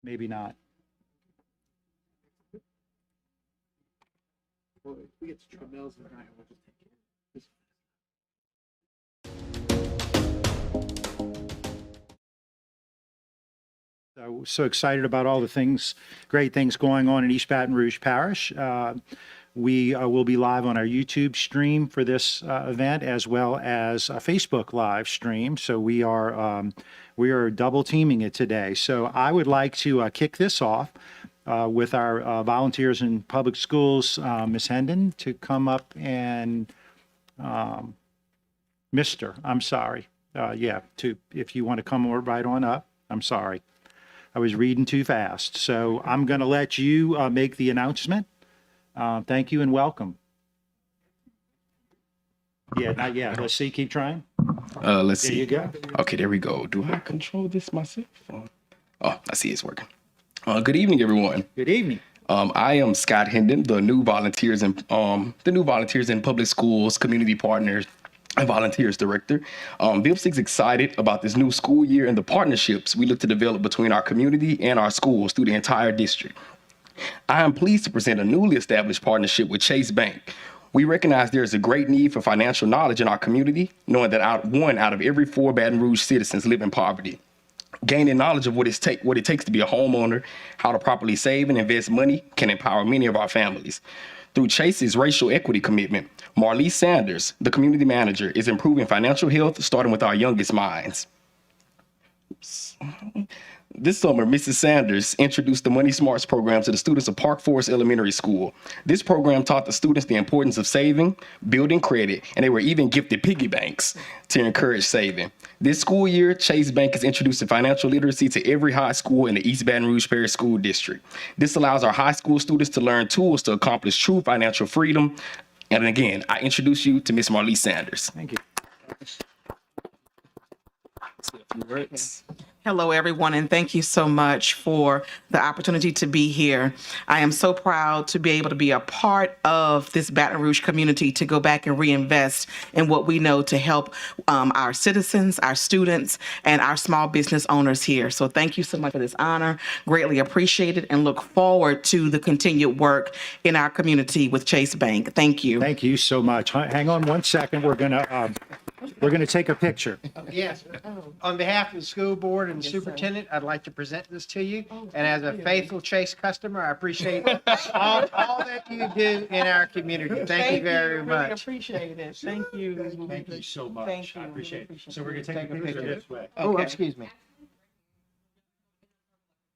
Maybe not. Well, if we get to Trammell's tonight, we'll just take it. So excited about all the things, great things going on in East Baton Rouge Parish. We will be live on our YouTube stream for this event, as well as a Facebook live stream. So we are double teaming it today. So I would like to kick this off with our volunteers in public schools, Ms. Hendon, to come up and if you want to come right on up. I'm sorry. I was reading too fast. So I'm going to let you make the announcement. Thank you and welcome. Yeah, not yet. Let's see. Keep trying. Let's see. There you go. Okay, there we go. Do I control this myself? Oh, I see it's working. Good evening, everyone. Good evening. I am Scott Hendon, the new volunteers in public schools, community partners, and volunteers director. VIPS is excited about this new school year and the partnerships we look to develop between our community and our schools through the entire district. I am pleased to present a newly established partnership with Chase Bank. We recognize there is a great need for financial knowledge in our community, knowing that one out of every 4 Baton Rouge citizens live in poverty. Gaining knowledge of what it takes to be a homeowner, how to properly save and invest money can empower many of our families. Through Chase's racial equity commitment, Marlise Sanders, the community manager, is improving financial health, starting with our youngest minds. Oops. This summer, Mrs. Sanders introduced the Money Smarts program to the students of Park Forest Elementary School. This program taught the students the importance of saving, building credit, and they were even gifted piggy banks to encourage saving. This school year, Chase Bank is introducing financial literacy to every high school in the East Baton Rouge Parish School District. This allows our high school students to learn tools to accomplish true financial freedom. And again, I introduce you to Miss Marlise Sanders. Thank you. Hello, everyone, and thank you so much for the opportunity to be here. I am so proud to be able to be a part of this Baton Rouge community to go back and reinvest in what we know to help our citizens, our students, and our small business owners here. So thank you so much for this honor. Greatly appreciate it and look forward to the continued work in our community with Chase Bank. Thank you. Thank you so much. Hang on one second. We're going to take a picture. Yes. On behalf of the school board and the superintendent, I'd like to present this to you. And as a faithful Chase customer, I appreciate all that you do in our community. Thank you very much. Really appreciate it. Thank you. Thank you so much. Thank you. I appreciate it. So we're going to take a picture this way. Oh, Okay. excuse me.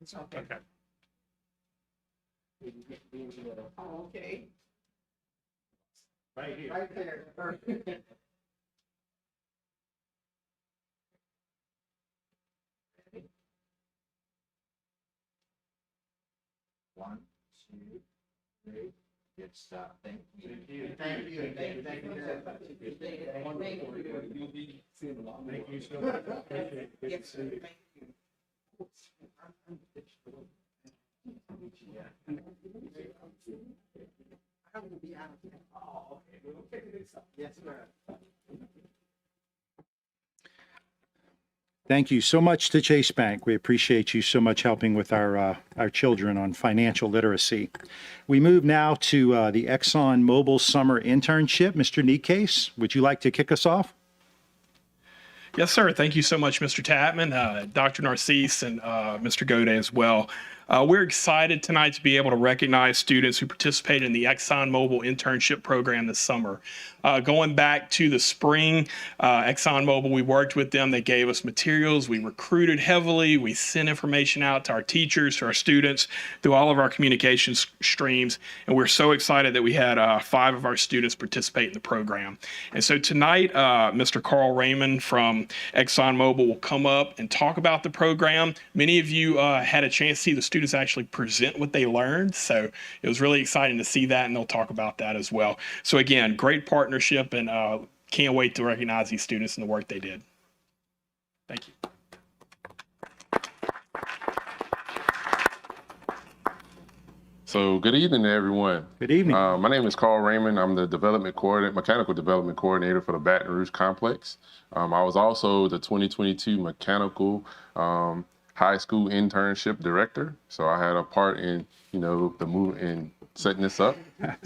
Okay. Okay. Right here. Right there. Perfect. One, two, three. Good stuff. Thank you. Thank you. Thank you. Thank you. Thank you very much. Thank you so much. Appreciate it. Good to see you. Yes, sir. Thank you so much to Chase Bank. We appreciate you so much helping with our children on financial literacy. We move now to the Exxon Mobil Summer Internship. Mr. Niecase, would you like to kick us off? Yes, sir. Thank you so much, Mr. Tatman, Dr. Narcisse, and Mr. Goday as well. We're excited tonight to be able to recognize students who participated in the ExxonMobil internship program this summer. Going back to the spring, ExxonMobil, we worked with them. They gave us materials. We recruited heavily. We sent information out to our teachers, to our students, through all of our communication streams. And we're so excited that we had 5 of our students participate in the program. And so tonight, Mr. Carl Raymond from ExxonMobil will come up and talk about the program. Many of you had a chance to see the students actually present what they learned. So it was really exciting to see that, and they'll talk about that as well. So again, great partnership, and can't wait to recognize these students and the work they did. Thank you. So good evening to everyone. Good evening. My name is Carl Raymond. I'm the mechanical development coordinator for the Baton Rouge complex. I was also the 2022 mechanical high school internship director. So I had a part in, the move in setting this up.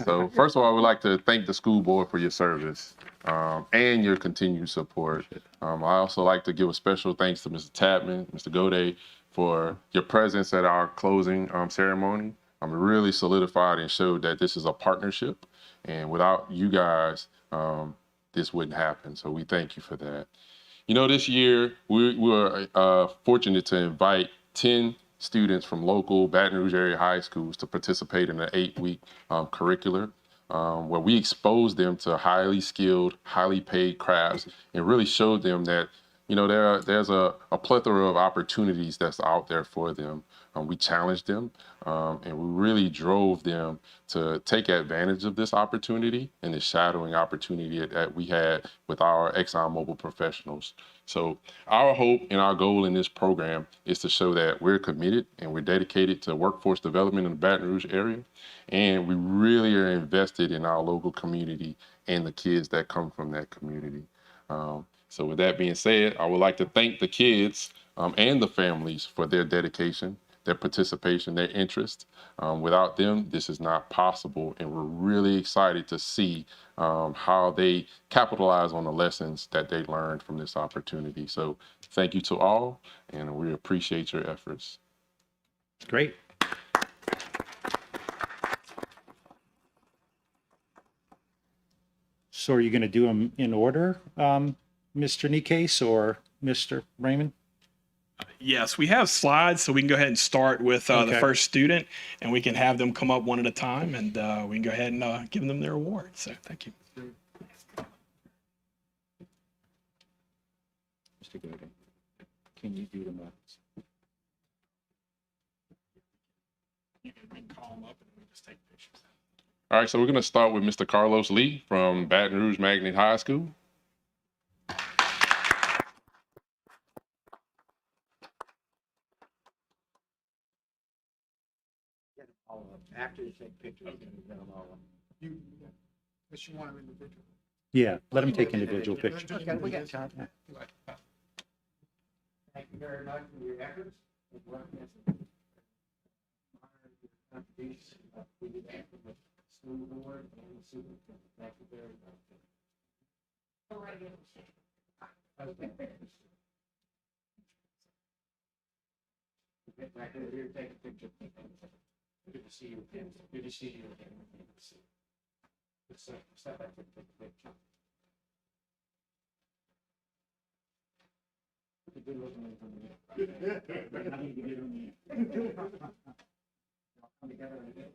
So first of all, I would like to thank the school board for your service and your continued support. I also like to give a special thanks to Mr. Tapman, Mr. Gode, for your presence at our closing ceremony. It really solidified and showed that this is a partnership, and without you guys, this wouldn't happen. So we thank you for that. This year we were fortunate to invite 10 students from local Baton Rouge area high schools to participate in an 8-week curricular where we exposed them to highly skilled, highly paid crafts and really showed them that there's a plethora of opportunities that's out there for them. We challenged them and we really drove them to take advantage of this opportunity and the shadowing opportunity that we had with our ExxonMobil professionals. So our hope and our goal in this program is to show that we're committed and we're dedicated to workforce development in the Baton Rouge area. And we really are invested in our local community and the kids that come from that community. So with that being said, I would like to thank the kids and the families for their dedication, their participation, their interest. Without them, this is not possible. And we're really excited to see how they capitalize on the lessons that they learned from this opportunity. So thank you to all, and we appreciate your efforts. Great. So are you going to do them in order, Mr. Nikes or Mr. Raymond? Yes, we have slides, so we can go ahead and start with the Okay. first student, and we can have them come up one at a time, and we can go ahead and give them their award. So thank you. Mr. Gordon, can you do them? You can call them up, and we just take pictures. All right, so we're going to start with Mr. Carlos Lee from Baton Rouge Magnet High School. After you take pictures, you can get them all up. But you want them individual. Yeah, let them take individual pictures. Okay, we got time. Thank you very much for your efforts. Contributions to the school board and the superintendent. Thank you very much. Okay. Get back over here, take a picture. Good to see you again. Good to see you again. Good to see you. Step back and take a picture. Good looking from you. I need to get on you. Y'all come together again.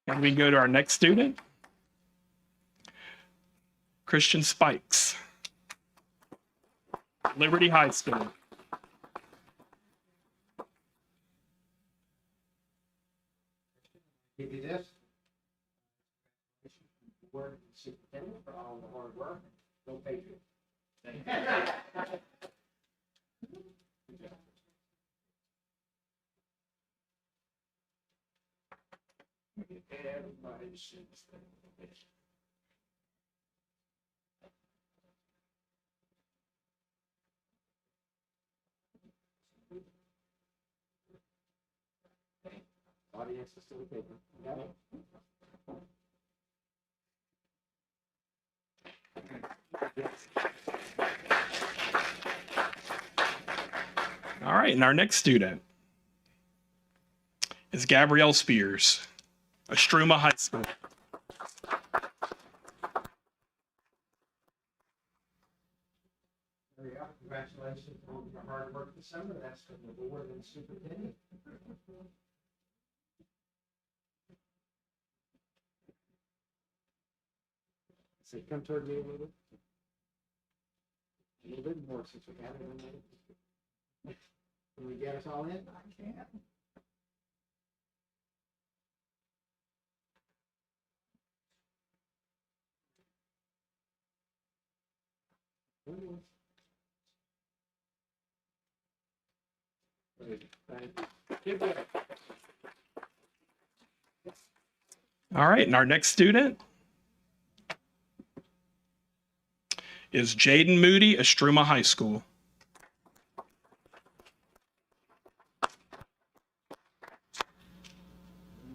And we go to our next student, Christian Spikes, Liberty High School. Give you this. Word to the superintendent for all the hard work. Go Patriots. Everybody should stay. Audience is still paper. Got it? All right, and our next student is Gabrielle Spears, Estruma High School. There we go. Congratulations on your hard work this summer. That's from the board and the superintendent. So come toward me a little bit. A little bit more since we got it in there. Can we get us all in? I can. Great, thank you. All right, and our next student is Jaden Moody, Estruma High School.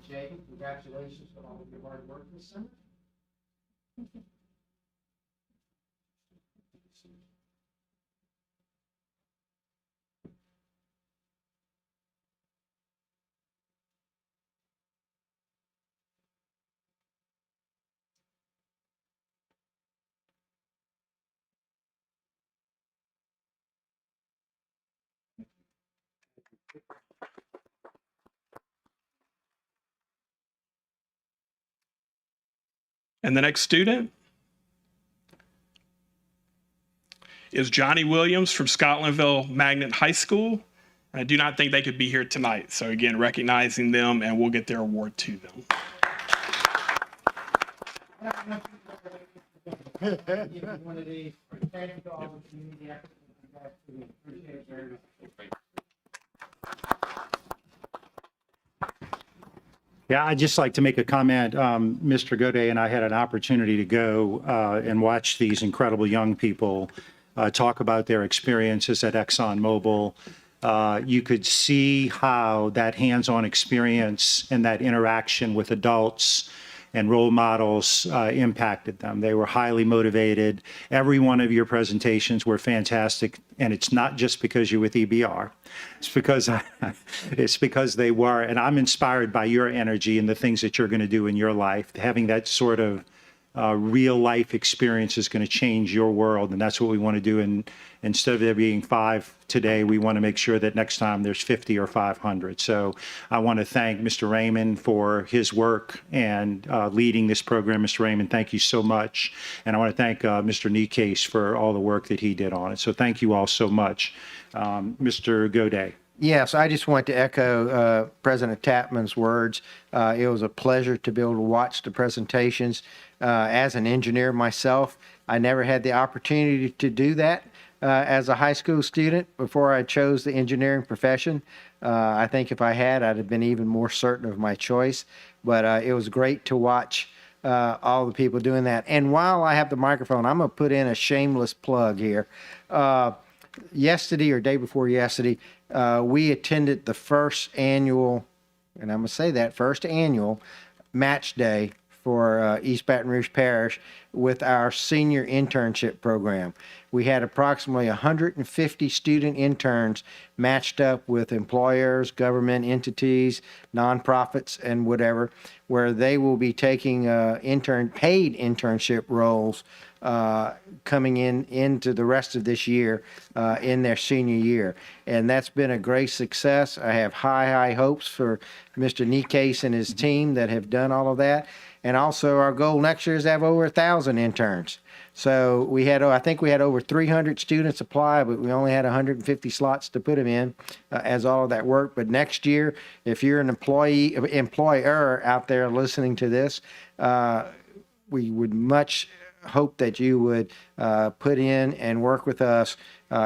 Jaden, congratulations on all of your hard work this summer. And the next student is Johnny Williams from Scotlandville Magnet High School. I do not think they could be here tonight. So again, recognizing them, and we'll get their award to them. One of these. Thank you to all the community efforts. Appreciate it very much. Yeah, I'd just like to make a comment. Mr. Godet and I had an opportunity to go and watch these incredible young people talk about their experiences at ExxonMobil. You could see how that hands-on experience and that interaction with adults and role models impacted them. They were highly motivated. Every one of your presentations were fantastic, and it's not just because you're with EBR. It's because they were, and I'm inspired by your energy and the things that you're going to do in your life. Having that sort of real life experience is going to change your world, and that's what we want to do. And instead of there being 5 today, we want to make sure that next time there's 50 or 500. So I want to thank Mr. Raymond for his work and leading this program. Mr. Raymond, thank you so much. And I want to thank Mr. Nikase for all the work that he did on it. So thank you all so much. Mr. Godet. Yes, I just want to echo President Tapman's words. It was a pleasure to be able to watch the presentations. As an engineer myself, I never had the opportunity to do that as a high school student before I chose the engineering profession. I think if I had, I'd have been even more certain of my choice. But it was great to watch all the people doing that. And while I have the microphone, I'm going to put in a shameless plug here. Yesterday or day before yesterday, we attended the first annual, and I'm going to say that, first annual match day for East Baton Rouge Parish with our senior internship program. We had approximately 150 student interns matched up with employers, government entities, nonprofits, and whatever, where they will be taking paid internship roles coming into the rest of this year in their senior year. And that's been a great success. I have high hopes for Mr. Nikase and his team that have done all of that. And also our goal next year is to have over 1,000 interns. So we had, I think we had over 300 students apply, but we only had 150 slots to put them in as all of that worked. But next year, if you're an employer out there listening to this, we would much hope that you would put in and work with us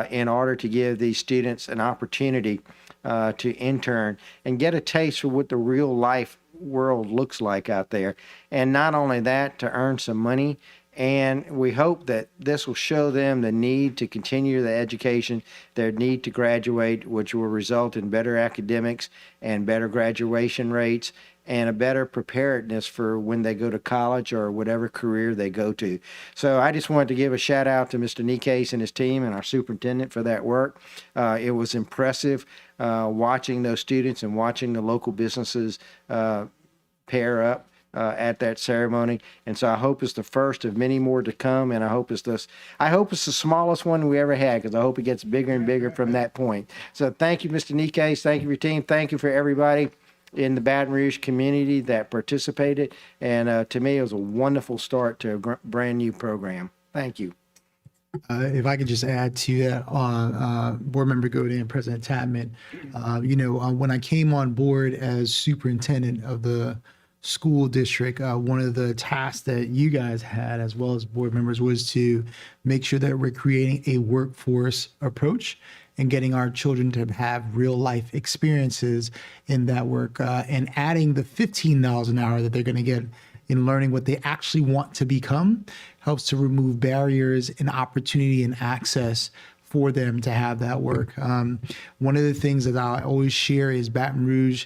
in order to give these students an opportunity to intern and get a taste for what the real life world looks like out there. And not only that, to earn some money. And we hope that this will show them the need to continue the education, their need to graduate, which will result in better academics and better graduation rates and a better preparedness for when they go to college or whatever career they go to. So I just wanted to give a shout out to Mr. Nikase and his team and our superintendent for that work. It was impressive watching those students and watching the local businesses pair up at that ceremony. And so I hope it's the first of many more to come. And I hope it's the smallest one we ever had, because I hope it gets bigger and bigger from that point. So thank you, Mr. Nikase. Thank you for your team. Thank you for everybody in the Baton Rouge community that participated. And to me, it was a wonderful start to a brand new program. Thank you. If I could just add to that, Board Member Godet and President Tapman, when I came on board as superintendent of the school district, one of the tasks that you guys had, as well as board members, was to make sure that we're creating a workforce approach. and getting our children to have real life experiences in that work, and adding the $15 an hour that they're going to get in learning what they actually want to become helps to remove barriers and opportunity and access for them to have that work. One of the things that I always share is Baton Rouge.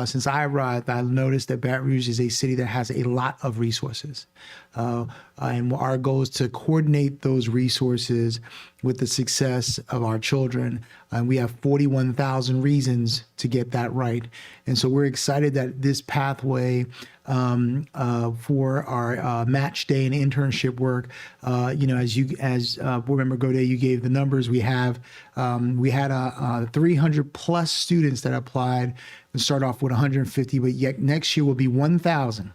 Since I arrived, I noticed that Baton Rouge is a city that has a lot of resources. And our goal is to coordinate those resources with the success of our children. And we have 41,000 reasons to get that right. And so we're excited that this pathway for our match day and internship work, as Board Member Gaudet, you gave the numbers. We had 300 plus students that applied. We start off with 150, but yet next year will be 1,000.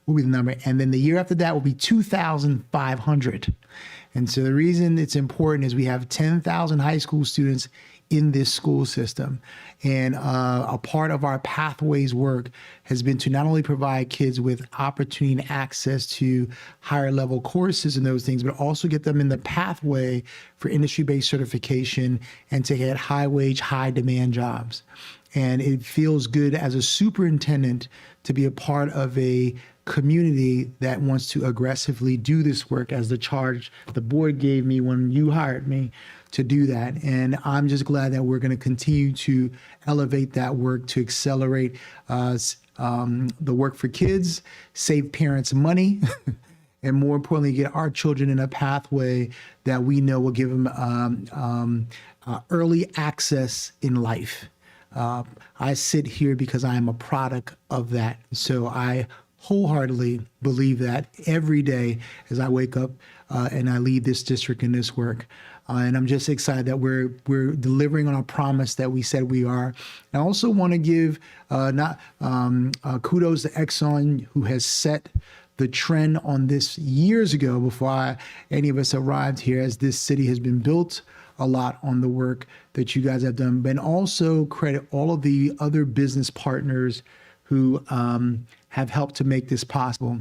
Will be the number, and then the year after that will be 2,500. And so the reason it's important is we have 10,000 high school students in this school system, and a part of our pathways work has been to not only provide kids with opportunity and access to higher level courses and those things, but also get them in the pathway for industry-based certification and to get high wage, high demand jobs. And it feels good as a superintendent to be a part of a community that wants to aggressively do this work as the charge the board gave me when you hired me to do that. And I'm just glad that we're going to continue to elevate that work to accelerate the work for kids, save parents money, and more importantly, get our children in a pathway that we know will give them early access in life. I sit here because I am a product of that. So I wholeheartedly believe that every day as I wake up and I lead this district in this work. And I'm just excited that we're delivering on our promise that we said we are. And I also want to give kudos to Exxon, who has set the trend on this years ago before any of us arrived here, as this city has been built a lot on the work that you guys have done, but also credit all of the other business partners who have helped to make this possible.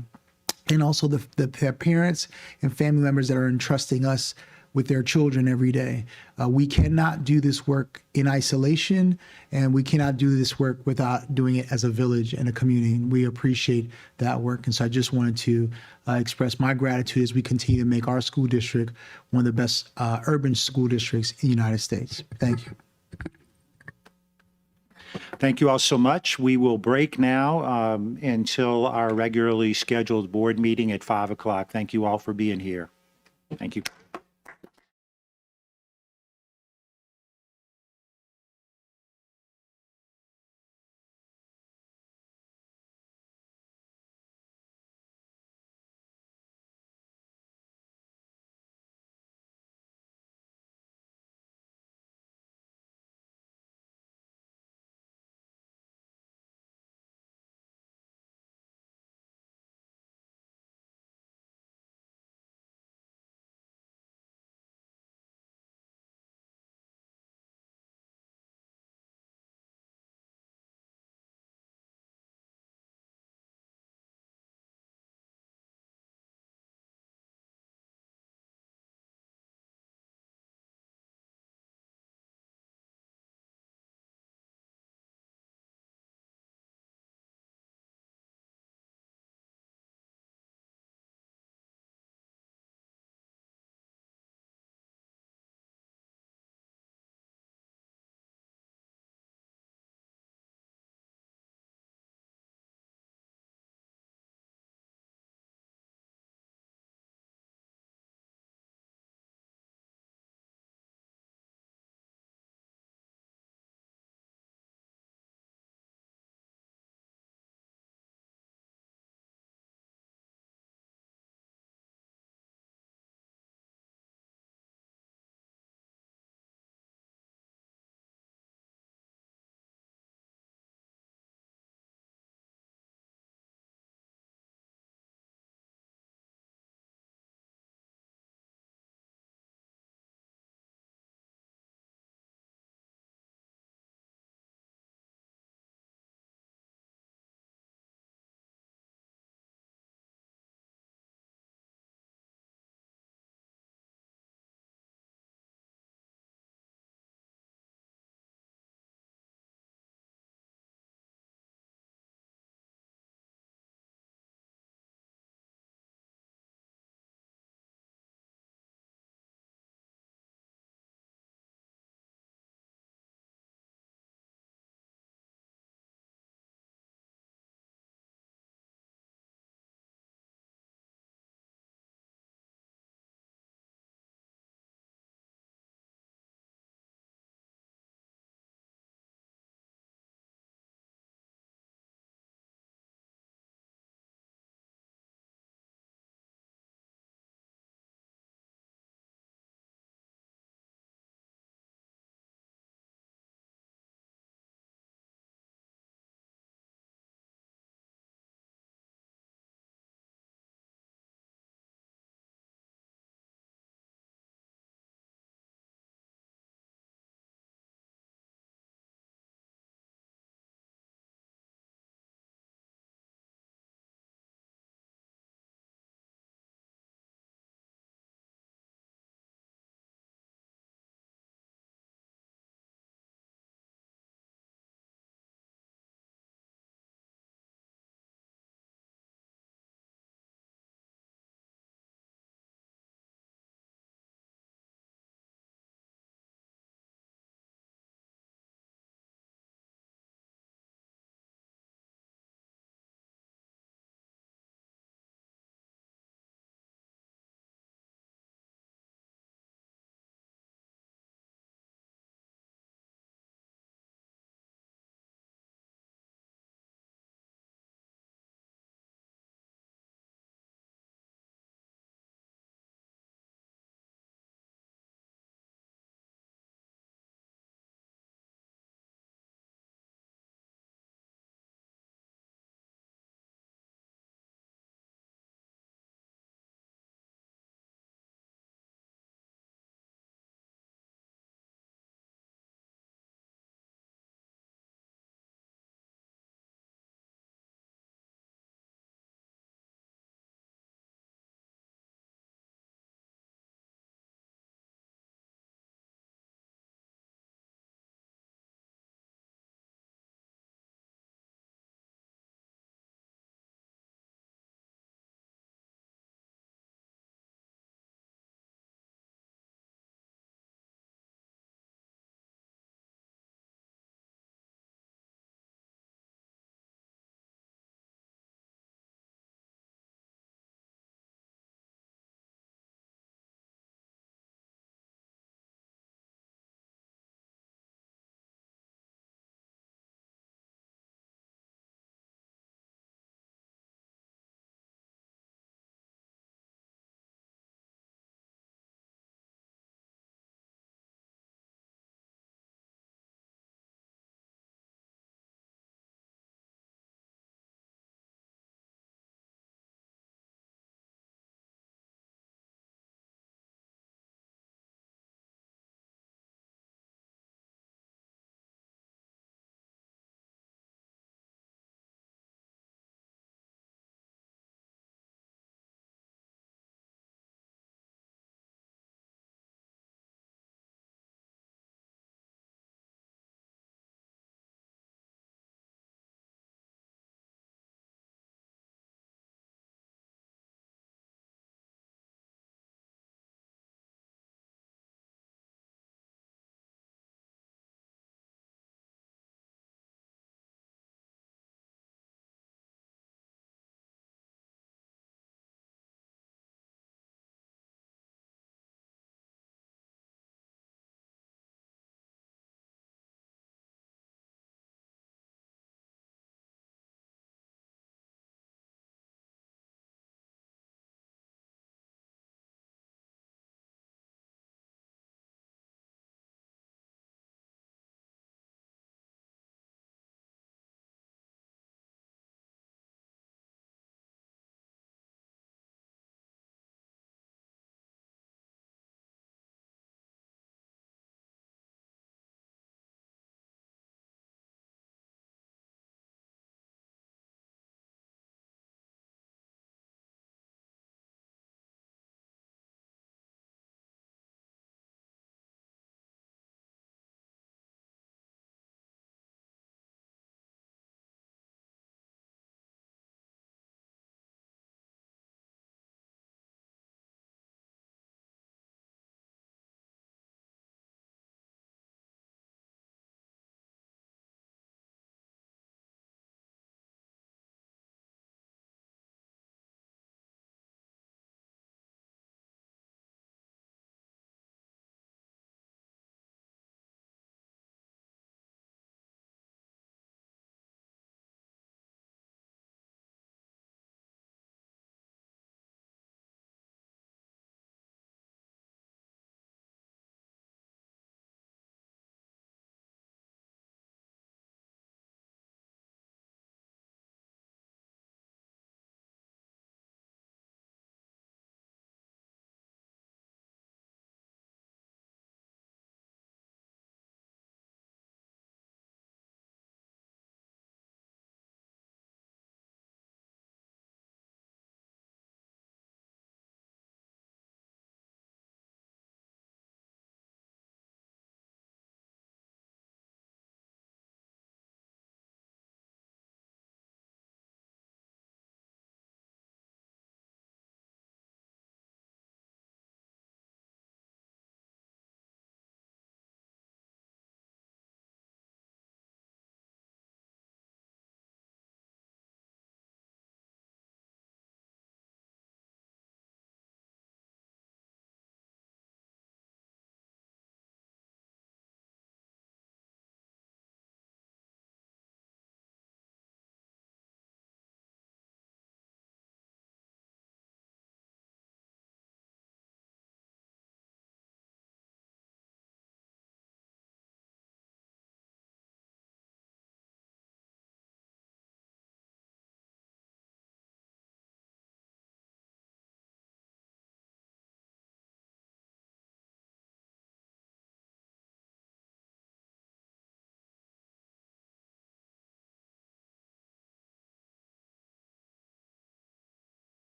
And also the parents and family members that are entrusting us with their children every day. We cannot do this work in isolation, and we cannot do this work without doing it as a village and a community. And we appreciate that work. And so I just wanted to express my gratitude as we continue to make our school district one of the best urban school districts in the United States. Thank you. Thank you all so much. We will break now until our regularly scheduled board meeting at 5 o'clock. Thank you all for being here. Thank you.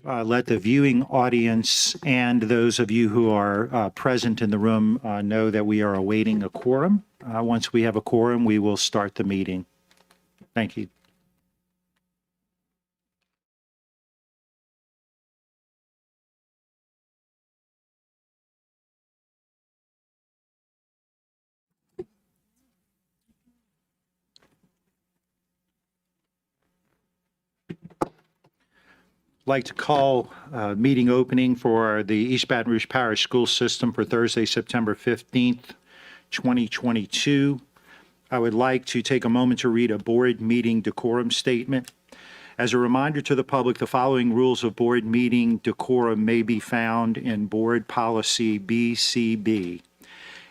let the viewing audience and those of you who are present in the room know that we are awaiting a quorum. Once we have a quorum, we will start the meeting. Thank you. Like to call meeting opening for the East Baton Rouge Parish School System for Thursday, September 15th, 2022. I would like to take a moment to read a board meeting decorum statement. As a reminder to the public, the following rules of board meeting decorum may be found in Board Policy BCB.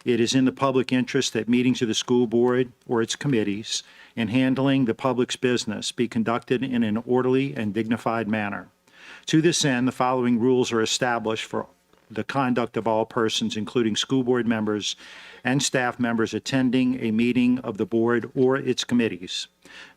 It is in the public interest that meetings of the school board or its committees in handling the public's business be conducted in an orderly and dignified manner. To this end, the following rules are established for the conduct of all persons, including school board members and staff members attending a meeting of the board or its committees.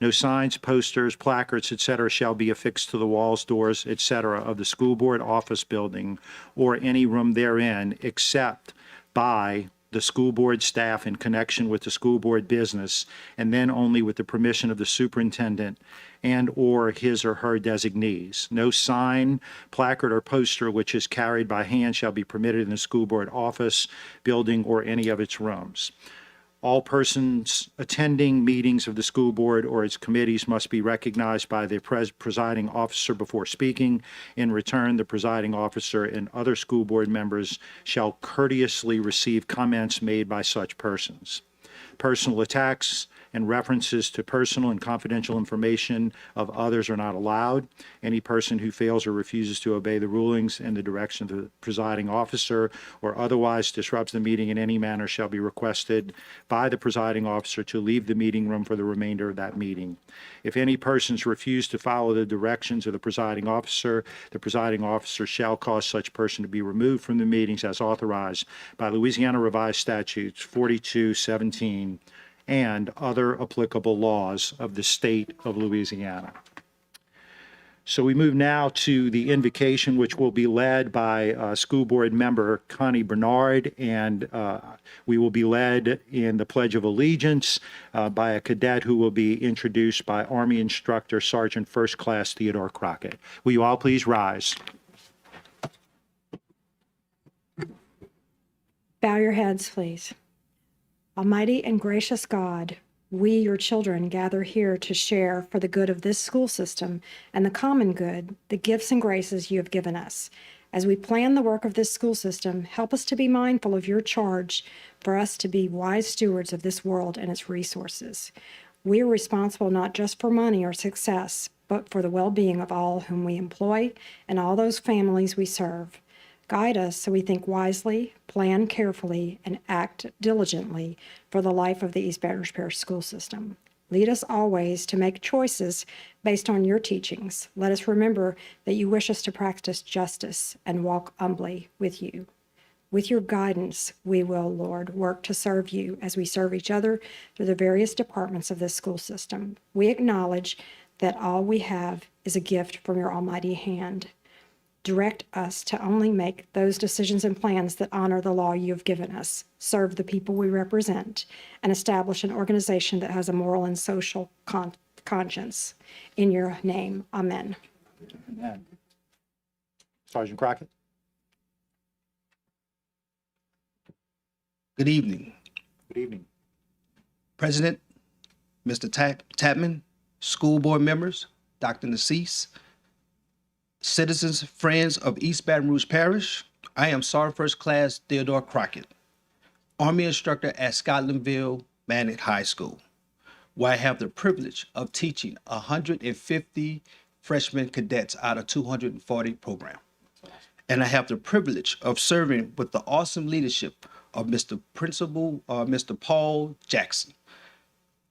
No signs, posters, placards, etc. shall be affixed to the walls, doors, etc. of the school board office building or any room therein, except by the school board staff in connection with the school board business, and then only with the permission of the superintendent and/or his or her designees. No sign, placard, or poster which is carried by hand shall be permitted in the school board office, building, or any of its rooms. All persons attending meetings of the school board or its committees must be recognized by the presiding officer before speaking. In return, the presiding officer and other school board members shall courteously receive comments made by such persons. Personal attacks and references to personal and confidential information of others are not allowed. Any person who fails or refuses to obey the rulings and the direction of the presiding officer or otherwise disrupts the meeting in any manner shall be requested by the presiding officer to leave the meeting room for the remainder of that meeting. If any persons refuse to follow the directions of the presiding officer shall cause such person to be removed from the meetings as authorized by Louisiana Revised Statutes 42:17 and other applicable laws of the state of Louisiana. So we move now to the invocation, which will be led by School Board Member Connie Bernard, and we will be led in the Pledge of Allegiance by a cadet who will be introduced by Army Instructor Sergeant First Class Theodore Crockett. Will you all please rise? Bow your heads, please. Almighty and gracious God, we, your children, gather here to share for the good of this school system and the common good, the gifts and graces you have given us. As we plan the work of this school system, help us to be mindful of your charge for us to be wise stewards of this world and its resources. We are responsible not just for money or success, but for the well-being of all whom we employ and all those families we serve. Guide us so we think wisely, plan carefully, and act diligently for the life of the East Baton Rouge Parish School System. Lead us always to make choices based on your teachings. Let us remember that you wish us to practice justice and walk humbly with you. With your guidance, we will, Lord, work to serve you as we serve each other through the various departments of this school system. We acknowledge that all we have is a gift from your almighty hand. Direct us to only make those decisions and plans that honor the law you have given us, serve the people we represent, and establish an organization that has a moral and social conscience. In your name, amen. Amen. Sergeant Crockett. Good evening, Good evening. President, Mr. Tapman, school board members, Dr. Nassis, citizens, friends of East Baton Rouge Parish. I am Sergeant First Class Theodore Crockett, Army instructor at Scotlandville Manning High School, where I have the privilege of teaching 150 freshman cadets out of 240 program. And I have the privilege of serving with the awesome leadership of Mr. Principal, Mr. Paul Jackson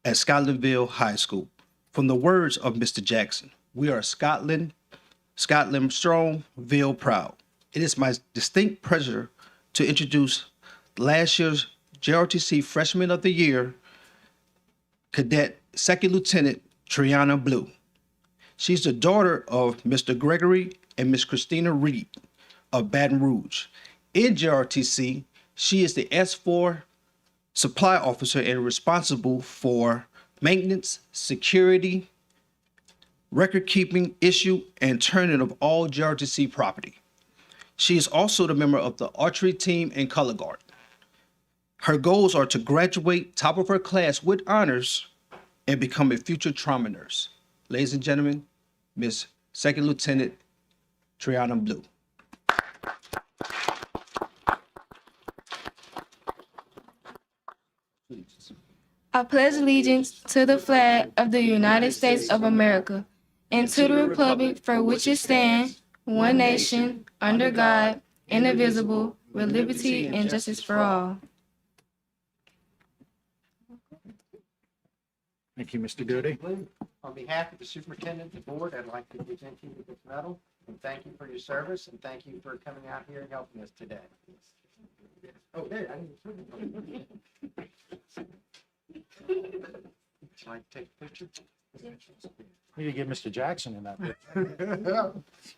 at Scotlandville High School. From the words of Mr. Jackson, we are Scotland strong, Ville proud. It is my distinct pleasure to introduce last year's JRTC Freshman of the Year, Cadet Second Lieutenant Triana Blue. She's the daughter of Mr. Gregory and Ms. Christina Reed of Baton Rouge. In JRTC, she is the S4 supply officer and responsible for maintenance, security, record keeping, issue, and turning of all JRTC property. She is also the member of the archery team and color guard. Her goals are to graduate top of her class with honors and become a future trauma nurse. Ladies and gentlemen, Miss Second Lieutenant Triana Blue. I pledge allegiance to the flag of the United States of America and to the republic for which it stands, one nation, under God, indivisible, with liberty and justice for all. Thank you, Mr. Goody. On behalf of the superintendent and the board, I'd like to present you with this medal and thank you for your service and thank you for coming out here and helping us today. Oh, there, I didn't. Would you like to take a picture? We could get Mr. Jackson in that picture.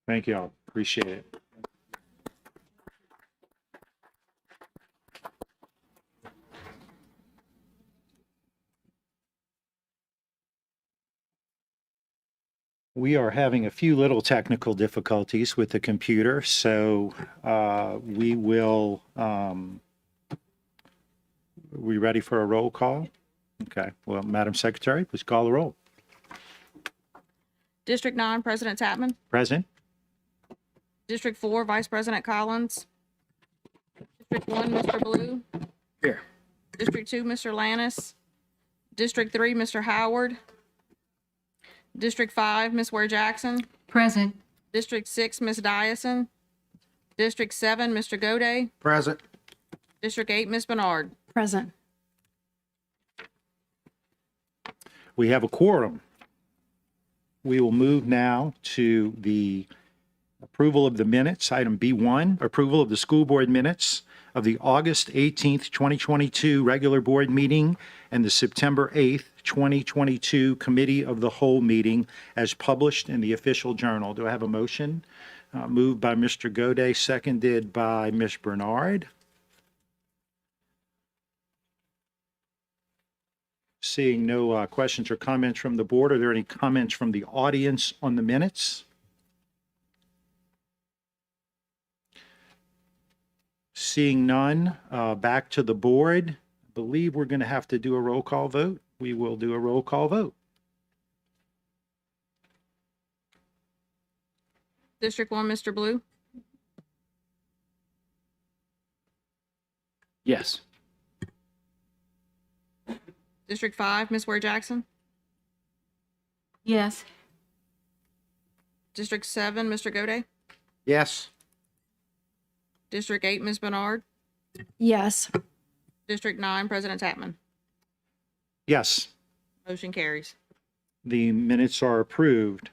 Thank you all. Appreciate it. We are having a few little technical difficulties with the computer, so we will, we ready for a roll call? Okay, well, Madam Secretary, please call the roll. District 9, President Tapman. Present? District 4, Vice President Collins. District 1, Mr. Blue. Here. District 2, Mr. Lannis. District 3, Mr. Howard. District 5, Ms. Ware Jackson. Present. District 6, Ms. Dyson. District 7, Mr. Goday. Present. District 8, Ms. Bernard. Present. We have a quorum. We will move now to the approval of the minutes, item B1, approval of the school board minutes of the August 18th, 2022 regular board meeting and the September 8th, 2022 committee of the whole meeting as published in the official journal. Do I have a motion? Moved by Mr. Goday, seconded by Ms. Bernard. Seeing no questions or comments from the board, are there any comments from the audience on the minutes? Seeing none, back to the board. I believe we're going to have to do a roll call vote. We will do a roll call vote. District 1, Mr. Blue. Yes. District 5, Ms. Ware Jackson. Yes. District 7, Mr. Goday. Yes. District 8, Ms. Bernard. Yes. District 9, President Tapman. Yes, Motion carries. the minutes are approved.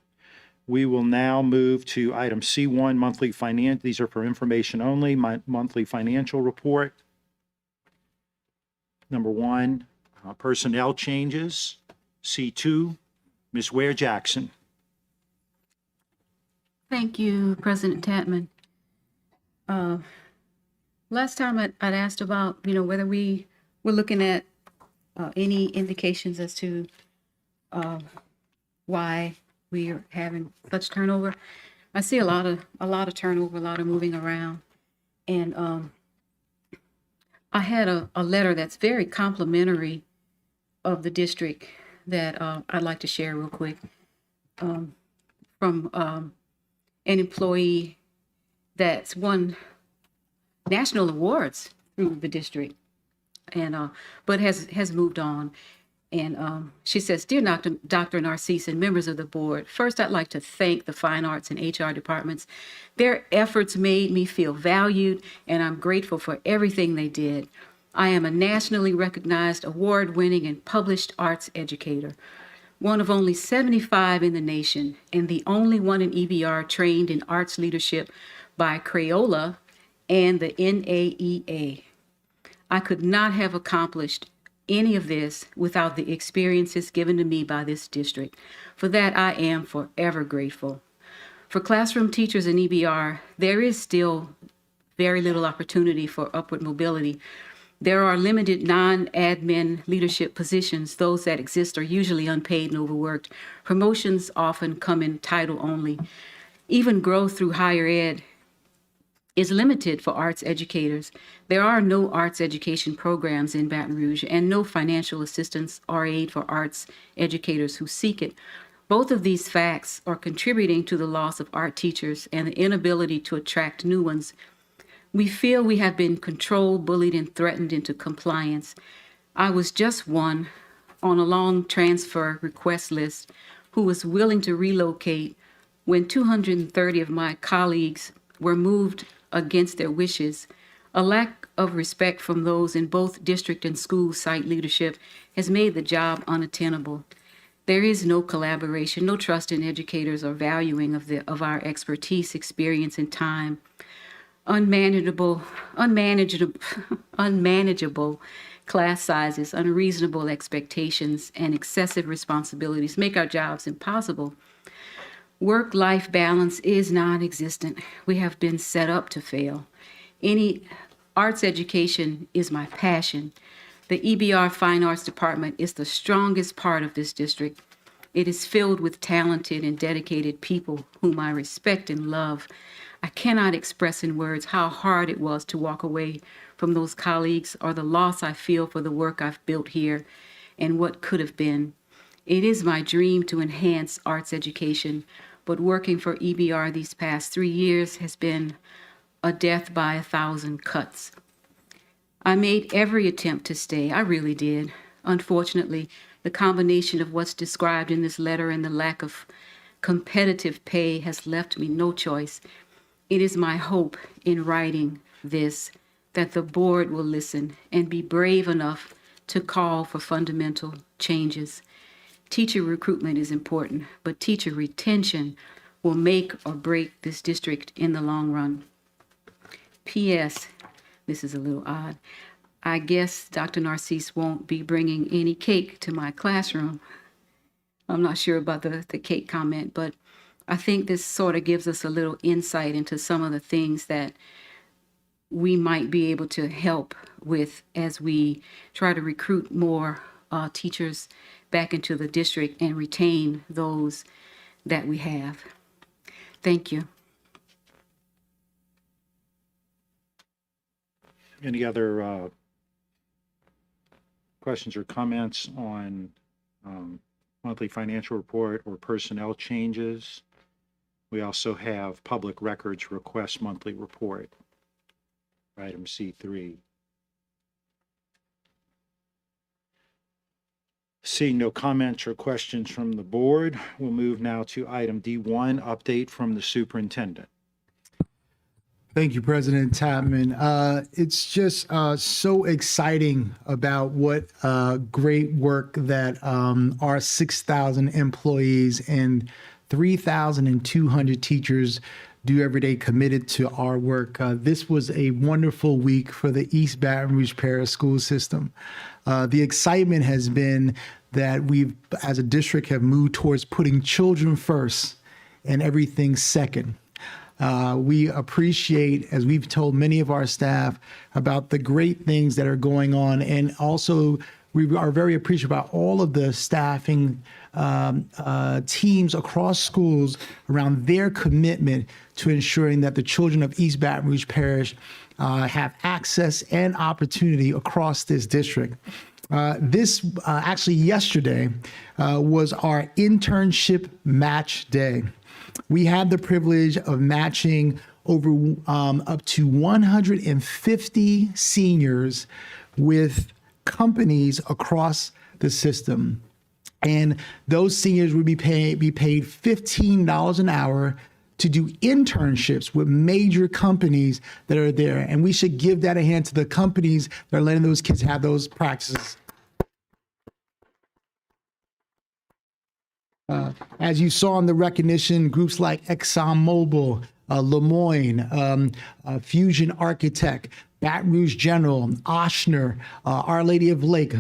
We will now move to item C1, monthly finance. These are for information only, my monthly financial report. Number 1, personnel changes. C2, Ms. Ware Jackson. Thank you, President Tapman. Last time I'd asked about, whether we were looking at any indications as to why we are having such turnover. I see a lot of turnover, a lot of moving around, and I had a letter that's very complimentary of the district that I'd like to share real quick from an employee that's won national awards through the district, and but has moved on. And she says, "Dear Dr. Narcisse and members of the board, first I'd like to thank the Fine Arts and HR departments. Their efforts made me feel valued, and I'm grateful for everything they did. I am a nationally recognized, award-winning, and published arts educator, one of only 75 in the nation, and the only one in EBR trained in arts leadership by Crayola and the NAEA. I could not have accomplished any of this without the experiences given to me by this district. For that, I am forever grateful. For classroom teachers in EBR, there is still very little opportunity for upward mobility. There are limited non-admin leadership positions. Those that exist are usually unpaid and overworked. Promotions often come in title only. Even growth through higher ed is limited for arts educators. There are no arts education programs in Baton Rouge and no financial assistance or aid for arts educators who seek it. Both of these facts are contributing to the loss of art teachers and the inability to attract new ones. We feel we have been controlled, bullied, and threatened into compliance. I was just one on a long transfer request list who was willing to relocate when 230 of my colleagues were moved against their wishes. A lack of respect from those in both district and school site leadership has made the job unattainable. There is no collaboration, no trust in educators or valuing of our expertise, experience, and time. Unmanageable class sizes, unreasonable expectations, and excessive responsibilities make our jobs impossible. Work-life balance is non-existent. We have been set up to fail. Any arts education is my passion. The EBR Fine Arts Department is the strongest part of this district. It is filled with talented and dedicated people whom I respect and love. I cannot express in words how hard it was to walk away from those colleagues or the loss I feel for the work I've built here and what could have been. It is my dream to enhance arts education, but working for EBR these past 3 years has been a death by 1,000 cuts. I made every attempt to stay. I really did. Unfortunately, the combination of what's described in this letter and the lack of competitive pay has left me no choice. It is my hope in writing this that the board will listen and be brave enough to call for fundamental changes. Teacher recruitment is important, but teacher retention will make or break this district in the long run. P.S. This is a little odd. I guess Dr. Narcisse won't be bringing any cake to my classroom. I'm not sure about the cake comment, but I think this sort of gives us a little insight into some of the things that we might be able to help with as we try to recruit more teachers back into the district and retain those that we have. Thank you. Any other questions or comments on monthly financial report or personnel changes? We also have public records request monthly report, item C3. Seeing no comments or questions from the board, we'll move now to item D1, update from the superintendent. Thank you, President Tapman. It's just so exciting about what great work that our 6,000 employees and 3,200 teachers do every day, committed to our work. This was a wonderful week for the East Baton Rouge Parish School System. The excitement has been that we've, as a district, have moved towards putting children first and everything second. We appreciate, as we've told many of our staff, about the great things that are going on, and also we are very appreciative about all of the staffing teams across schools around their commitment to ensuring that the children of East Baton Rouge Parish have access and opportunity across this district. This actually yesterday was our internship match day. We had the privilege of matching over up to 150 seniors with companies across the system. And those seniors would be paid $15 an hour to do internships with major companies that are there. And we should give that a hand to the companies that are letting those kids have those practices. As you saw in the recognition, groups like ExxonMobil, Lemoyne, Fusion Architect, Baton Rouge General, Ochsner, Our Lady of Lake.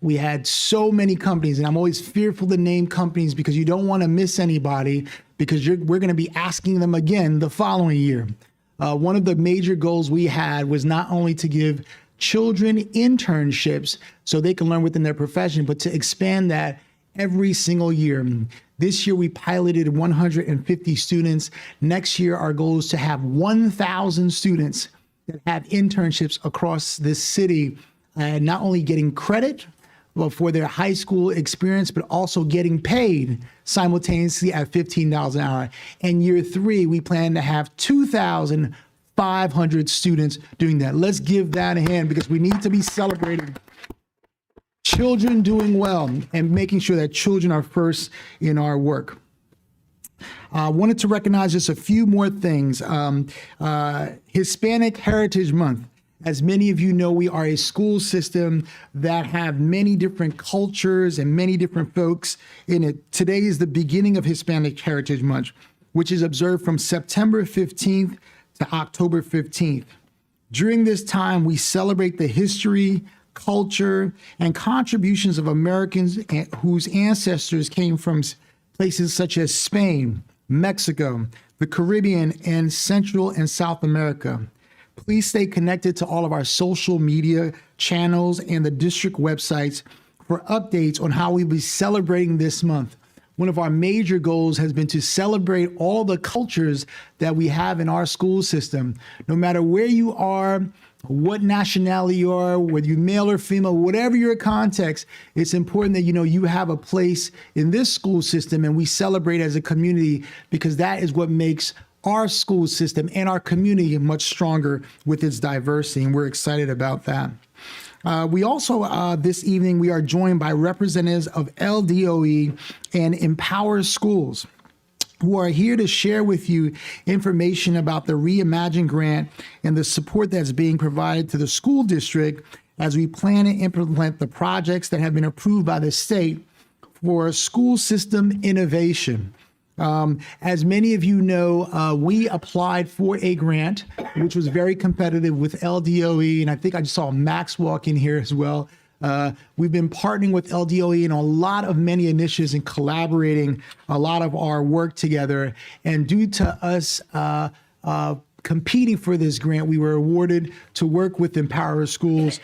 We had so many companies, and I'm always fearful to name companies because you don't want to miss anybody, because we're going to be asking them again the following year. One of the major goals we had was not only to give children internships so they can learn within their profession, but to expand that every single year. This year, we piloted 150 students. Next year, our goal is to have 1,000 students that have internships across this city, and not only getting credit for their high school experience, but also getting paid simultaneously at $15 an hour. And year 3, we plan to have 2,500 students doing that. Let's give that a hand, because we need to be celebrating children doing well and making sure that children are first in our work. I wanted to recognize just a few more things. Hispanic Heritage Month. As many of you know, we are a school system that have many different cultures and many different folks in it. Today is the beginning of Hispanic Heritage Month, which is observed from September 15th to October 15th. During this time, we celebrate the history, culture, and contributions of Americans whose ancestors came from places such as Spain, Mexico, the Caribbean, and Central and South America. Please stay connected to all of our social media channels and the district websites for updates on how we'll be celebrating this month. One of our major goals has been to celebrate all the cultures that we have in our school system. No matter where you are, what nationality you are, whether you're male or female, whatever your context, it's important that you have a place in this school system, and we celebrate as a community, because that is what makes our school system and our community much stronger with its diversity, and we're excited about that. We also, this evening, we are joined by representatives of LDOE and Empower Schools, who are here to share with you information about the Reimagine Grant and the support that's being provided to the school district as we plan to implement the projects that have been approved by the state for school system innovation. As many of you know, we applied for a grant, which was very competitive with LDOE, and I think I just saw Max walk in here as well. We've been partnering with LDOE in a lot of many initiatives and collaborating a lot of our work together. And due to us competing for this grant, we were awarded to work with Empower Schools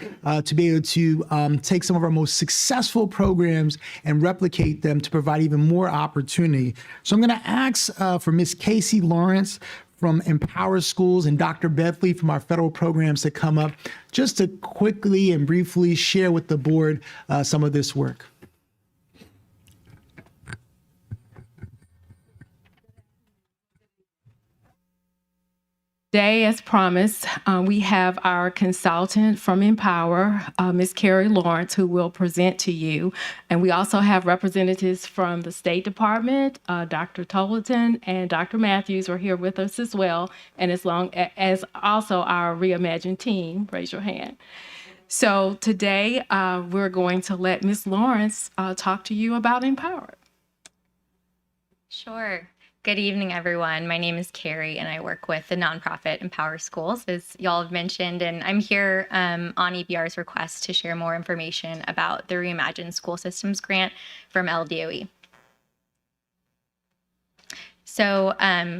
to be able to take some of our most successful programs and replicate them to provide even more opportunity. So I'm going to ask for Ms. Casey Lawrence from Empower Schools and Dr. Bedley from our federal programs to come up just to quickly and briefly share with the board some of this work. Today, as promised, we have our consultant from Empower, Ms. Carrie Lawrence, who will present to you. And we also have representatives from the State Department, Dr. Tolleton and Dr. Matthews are here with us as well, and as long as also our Reimagine team. Raise your hand. So today, we're going to let Ms. Lawrence talk to you about Empower. Sure. Good evening, everyone. My name is Carrie, and I work with the nonprofit Empower Schools, as y'all have mentioned. And I'm here on EBR's request to share more information about the Reimagine School Systems Grant from LDOE. So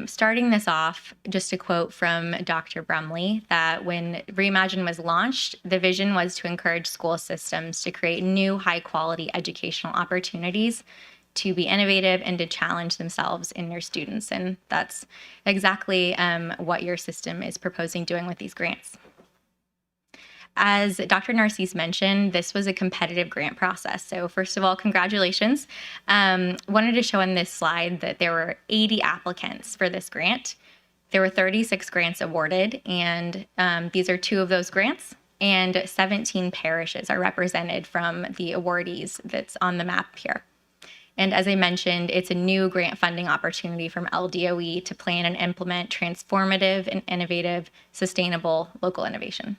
starting this off, just a quote from Dr. Brumley, that when Reimagine was launched, the vision was to encourage school systems to create new high-quality educational opportunities, to be innovative, and to challenge themselves in their students. And that's exactly what your system is proposing doing with these grants. As Dr. Narcisse mentioned, this was a competitive grant process. So first of all, congratulations. Wanted to show on this slide that there were 80 applicants for this grant. There were 36 grants awarded, and these are 2 of those grants. and 17 parishes are represented from the awardees that's on the map here. And as I mentioned, it's a new grant funding opportunity from LDOE to plan and implement transformative and innovative, sustainable local innovation.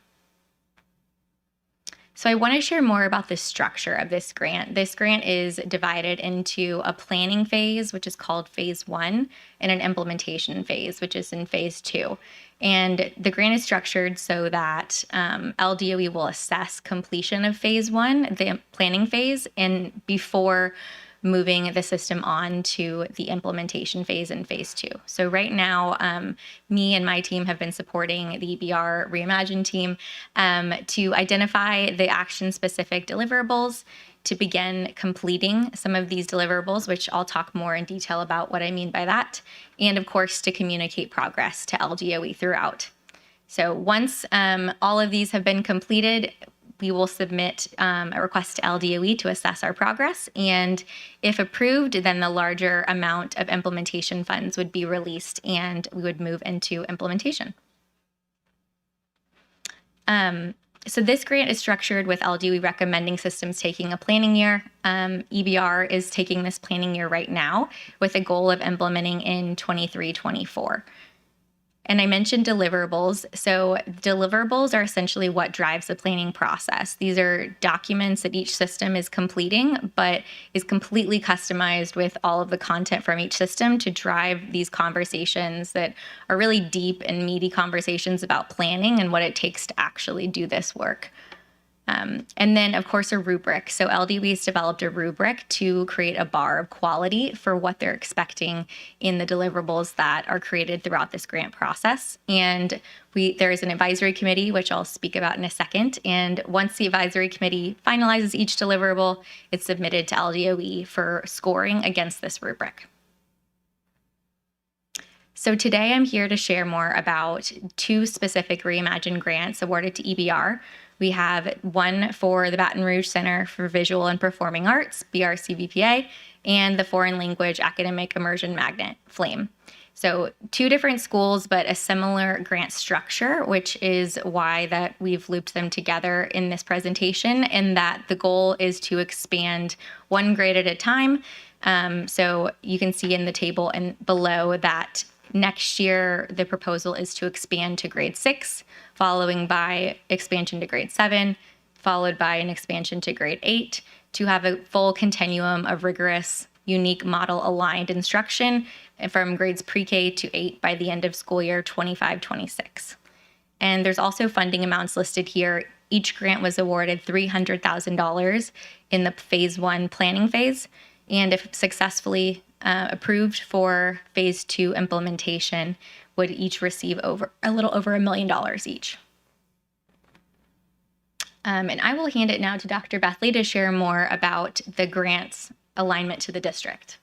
So I want to share more about the structure of this grant. This grant is divided into a planning phase, which is called phase 1, and an implementation phase, which is in phase 2. And the grant is structured so that LDOE will assess completion of phase 1, the planning phase, and before moving the system on to the implementation phase in phase 2. So right now, me and my team have been supporting the EBR Reimagine team to identify the action-specific deliverables, to begin completing some of these deliverables, which I'll talk more in detail about what I mean by that, and of course, to communicate progress to LDOE throughout. So once all of these have been completed, we will submit a request to LDOE to assess our progress. And if approved, then the larger amount of implementation funds would be released and we would move into implementation. So this grant is structured with LDOE recommending systems taking a planning year. EBR is taking this planning year right now with a goal of implementing in 23-24. And I mentioned deliverables. So deliverables are essentially what drives the planning process. These are documents that each system is completing, but is completely customized with all of the content from each system to drive these conversations that are really deep and meaty conversations about planning and what it takes to actually do this work. And then, of course, a rubric. So LDOE has developed a rubric to create a bar of quality for what they're expecting in the deliverables that are created throughout this grant process. And there is an advisory committee, which I'll speak about in a second. And once the advisory committee finalizes each deliverable, it's submitted to LDOE for scoring against this rubric. So today I'm here to share more about 2 specific Reimagine grants awarded to EBR. We have one for the Baton Rouge Center for Visual and Performing Arts, BRCVPA, and the Foreign Language Academic Immersion Magnet, FLAME. So 2 different schools, but a similar grant structure, which is why that we've looped them together in this presentation, and that the goal is to expand one grade at a time. So you can see in the table and below that next year, the proposal is to expand to grade 6, following by expansion to grade 7, followed by an expansion to grade 8, to have a full continuum of rigorous, unique model-aligned instruction from grades pre-K to 8 by the end of school year 25-26. And there's also funding amounts listed here. Each grant was awarded $300,000 in the phase 1 planning phase, and if successfully approved for phase 2 implementation, would each receive a little over $1 million each. And I will hand it now to Dr. Bethley to share more about the grant's alignment to the district.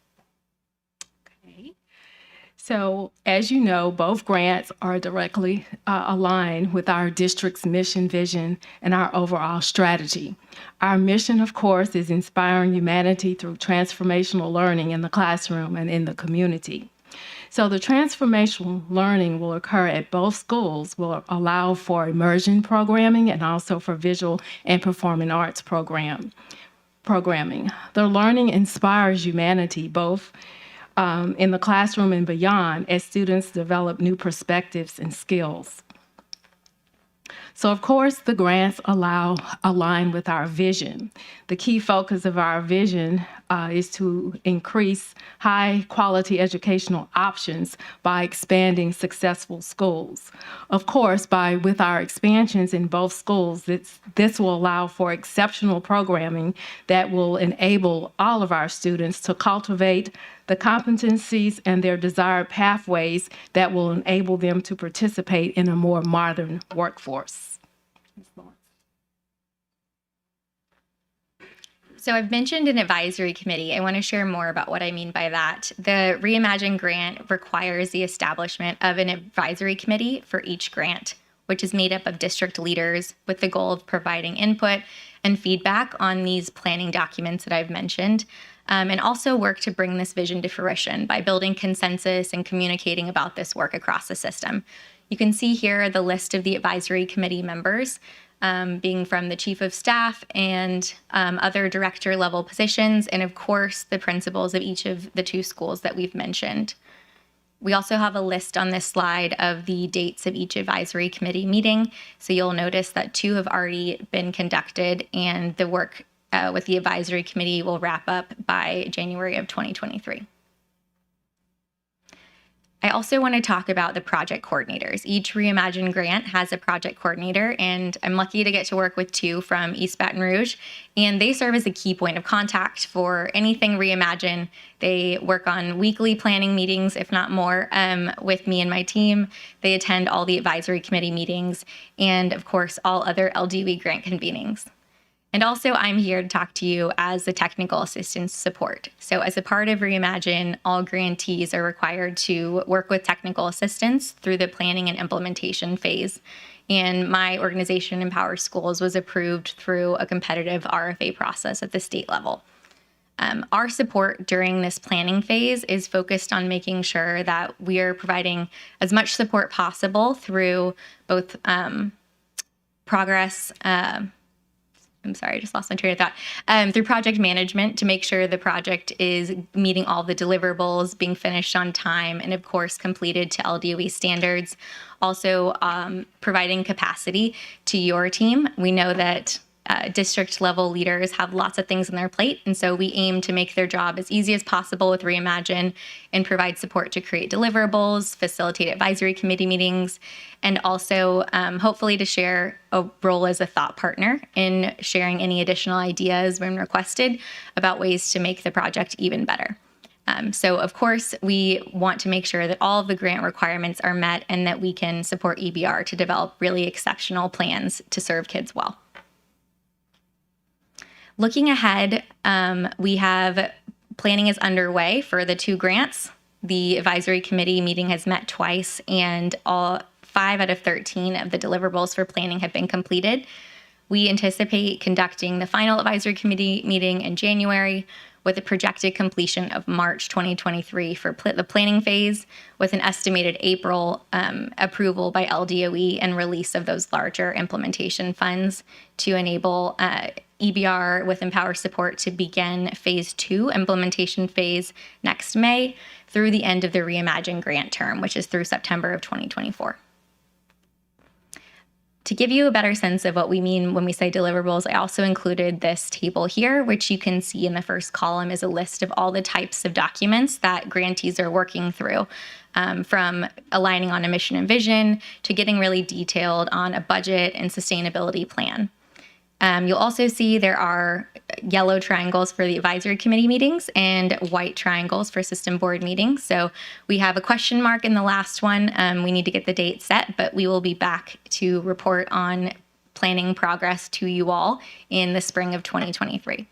So, as you know, both grants are directly aligned with our district's mission, vision, and our overall strategy. Our mission, of course, is inspiring humanity through transformational learning in the classroom and in the community. So the transformational learning will occur at both schools, will allow for immersion programming and also for visual and performing arts programming. The learning inspires humanity both in the classroom and beyond as students develop new perspectives and skills. So, of course, the grants align with our vision. The key focus of our vision is to increase high-quality educational options by expanding successful schools. Of course, with our expansions in both schools, this will allow for exceptional programming that will enable all of our students to cultivate the competencies and their desired pathways that will enable them to participate in a more modern workforce. So I've mentioned an advisory committee. I want to share more about what I mean by that. The Reimagine grant requires the establishment of an advisory committee for each grant, which is made up of district leaders with the goal of providing input and feedback on these planning documents that I've mentioned, and also work to bring this vision to fruition by building consensus and communicating about this work across the system. You can see here the list of the advisory committee members. being from the chief of staff and other director level positions, and of course, the principals of each of the 2 schools that we've mentioned. We also have a list on this slide of the dates of each advisory committee meeting. So you'll notice that 2 have already been conducted, and the work with the advisory committee will wrap up by January of 2023. I also want to talk about the project coordinators. Each Reimagine grant has a project coordinator, and I'm lucky to get to work with 2 from East Baton Rouge, and they serve as a key point of contact for anything Reimagine. They work on weekly planning meetings, if not more, with me and my team. They attend all the advisory committee meetings and, of course, all other LDW grant convenings. And also, I'm here to talk to you as the technical assistance support. So as a part of Reimagine, all grantees are required to work with technical assistance through the planning and implementation phase. And my organization, Empower Schools, was approved through a competitive RFA process at the state level. Our support during this planning phase is focused on making sure that we are providing as much support possible through both progress, I'm sorry, I just lost my train of thought, through project management to make sure the project is meeting all the deliverables, being finished on time, and of course completed to LDOE standards. Also providing capacity to your team. We know that district level leaders have lots of things on their plate, and so we aim to make their job as easy as possible with Reimagine and provide support to create deliverables, facilitate advisory committee meetings, and also hopefully to share a role as a thought partner in sharing any additional ideas when requested about ways to make the project even better. So of course, we want to make sure that all of the grant requirements are met and that we can support EBR to develop really exceptional plans to serve kids well. Looking ahead, we have planning is underway for the 2 grants. The advisory committee meeting has met twice, and all 5 out of 13 of the deliverables for planning have been completed. We anticipate conducting the final advisory committee meeting in January with a projected completion of March 2023 for the planning phase, with an estimated April approval by LDOE and release of those larger implementation funds to enable EBR with Empower support to begin phase 2 implementation phase next May through the end of the Reimagine grant term, which is through September of 2024. To give you a better sense of what we mean when we say deliverables, I also included this table here, which you can see in the first column is a list of all the types of documents that grantees are working through, from aligning on a mission and vision to getting really detailed on a budget and sustainability plan. You'll also see there are yellow triangles for the advisory committee meetings and white triangles for system board meetings. So we have a question mark in the last one. We need to get the date set, but we will be back to report on planning progress to you all in the spring of 2023.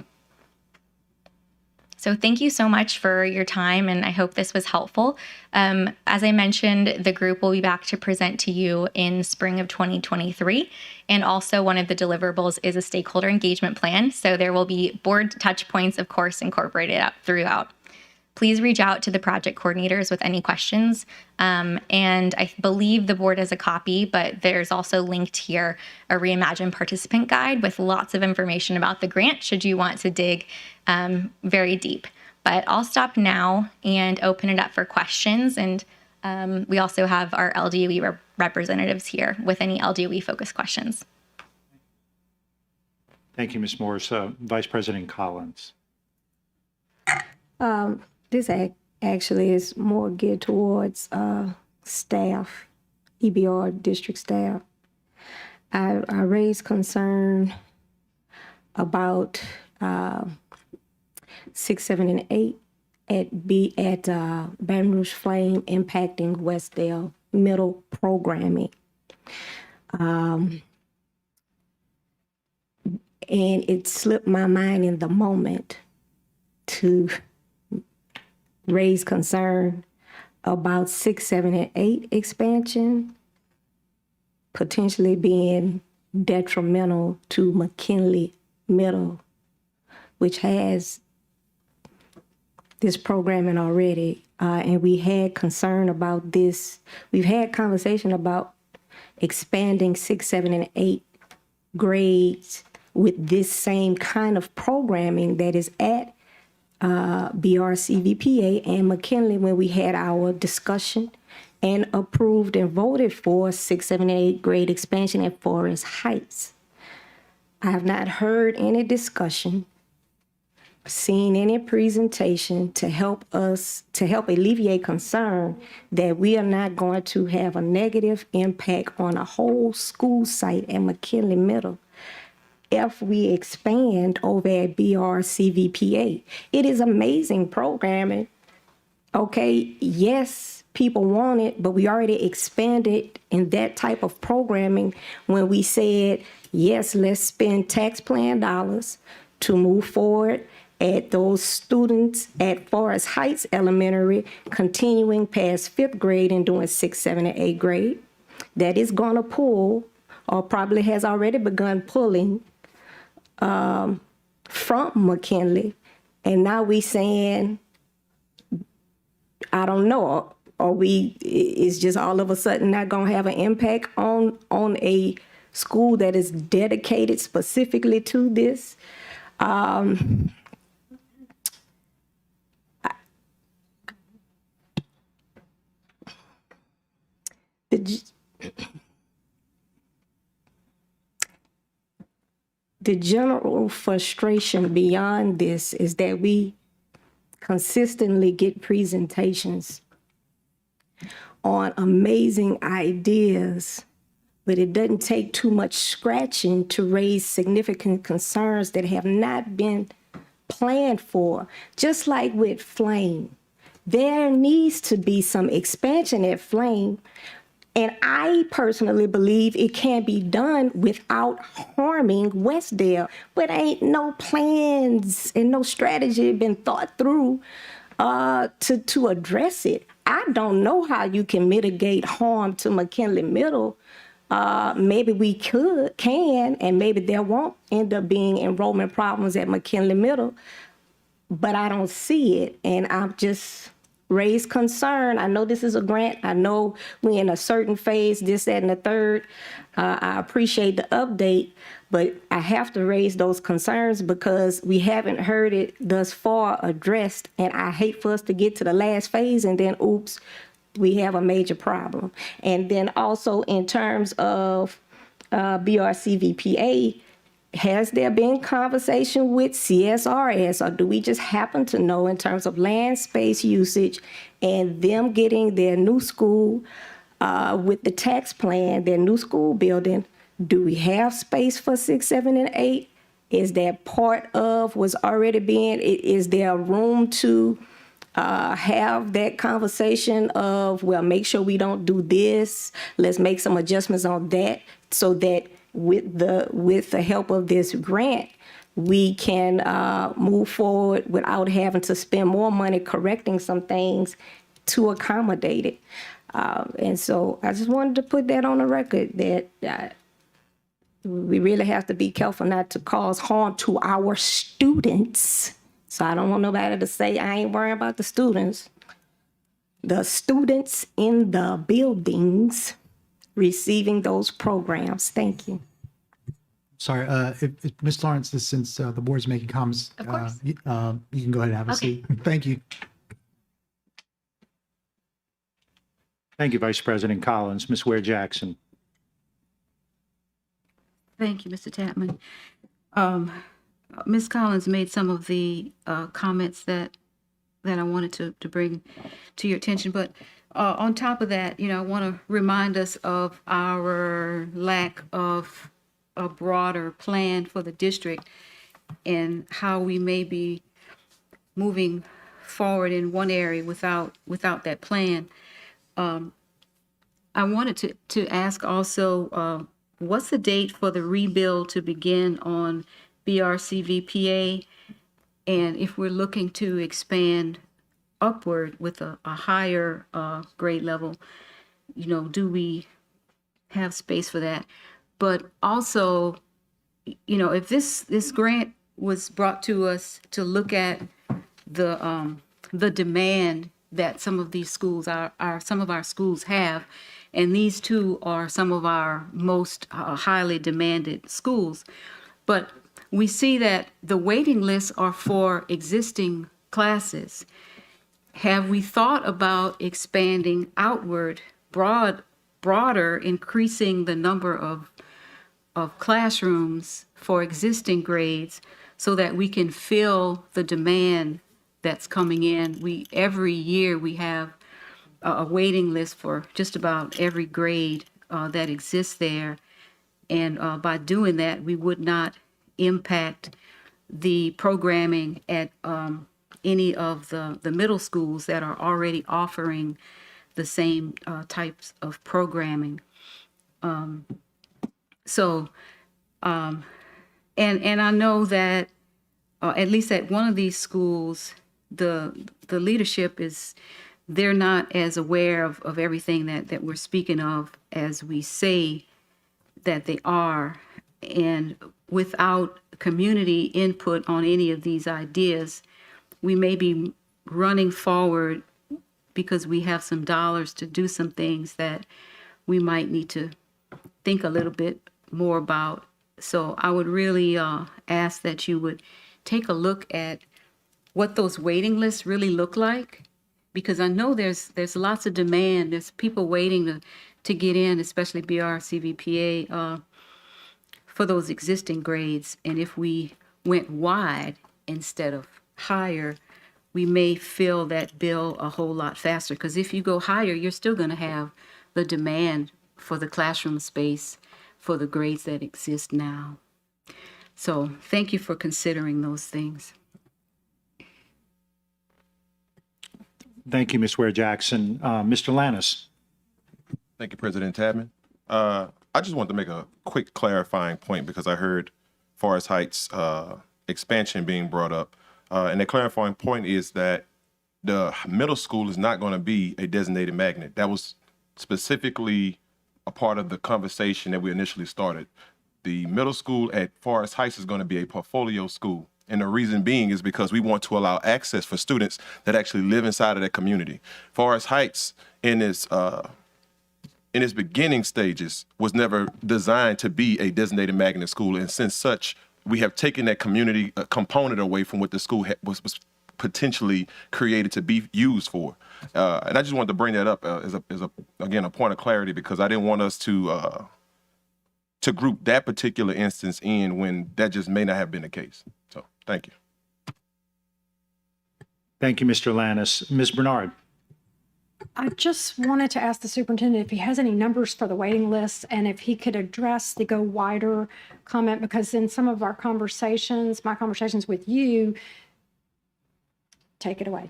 So thank you so much for your time, and I hope this was helpful. As I mentioned, the group will be back to present to you in spring of 2023. And also one of the deliverables is a stakeholder engagement plan. So there will be board touch points, of course, incorporated up throughout. Please reach out to the project coordinators with any questions. And I believe the board has a copy, but there's also linked here a Reimagine participant guide with lots of information about the grant should you want to dig very deep. But I'll stop now and open it up for questions. And we also have our LDOE representatives here with any LDOE focused questions. Thank you, Ms. Morris. Vice President Collins. This actually is more geared towards staff, EBR district staff. I raised concern about 6, 7, and 8 at Baton Rouge Flame impacting Westdale middle programming. And it slipped my mind in the moment to raise concern about 6, 7, and 8 expansion potentially being detrimental to McKinley Middle, which has this programming already. And we had concern about this. We've had conversation about expanding 6, 7, and 8 grades with this same kind of programming that is at BRCVPA and McKinley when we had our discussion and approved and voted for 6, 7, and 8 grade expansion at Forest Heights. I have not heard any discussion, seen any presentation to help alleviate concern that we are not going to have a negative impact on a whole school site at McKinley Middle if we expand over at BRCVPA. It is amazing programming. Okay, yes, people want it, but we already expanded in that type of programming when we said, yes, let's spend tax plan dollars to move forward at those students at Forest Heights Elementary, continuing past 5th grade and doing 6, 7, and 8th grade. That is going to pull, or probably has already begun pulling, from McKinley. And now we saying, I don't know, it's just all of a sudden not going to have an impact on a school that is dedicated specifically to this. The general frustration beyond this is that we consistently get presentations on amazing ideas, but it doesn't take too much scratching to raise significant concerns that have not been planned for. Just like with Flame, there needs to be some expansion at Flame. And I personally believe it can be done without harming Westdale, but ain't no plans and no strategy been thought through to address it. I don't know how you can mitigate harm to McKinley Middle. Maybe we can, and maybe there won't end up being enrollment problems at McKinley Middle, but I don't see it, and I'm just raise concern. I know this is a grant. I know we're in a certain phase, this, that, and the third. I appreciate the update, but I have to raise those concerns because we haven't heard it thus far addressed. And I hate for us to get to the last phase and then, oops, we have a major problem. And then also in terms of BRCVPA, has there been conversation with CSRS, or do we just happen to know in terms of land space usage and them getting their new school with the tax plan, their new school building? Do we have space for 6, 7, and 8? Is that part of what's already being, is there room to have that conversation of, well, make sure we don't do this, let's make some adjustments on that so that with the help of this grant, we can move forward without having to spend more money correcting some things to accommodate it. And so I just wanted to put that on the record that we really have to be careful not to cause harm to our students. So I don't want nobody to say, I ain't worrying about the students. The students in the buildings receiving those programs. Thank you. Sorry, if Ms. Lawrence, since the board's making comments, Of course. you can go ahead and have a Okay. seat. Thank you. Thank you, Vice President Collins. Ms. Ware Jackson. Thank you, Mr. Tapman. Ms. Collins made some of the comments that I wanted to bring to your attention, but on top of that, I want to remind us of our lack of a broader plan for the district and how we may be moving forward in one area without that plan. I wanted to ask also, what's the date for the rebuild to begin on BRCVPA? And if we're looking to expand upward with a higher grade level, do we have space for that? But also, if this grant was brought to us to look at the demand that some of these schools some of our schools have, And these two are some of our most highly demanded schools. But we see that the waiting lists are for existing classes. Have we thought about expanding outward, broader, increasing the number of classrooms for existing grades so that we can fill the demand that's coming in? Every year we have a waiting list for just about every grade that exists there. And by doing that, we would not impact the programming at any of the middle schools that are already offering the same types of programming. And I know that at least at one of these schools, the leadership they're not as aware of everything that we're speaking of as we say that they are. And without community input on any of these ideas, we may be running forward because we have some dollars to do some things that we might need to think a little bit more about. So I would really ask that you would take a look at what those waiting lists really look like, because I know there's lots of demand. There's people waiting to get in, especially BR, CVPA, for those existing grades. And if we went wide instead of higher, we may fill that bill a whole lot faster. Because if you go higher, you're still going to have the demand for the classroom space for the grades that exist now. So thank you for considering those things. Thank you, Ms. Ware Jackson. Mr. Lannis. Thank you, President Tadman. I just wanted to make a quick clarifying point because I heard Forest Heights expansion being brought up. And the clarifying point is that the middle school is not going to be a designated magnet. That was specifically a part of the conversation that we initially started. The middle school at Forest Heights is going to be a portfolio school. And the reason being is because we want to allow access for students that actually live inside of that community. Forest Heights in its beginning stages was never designed to be a designated magnet school. And since such, we have taken that community component away from what the school was potentially created to be used for. And I just wanted to bring that up as a point of clarity, because I didn't want us to group that particular instance in when that just may not have been the case. So thank you. Thank you, Mr. Lannis. Ms. Bernard. I just wanted to ask the superintendent if he has any numbers for the waiting list and if he could address the go wider comment, because in some of our conversations, my conversations with you, take it away.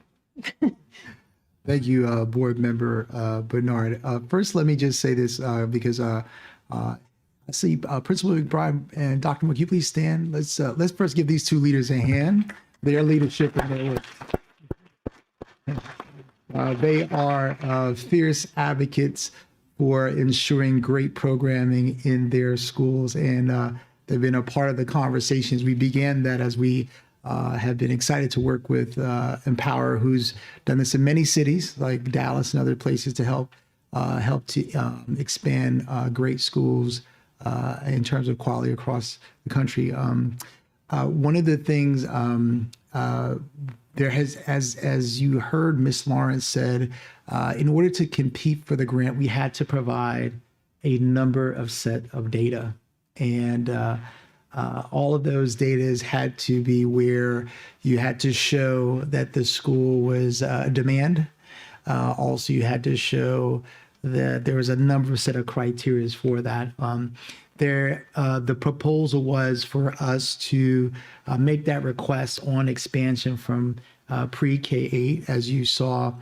Thank you, Board Member Bernard. First, let me just say this because I see Principal McBride and Dr. Moore, can you please stand? Let's first give these two leaders a hand. Their leadership and their work. They are fierce advocates for ensuring great programming in their schools, and they've been a part of the conversations. We began that as we have been excited to work with Empower, who's done this in many cities like Dallas and other places to help to expand great schools in terms of quality across the country. One of the things there has, as you heard Ms. Lawrence said, in order to compete for the grant, we had to provide a number of set of data. And all of those data had to be where you had to show that the school was a demand. Also, you had to show that there was a number of set of criteria for that. The proposal was for us to make that request on expansion from pre-K-8, as you saw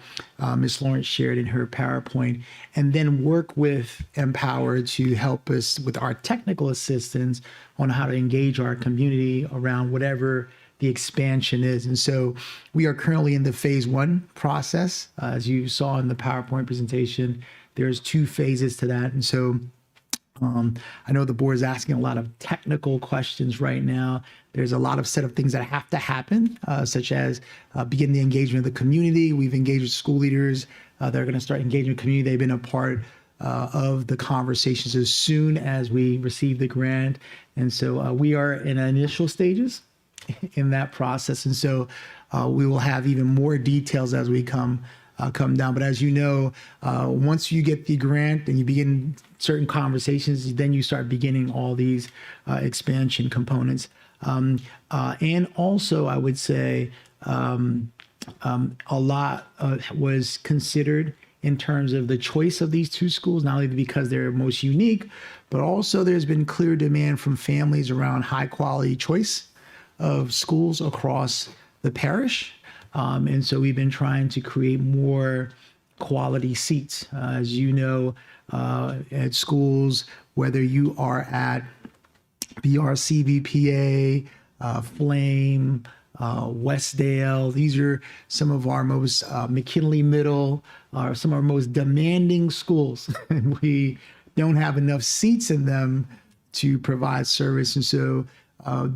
Ms. Lawrence shared in her PowerPoint, and then work with Empower to help us with our technical assistance on how to engage our community around whatever the expansion is. And so we are currently in the phase 1 process. As you saw in the PowerPoint presentation, there's 2 phases to that. And so I know the board is asking a lot of technical questions right now. There's a lot of set of things that have to happen, such as begin the engagement of the community. We've engaged with school leaders that are going to start engaging with the community. They've been a part of the conversations as soon as we receive the grant. And so we are in initial stages in that process. And so we will have even more details as we come down. But as you know, once you get the grant and you begin certain conversations, then you start beginning all these expansion components. And also, I would say a lot was considered in terms of the choice of these two schools, not only because they're most unique, but also there's been clear demand from families around high quality choice of schools across the parish. And so we've been trying to create more quality seats. As you know, at schools, whether you are at BRCVPA, Flame, Westdale, these are some of our most, McKinley Middle, are some of our most demanding schools. And we don't have enough seats in them to provide service. And so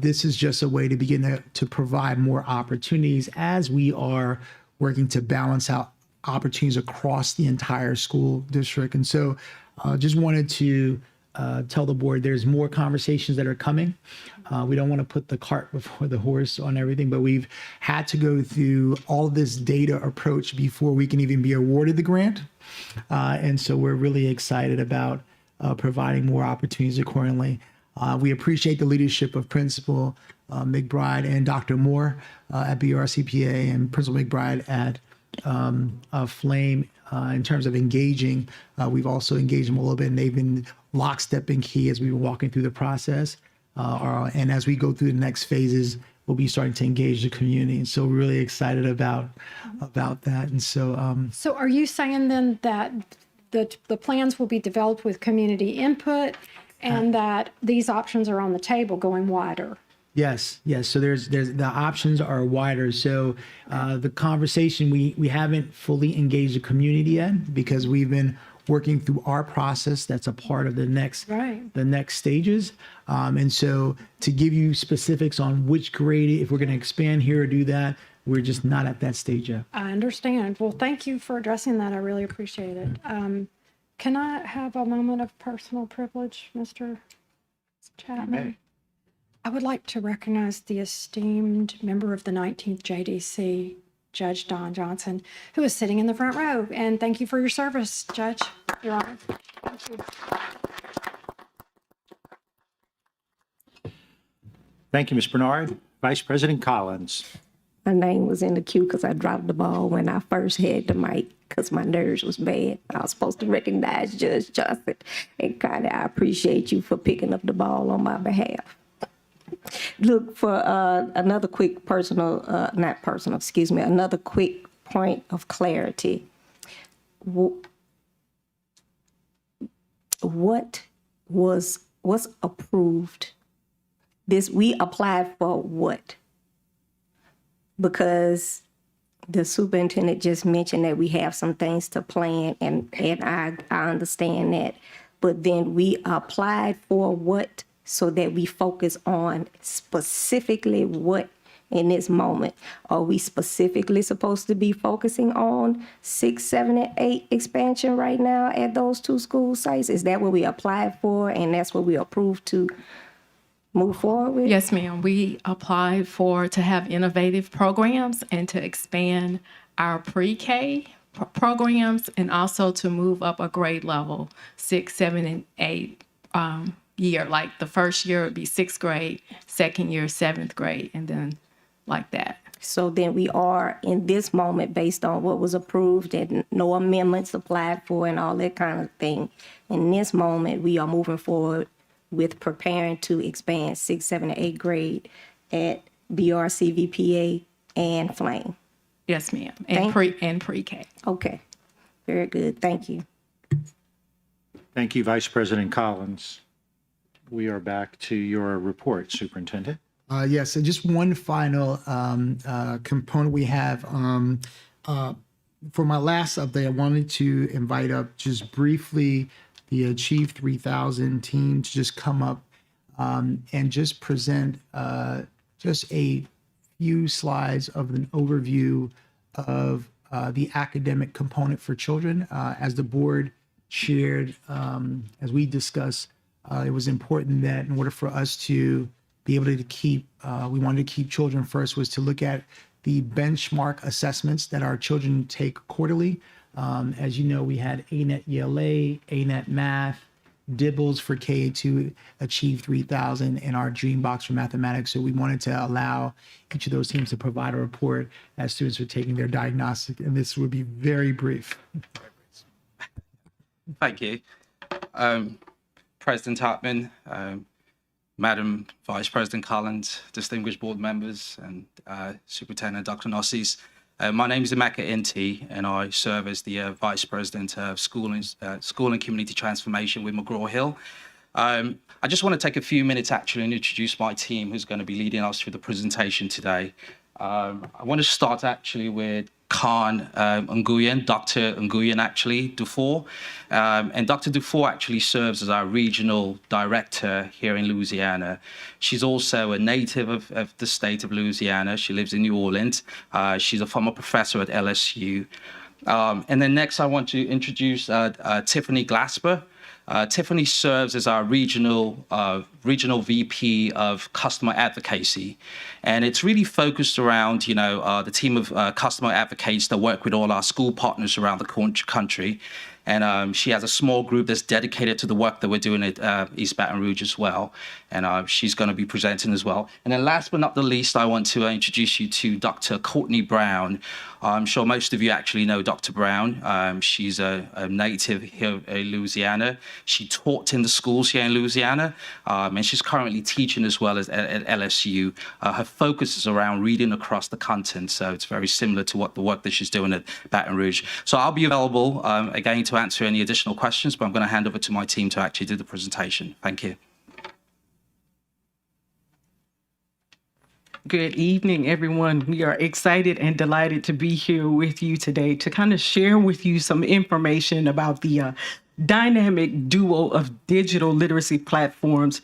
this is just a way to begin to provide more opportunities as we are working to balance out opportunities across the entire school district. And so just wanted to tell the board there's more conversations that are coming. We don't want to put the cart before the horse on everything, but we've had to go through all this data approach before we can even be awarded the grant. And so we're really excited about providing more opportunities accordingly. We appreciate the leadership of Principal McBride and Dr. Moore at BRCPA and Principal McBride at Flame in terms of engaging. We've also engaged them a little bit, and they've been lockstep and key as we've been walking through the process. And as we go through the next phases, we'll be starting to engage the community. And so we're really excited about that. And so, So are you saying then that the plans will be developed with community input and that these options are on the table going wider? Yes. So there's the options are wider. So the conversation, we haven't fully engaged the community yet because we've been working through our process. That's a part of the next stages. And so to give you specifics on which grade, if we're going to expand here or do that, we're just not at that stage yet. I understand. Well, thank you for addressing that. I really appreciate it. Can I have a moment of personal privilege, Mr. Chapman? I would like to recognize the esteemed member of the 19th JDC, Judge Don Johnson, who is sitting in the front row. And thank you for your service, Judge, Your Honor. Thank you. Thank you, Ms. Bernard. Vice President Collins. My name was in the queue because I dropped the ball when I first had the mic because my nerves was bad. I was supposed to recognize Judge Johnson, and kind of I appreciate you for picking up the ball on my behalf. Look, for another quick another quick point of clarity. What's approved? We applied for what? Because the superintendent just mentioned that we have some things to plan, and I understand that. But then we applied for what? So that we focus on specifically what in this moment. Are we specifically supposed to be focusing on 6, 7, and 8 expansion right now at those two school sites? Is that what we applied for and that's what we approved to move forward with? Yes, ma'am. We applied to have innovative programs and to expand our pre-K programs and also to move up a grade level, 6, 7, and 8 year. Like the first year would be 6th grade, second year, 7th grade, and then like that. So then we are in this moment based on what was approved and no amendments applied for and all that kind of thing. In this moment, we are moving forward with preparing to expand 6th, 7th, and 8th grade at BRCVPA and Flame. Yes, ma'am. And pre-K. Okay. Very good. Thank you. Thank you, Vice President Collins. We are back to your report, Superintendent. Yes, and just one final component we have. For my last update, I wanted to invite up just briefly the Achieve 3000 team to just come up and just present just a few slides of an overview of the academic component for children. As the board shared, as we discussed, it was important that in order for us to be able to keep, we wanted to keep children first, was to look at the benchmark assessments that our children take quarterly. As you know, we had ANET ELA, ANET Math, DIBBLES for K2 Achieve 3000, and our Dreambox for mathematics. So we wanted to allow each of those teams to provide a report as students are taking their diagnostic, and this would be very brief. Thank you. President Hartman, Madam Vice President Collins, distinguished board members, and Superintendent Dr. Narcisse. My name is Emeka Inti, and I serve as the Vice President of School and Community Transformation with McGraw-Hill. I just want to take a few minutes actually and introduce my team who's going to be leading us through the presentation today. I want to start actually with Khan Nguyen, Dr. Nguyen actually, Dufour. And Dr. Dufour actually serves as our regional director here in Louisiana. She's also a native of the state of Louisiana. She lives in New Orleans. She's a former professor at LSU. And then next I want to introduce Tiffany Glasper. Tiffany serves as our regional VP of customer advocacy, and it's really focused around the team of customer advocates that work with all our school partners around the country. And she has a small group that's dedicated to the work that we're doing at East Baton Rouge as well. And she's going to be presenting as well. And then last but not the least, I want to introduce you to Dr. Courtney Brown. I'm sure most of you actually know Dr. Brown. She's a native here in Louisiana. She taught in the schools here in Louisiana, and she's currently teaching as well as at LSU. Her focus is around reading across the content, so it's very similar to the work that she's doing at Baton Rouge. So I'll be available again to answer any additional questions, but I'm going to hand over to my team to actually do the presentation. Thank you. Good evening, everyone. We are excited and delighted to be here with you today to kind of share with you some information about the dynamic duo of digital literacy platforms,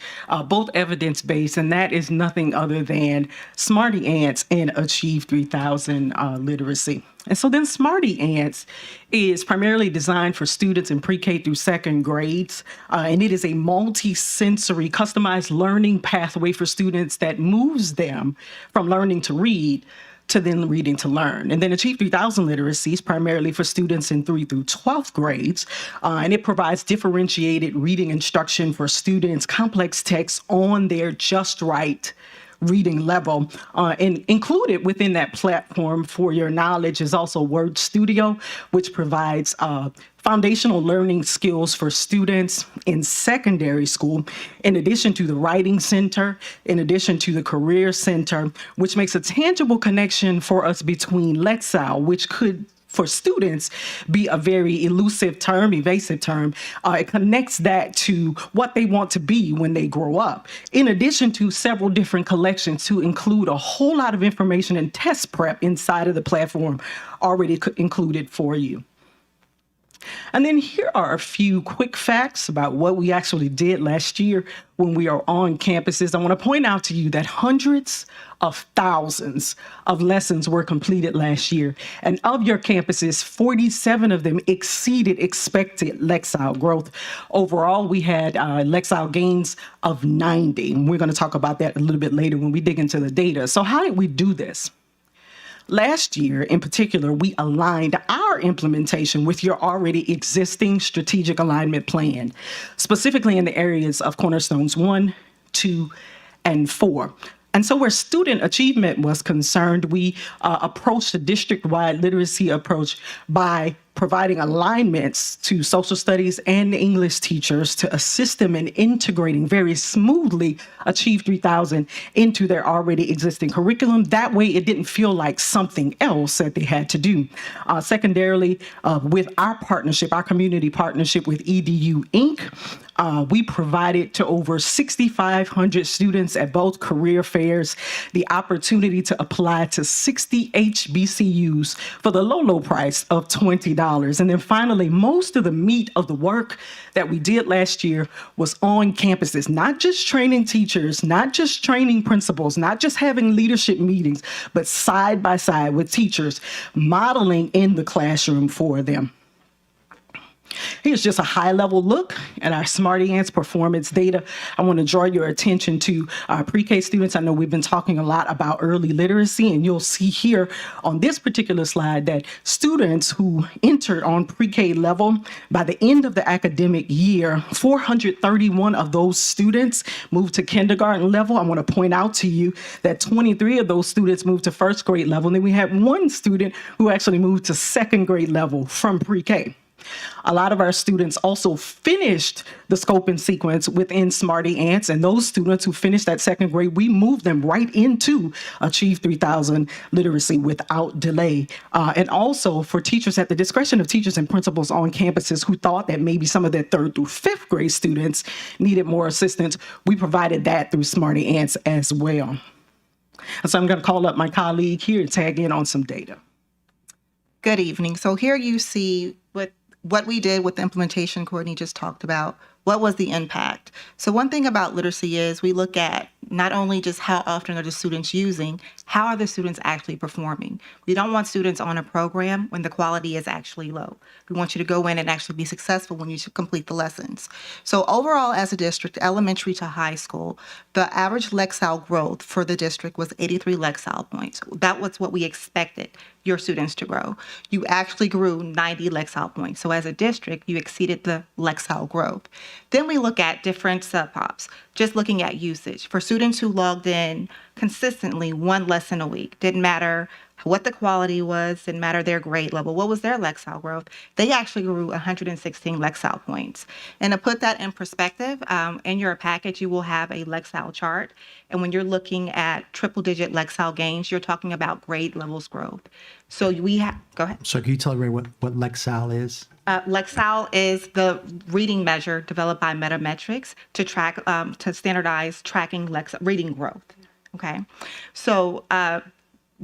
both evidence-based, and that is nothing other than Smarty Ants and Achieve 3000 literacy. And so then Smarty Ants is primarily designed for students in pre-K through second grades, and it is a multi-sensory customized learning pathway for students that moves them from learning to read to then reading to learn. And then Achieve 3000 literacy is primarily for students in 3 through 12th grades, and it provides differentiated reading instruction for students, complex text on their just right reading level. And included within that platform, for your knowledge, is also Word Studio, which provides foundational learning skills for students in secondary school, in addition to the Writing Center, in addition to the Career Center, which makes a tangible connection for us between Lexile, which could, for students, be a very elusive term, evasive term. It connects that to what they want to be when they grow up, in addition to several different collections to include a whole lot of information and test prep inside of the platform already included for you. And then here are a few quick facts about what we actually did last year when we are on campuses. I want to point out to you that hundreds of thousands of lessons were completed last year. And of your campuses, 47 of them exceeded expected Lexile growth. Overall, we had Lexile gains of 90. And we're going to talk about that a little bit later when we dig into the data. So how did we do this? Last year, in particular, we aligned our implementation with your already existing strategic alignment plan, specifically in the areas of cornerstones 1, 2, and 4. And so where student achievement was concerned, we approached a district-wide literacy approach by providing alignments to social studies and English teachers to assist them in integrating very smoothly Achieve 3000 into their already existing curriculum. That way, it didn't feel like something else that they had to do. Secondarily, with our partnership, our community partnership with EDU Inc., we provided to over 6,500 students at both career fairs the opportunity to apply to 60 HBCUs for the low price of $20. And then finally, most of the meat of the work that we did last year was on campuses, not just training teachers, not just training principals, not just having leadership meetings, but side by side with teachers, modeling in the classroom for them. Here's just a high-level look at our Smarty Ants performance data. I want to draw your attention to our pre-K students. I know we've been talking a lot about early literacy, and you'll see here on this particular slide that students who entered on pre-K level, by the end of the academic year, 431 of those students moved to kindergarten level. I want to point out to you that 23 of those students moved to first grade level, and then we had one student who actually moved to second grade level from pre-K. A lot of our students also finished the scope and sequence within Smarty Ants, and those students who finished that second grade, we moved them right into Achieve 3000 literacy without delay. And also for teachers, at the discretion of teachers and principals on campuses who thought that maybe some of their third through fifth grade students needed more assistance, we provided that through Smarty Ants as well. And so I'm going to call up my colleague here and tag in on some data. Good evening. So here you see what we did with the implementation Courtney just talked about. What was the impact? So one thing about literacy is we look at not only just how often are the students using, how are the students actually performing? We don't want students on a program when the quality is actually low. We want you to go in and actually be successful when you complete the lessons. So overall, as a district, elementary to high school, the average Lexile growth for the district was 83 Lexile points. That was what we expected your students to grow. You actually grew 90 Lexile points. So as a district, you exceeded the Lexile growth. Then we look at different sub-pops, just looking at usage. For students who logged in consistently one lesson a week, didn't matter what the quality was, didn't matter their grade level, what was their Lexile growth, they actually grew 116 Lexile points. And to put that in perspective, in your package, you will have a Lexile chart. And when you're looking at triple-digit Lexile gains, you're talking about grade levels growth. So we have, go ahead. So can you tell everybody what Lexile is? Lexile is the reading measure developed by Metametrics to track, to standardize tracking reading growth. Okay, so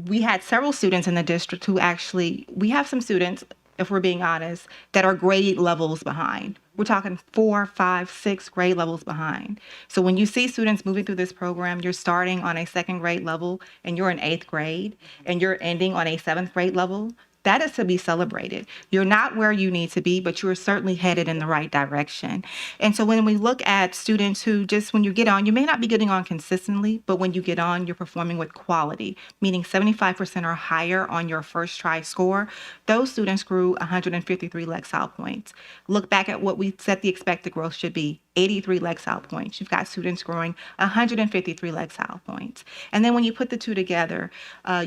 we had several students in the district who actually, we have some students, if we're being honest, that are grade levels behind. We're talking 4, 5, 6 grade levels behind. So when you see students moving through this program, you're starting on a second grade level and you're in 8th grade and you're ending on a 7th grade level. That is to be celebrated. You're not where you need to be, but you are certainly headed in the right direction. And so when we look at students who just, when you get on, you may not be getting on consistently, but when you get on, you're performing with quality, meaning 75% or higher on your first try score. Those students grew 153 Lexile points. Look back at what we said the expected growth should be, 83 Lexile points. You've got students growing 153 Lexile points. And then when you put the two together,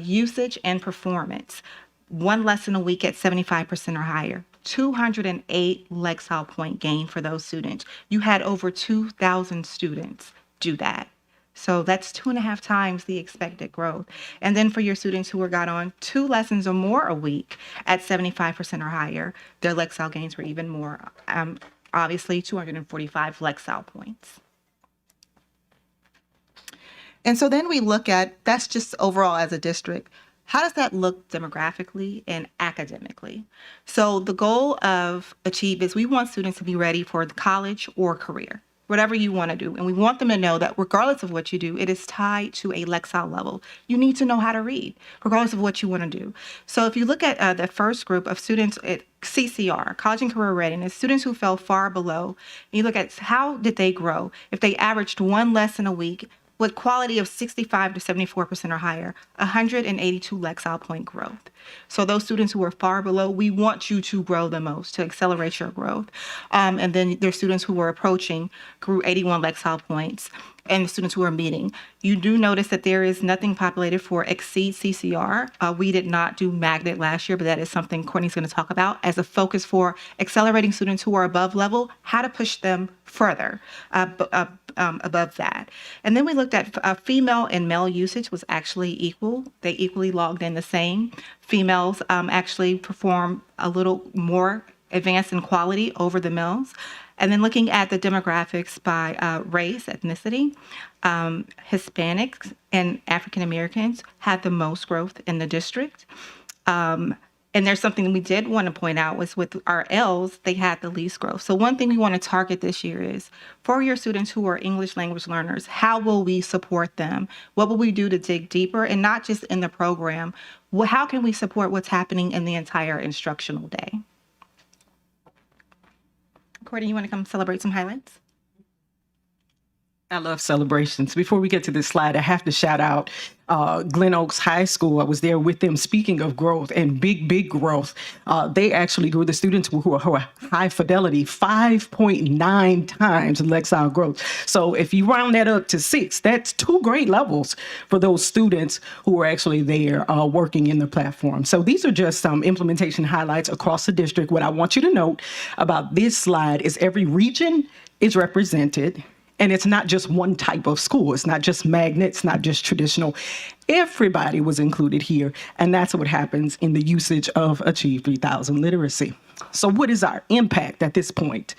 usage and performance, one lesson a week at 75% or higher, 208 Lexile point gain for those students. You had over 2,000 students do that. So that's 2.5 times the expected growth. And then for your students who got on 2 lessons or more a week at 75% or higher, their Lexile gains were even more, obviously 245 Lexile points. And so then we look at, that's just overall as a district. How does that look demographically and academically? So the goal of Achieve is we want students to be ready for college or career, whatever you want to do. And we want them to know that regardless of what you do, it is tied to a Lexile level. You need to know how to read, regardless of what you want to do. So if you look at the first group of students at CCR, College and Career Readiness, students who fell far below, and you look at how did they grow? If they averaged 1 lesson a week, with quality of 65 to 74% or higher, 182 Lexile point growth. So those students who are far below, we want you to grow the most to accelerate your growth. And then there's students who were approaching, grew 81 Lexile points, and the students who are meeting. You do notice that there is nothing populated for Exceed CCR. We did not do Magnet last year, but that is something Courtney's going to talk about as a focus for accelerating students who are above level, how to push them further above that. And then we looked at female and male usage was actually equal. They equally logged in the same. Females actually perform a little more advanced in quality over the males. And then looking at the demographics by race, ethnicity, Hispanics and African Americans had the most growth in the district. And there's something we did want to point out was with our Ls, they had the least growth. So one thing we want to target this year is for your students who are English language learners, how will we support them? What will we do to dig deeper and not just in the program? Well, how can we support what's happening in the entire instructional day? Courtney, you want to come celebrate some highlights? I love celebrations. Before we get to this slide, I have to shout out Glen Oaks High School. I was there with them. Speaking of growth and big growth, they actually grew the students who are high fidelity 5.9 times Lexile growth. So if you round that up to 6, that's 2 grade levels for those students who are actually there working in the platform. So these are just some implementation highlights across the district. What I want you to note about this slide is every region is represented. And it's not just one type of school. It's not just magnet. It's not just traditional. Everybody was included here. And that's what happens in the usage of Achieve 3000 literacy. So what is our impact at this point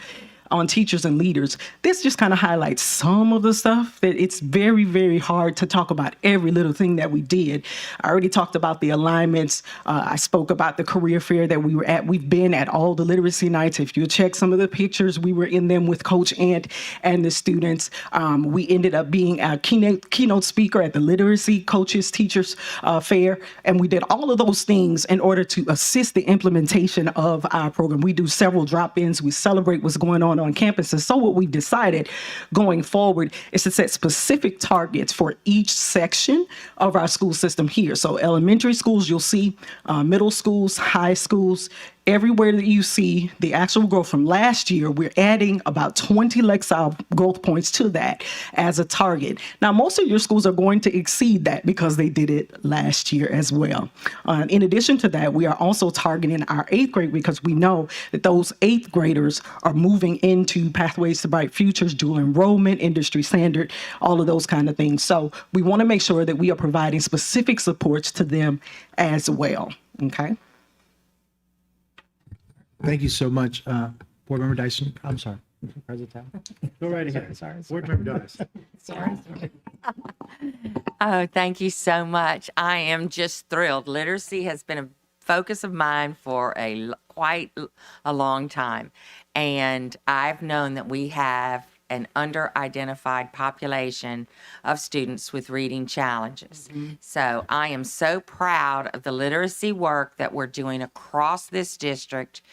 on teachers and leaders? This just kind of highlights some of the stuff that it's very hard to talk about every little thing that we did. I already talked about the alignments. I spoke about the career fair that we were at. We've been at all the literacy nights. If you check some of the pictures, we were in them with Coach Ant and the students. We ended up being a keynote speaker at the Literacy Coaches Teachers Fair. And we did all of those things in order to assist the implementation of our program. We do several drop-ins. We celebrate what's going on campuses. So what we've decided going forward is to set specific targets for each section of our school system here. So elementary schools, you'll see middle schools, high schools, everywhere that you see the actual growth from last year, we're adding about 20 Lexile growth points to that as a target. Now, most of your schools are going to exceed that because they did it last year as well. In addition to that, we are also targeting our 8th grade because we know that those 8th graders are moving into Pathways to Bright Futures, dual enrollment, industry standard, all of those kind of things. So we want to make sure that we are providing specific supports to them as well. Okay. Thank you so much, Board Member Dyson. I'm sorry, President Tao. Go right ahead. Sorry. Board Member Dyson. Sorry. Oh, thank you so much. I am just thrilled. Literacy has been a focus of mine for quite a long time. And I've known that we have an under-identified population of students with reading challenges. So I am so proud of the literacy work that we're doing across this district,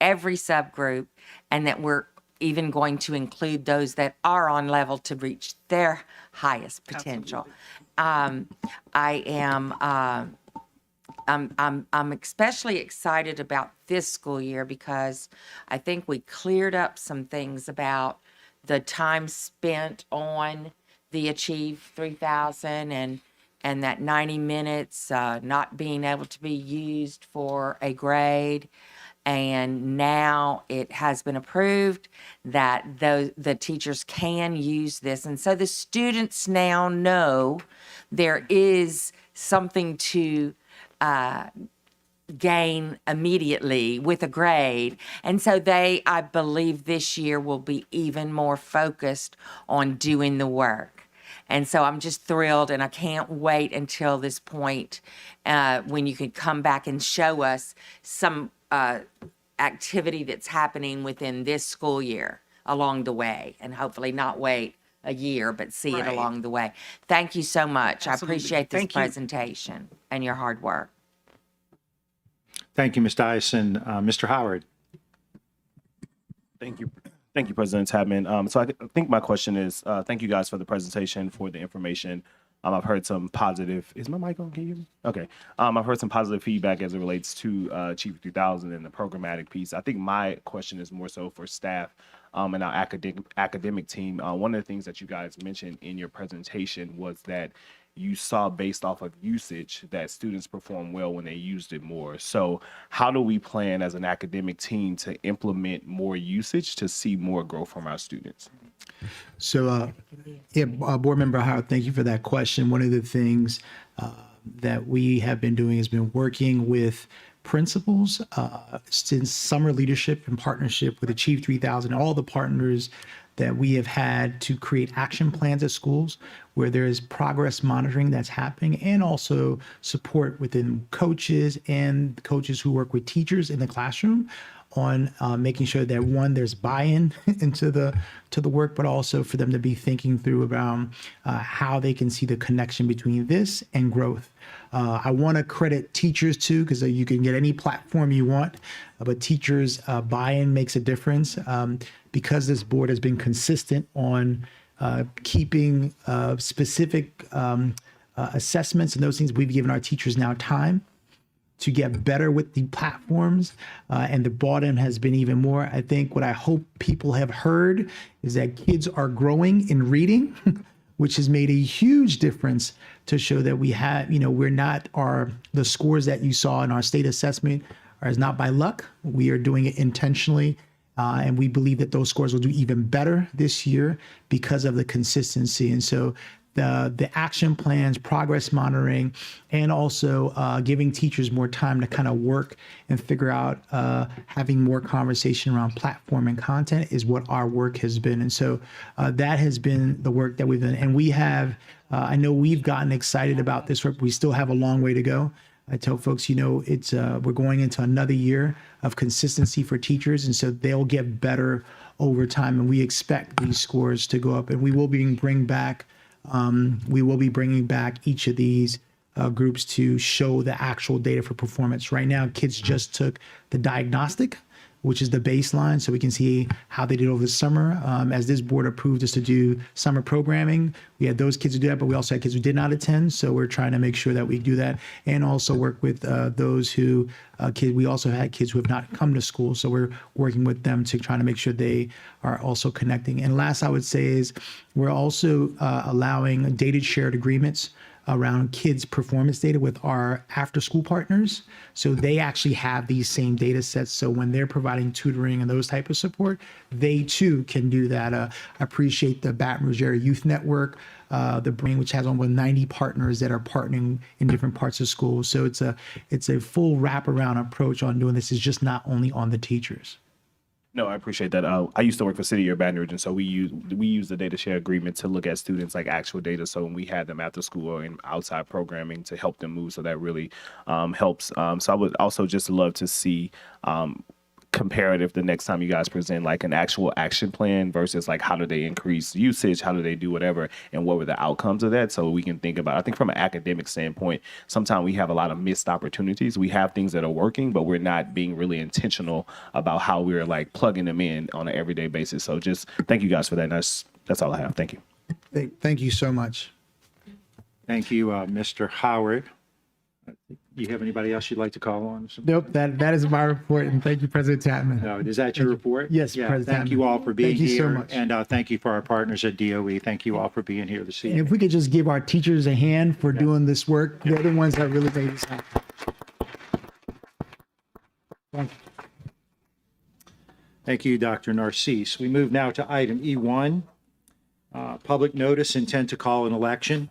every subgroup, and that we're even going to include those that are on level to reach their highest potential. I'm especially excited about this school year because I think we cleared up some things about the time spent on the Achieve 3000 and that 90 minutes not being able to be used for a grade. And now it has been approved that the teachers can use this. And so the students now know there is something to gain immediately with a grade. And so I believe this year will be even more focused on doing the work. And so I'm just thrilled, and I can't wait until this point when you can come back and show us some activity that's happening within this school year along the way, and hopefully not wait a year, but see it along the way. Thank you so much. Absolutely. I appreciate this Thank you. presentation and your hard work. Thank you, Ms. Dyson. Mr. Howard. Thank you. Thank you, President Tapman. So I think my question is, thank you guys for the presentation, for the information. I've heard some positive, is my mic on? Can you hear me? Okay. I've heard some positive feedback as it relates to Achieve 3000 and the programmatic piece. I think my question is more so for staff and our academic team. One of the things that you guys mentioned in your presentation was that you saw, based off of usage, that students perform well when they used it more. So how do we plan as an academic team to implement more usage to see more growth from our students? So, Board Member Howard, thank you for that question. One of the things that we have been doing has been working with principals since summer leadership in partnership with Achieve 3000, all the partners that we have had to create action plans at schools where there is progress monitoring that's happening, and also support within coaches and coaches who work with teachers in the classroom on making sure that, one, there's buy-in into the work, but also for them to be thinking through about how they can see the connection between this and growth. I want to credit teachers too, because you can get any platform you want, but teachers' buy-in makes a difference. Because this board has been consistent on keeping specific assessments and those things, we've given our teachers now time to get better with the platforms, and the bottom has been even more. I think what I hope people have heard is that kids are growing in reading, which has made a huge difference to show that we have, we're not the scores that you saw in our state assessment is not by luck. We are doing it intentionally. And we believe that those scores will do even better this year because of the consistency. And so the action plans, progress monitoring, and also giving teachers more time to kind of work and figure out having more conversation around platform and content is what our work has been. And so that has been the work that we've done. And we have, I know we've gotten excited about this work. We still have a long way to go. I tell folks, it's we're going into another year of consistency for teachers, and so they'll get better over time. And we expect these scores to go up. And we will be bringing back each of these groups to show the actual data for performance. Right now, kids just took the diagnostic, which is the baseline, so we can see how they did over the summer. As this board approved us to do summer programming, we had those kids who did that, but we also had kids who did not attend. So we're trying to make sure that we do that, and also work with those who we also had kids who have not come to school. So we're working with them to try to make sure they are also connecting. And last, I would say is we're also allowing data shared agreements around kids' performance data with our after-school partners. So they actually have these same data sets. So when they're providing tutoring and those type of support, they too can do that. I appreciate the Baton Rouge Area Youth Network, the BRAIN, which has almost 90 partners that are partnering in different parts of schools. So it's a full wraparound approach on doing this. It's just not only on the teachers. No, I appreciate that. I used to work for City of Baton Rouge, and so we use the data share agreement to look at students like actual data. So when we had them after school or in outside programming to help them move, so that really helps. So I would also just love to see comparative the next time you guys present like an actual action plan versus like how do they increase usage, how do they do whatever, and what were the outcomes of that, so we can think about, I think from an academic standpoint, sometimes we have a lot of missed opportunities. We have things that are working, but we're not being really intentional about how we're like plugging them in on an everyday basis. So just thank you guys for that. And that's all I have. Thank you. Thank you so much. Thank you, Mr. Howard. Do you have anybody else you'd like to call on? Nope, that is my report, and thank you, President Chapman. No, is that your report? Yes, Yeah, President thank you Chapman. all for being Thank you here. so much. And thank you for our partners at DOE. Thank you all for being here this And evening. if we could just give our teachers a hand for doing this work, they're the ones that really made this happen. Thank you. Thank you, Dr. Narcisse. We move now to item E1, public notice, intent to call an election.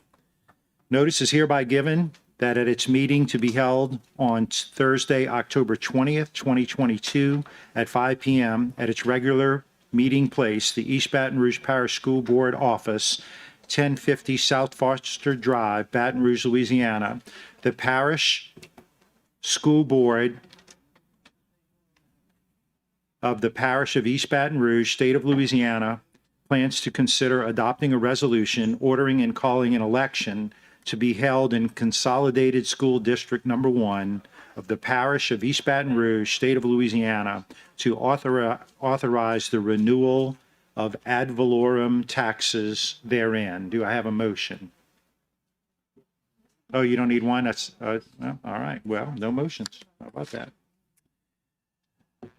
Notice is hereby given that at its meeting to be held on Thursday, October 20th, 2022 at 5 p.m. at its regular meeting place, the East Baton Rouge Parish School Board Office, 1050 South Foster Drive, Baton Rouge, Louisiana. The Parish School Board of the Parish of East Baton Rouge, State of Louisiana, plans to consider adopting a resolution ordering and calling an election to be held in Consolidated School District Number 1 of the Parish of East Baton Rouge, State of Louisiana, to authorize the renewal of ad valorem taxes therein. Do I have a motion? Oh, you don't need one? That's, well, all right. Well, no motions. How about that?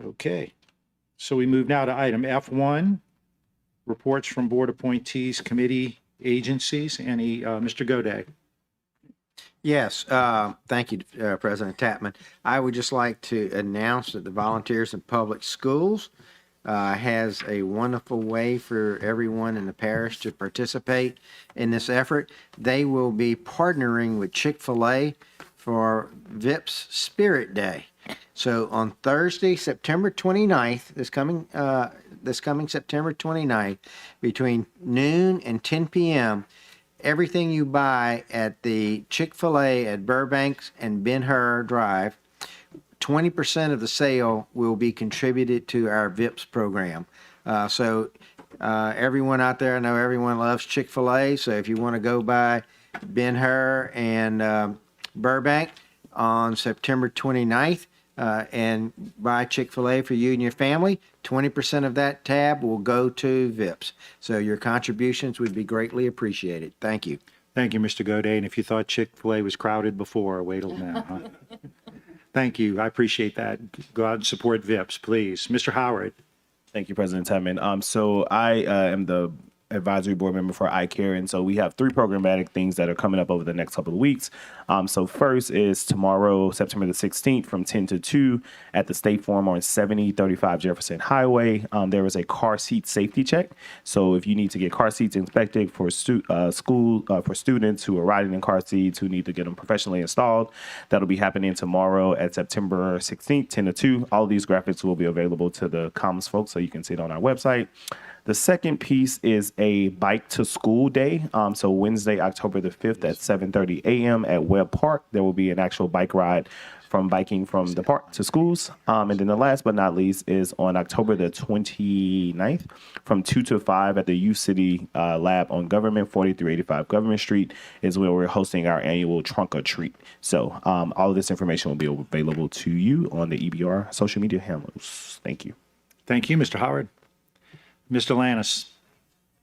Okay. So we move now to item F1, reports from board appointees, committee, agencies. Any, Mr. Goday? Yes, thank you, President Tapman. I would just like to announce that the Volunteers in Public Schools has a wonderful way for everyone in the parish to participate in this effort. They will be partnering with Chick-fil-A for VIPS Spirit Day. So on Thursday, September 29th, this coming September 29th, between noon and 10 p.m., everything you buy at the Chick-fil-A at Burbanks and Ben-Hur Drive, 20% of the sale will be contributed to our VIPS program. Everyone out there, I know everyone loves Chick-fil-A, so if you want to go by Ben-Hur and Burbank on September 29th and buy Chick-fil-A for you and your family, 20% of that tab will go to VIPS. So your contributions would be greatly appreciated. Thank you. Thank you, Mr. Goday. And if you thought Chick-fil-A was crowded before, wait till now. Huh? Thank you. I appreciate that. Go out and support VIPS, please. Mr. Howard. Thank you, President Tubman. So I am the advisory board member for iCare, and so we have 3 programmatic things that are coming up over the next couple of weeks. So first is tomorrow, September the 16th, from 10 to 2 at the State Farm on 7035 Jefferson Highway. There is a car seat safety check. So if you need to get car seats inspected for for students who are riding in car seats who need to get them professionally installed, that'll be happening tomorrow at September 16th, 10 to 2. All of these graphics will be available to the comms folks, so you can see it on our website. The second piece is a bike to school day. So Wednesday, October the 5th at 7:30 a.m. at Webb Park, there will be an actual bike ride from biking from the park to schools. And then the last but not least is on October the 29th from 2 to 5 at the U City Lab on Government, 4385 Government Street is where we're hosting our annual Trunk or Treat. So all of this information will be available to you on the EBR social media handles. Thank you. Thank you, Mr. Howard. Mr. Lannis.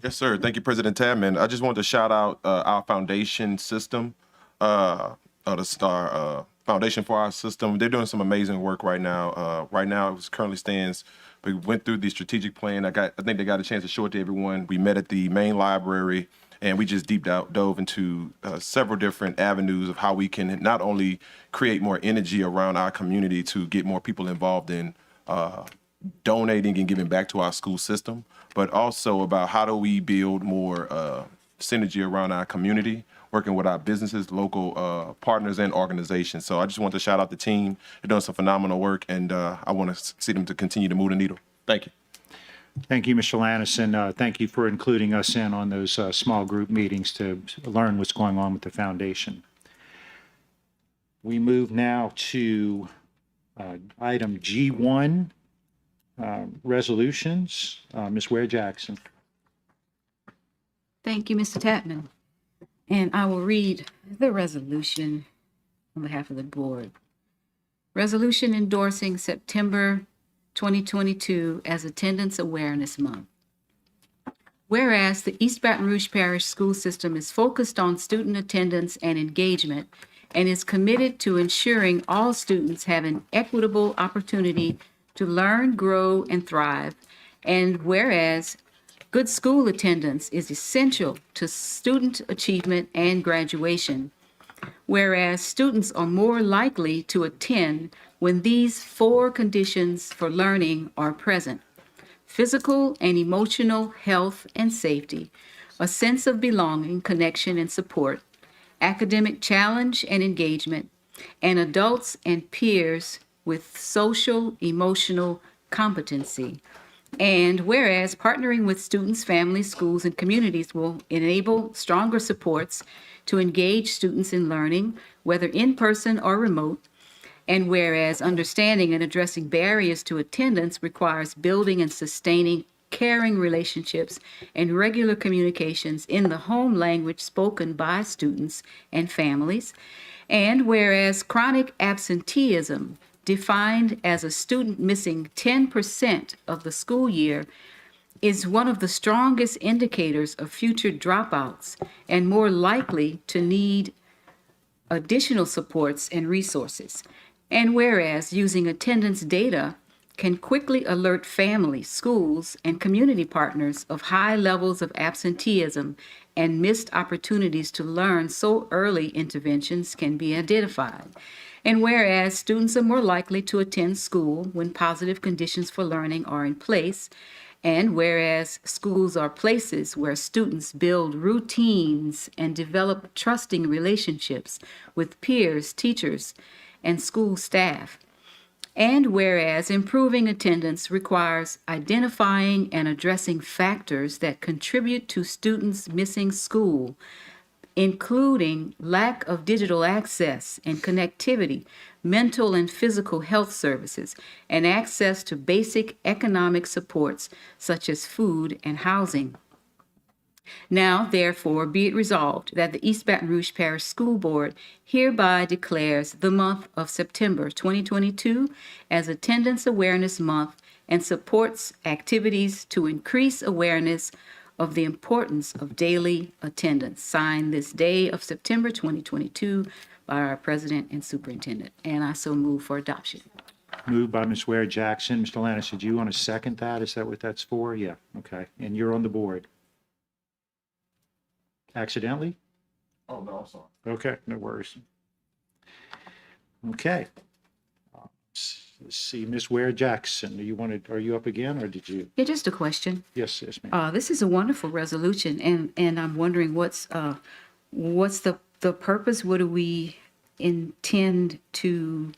Yes, sir. Thank you, President Tadman. I just wanted to shout out our foundation system, the STAR Foundation for our system. They're doing some amazing work right now. Right now, it currently stands. We went through the strategic plan. I think they got a chance to show it to everyone. We met at the main library, and we just dove into several different avenues of how we can not only create more energy around our community to get more people involved in donating and giving back to our school system, but also about how do we build more synergy around our community, working with our businesses, local partners, and organizations. So I just want to shout out the team. They're doing some phenomenal work, and I want to see them to continue to move the needle. Thank you. Thank you, Mr. Lannis, and thank you for including us in on those small group meetings to learn what's going on with the foundation. We move now to item G1, resolutions. Ms. Ware Jackson. Thank you, Mr. Tatman. And I will read the resolution on behalf of the board. Resolution endorsing September 2022 as Attendance Awareness Month. Whereas the East Baton Rouge Parish School System is focused on student attendance and engagement and is committed to ensuring all students have an equitable opportunity to learn, grow, and thrive. And whereas good school attendance is essential to student achievement and graduation. Whereas students are more likely to attend when these 4 conditions for learning are present: physical and emotional health and safety, a sense of belonging, connection, and support, academic challenge and engagement, and adults and peers with social, emotional competency. And whereas partnering with students, families, schools, and communities will enable stronger supports to engage students in learning, whether in person or remote. And whereas understanding and addressing barriers to attendance requires building and sustaining caring relationships and regular communications in the home language spoken by students and families. And whereas chronic absenteeism, defined as a student missing 10% of the school year, is one of the strongest indicators of future dropouts and more likely to need additional supports and resources. And whereas using attendance data can quickly alert families, schools, and community partners of high levels of absenteeism and missed opportunities to learn so early interventions can be identified. And whereas students are more likely to attend school when positive conditions for learning are in place, and whereas schools are places where students build routines and develop trusting relationships with peers, teachers, and school staff. And whereas improving attendance requires identifying and addressing factors that contribute to students missing school, including lack of digital access and connectivity, mental and physical health services, and access to basic economic supports such as food and housing. Now, therefore, be it resolved that the East Baton Rouge Parish School Board hereby declares the month of September 2022 as Attendance Awareness Month and supports activities to increase awareness of the importance of daily attendance. Signed this day of September 2022 by our President and Superintendent. And I so move for adoption. Moved by Ms. Ware Jackson. Mr. Lannis, did you want to second that? Is that what that's for? Yeah, okay. And you're on the board. Accidentally? Oh, no, I'm sorry. Okay, no worries. Okay. Let's see, Ms. Ware Jackson, are you up again, or did you? Yeah, just a question. Yes, ma'am. This is a wonderful resolution, and I'm wondering what's the purpose? What do we intend to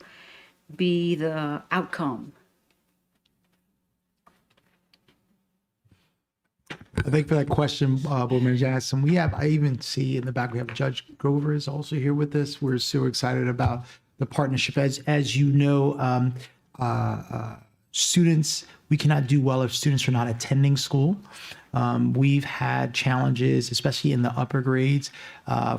be the outcome? I think for that question, Board Member Jackson, I even see in the back, we have Judge Grover is also here with us. We're so excited about the partnership. As you know, students, we cannot do well if students are not attending school. We've had challenges, especially in the upper grades,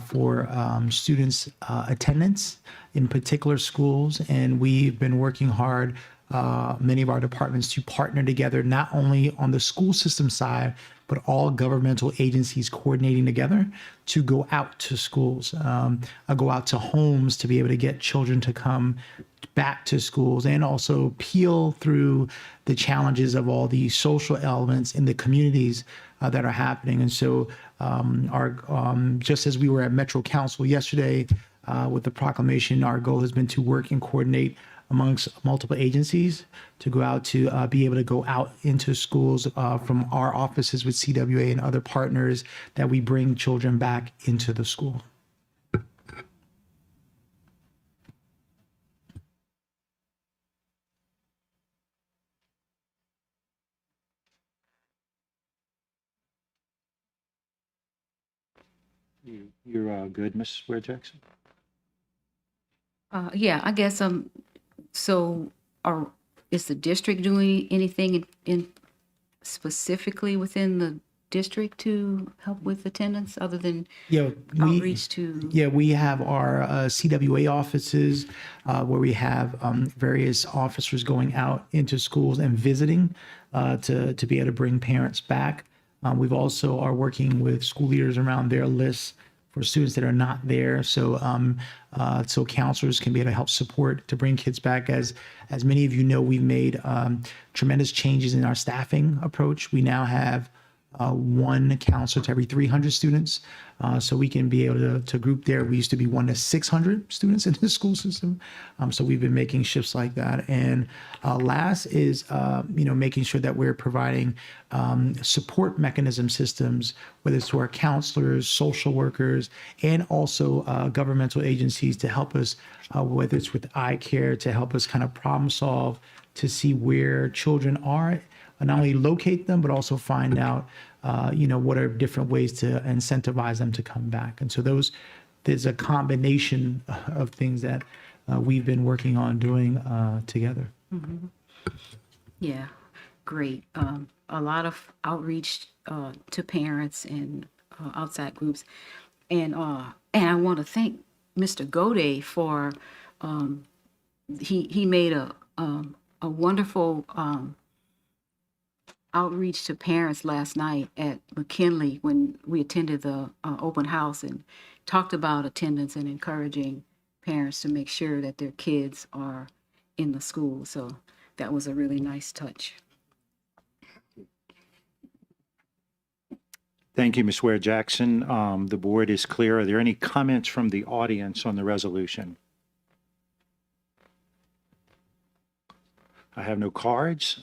for students' attendance in particular schools, and we've been working hard, many of our departments, to partner together, not only on the school system side, but all governmental agencies coordinating together to go out to schools, go out to homes to be able to get children to come back to schools, and also peel through the challenges of all the social elements in the communities that are happening. And so just as we were at Metro Council yesterday with the proclamation, our goal has been to work and coordinate amongst multiple agencies to go out to be able to go out into schools from our offices with CWA and other partners, that we bring children back into the school. You're good, Ms. Ware Jackson? Yeah, I guess so is the district doing anything in specifically within the district to help with attendance other than outreach to? Yeah, we have our CWA offices where we have various officers going out into schools and visiting to be able to bring parents back. We've also are working with school leaders around their lists for students that are not there. So so counselors can be able to help support to bring kids back. As many of you know, we've made tremendous changes in our staffing approach. We now have one counselor to every 300 students. So we can be able to group there. We used to be 1 to 600 students in the school system. So we've been making shifts like that. And last is, making sure that we're providing support mechanism systems, whether it's to our counselors, social workers, and also governmental agencies to help us, whether it's with eye care, to help us kind of problem solve, to see where children are, and not only locate them, but also find out, what are different ways to incentivize them to come back. And so there's a combination of things that we've been working on doing together. Mm-hmm. Yeah, great. A lot of outreach to parents and outside groups. And I want to thank Mr. Gode for, he made a wonderful outreach to parents last night at McKinley when we attended the open house and talked about attendance and encouraging parents to make sure that their kids are in the school. So that was a really nice touch. Thank you, Ms. Ware Jackson. The board is clear. Are there any comments from the audience on the resolution? I have no cards.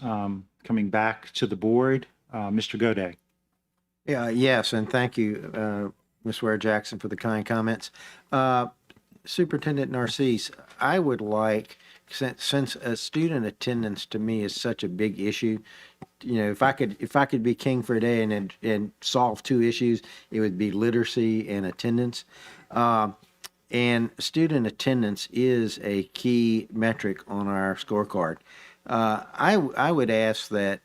Coming back to the board, Mr. Gode. Yes, and thank you, Ms. Ware Jackson, for the kind comments. Superintendent Narcisse, I would like since student attendance to me is such a big issue, if I could be king for a day and solve two issues, it would be literacy and attendance. And student attendance is a key metric on our scorecard. I would ask that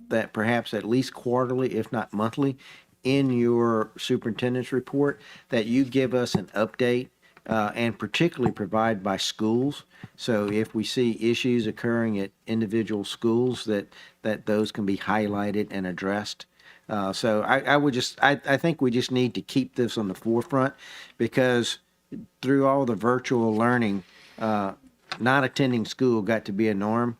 that perhaps at least quarterly, if not monthly, in your superintendent's report, that you give us an update and particularly provide by schools. So if we see issues occurring at individual schools, that those can be highlighted and addressed. So I think we just need to keep this on the forefront, because through all the virtual learning, not attending school got to be a norm.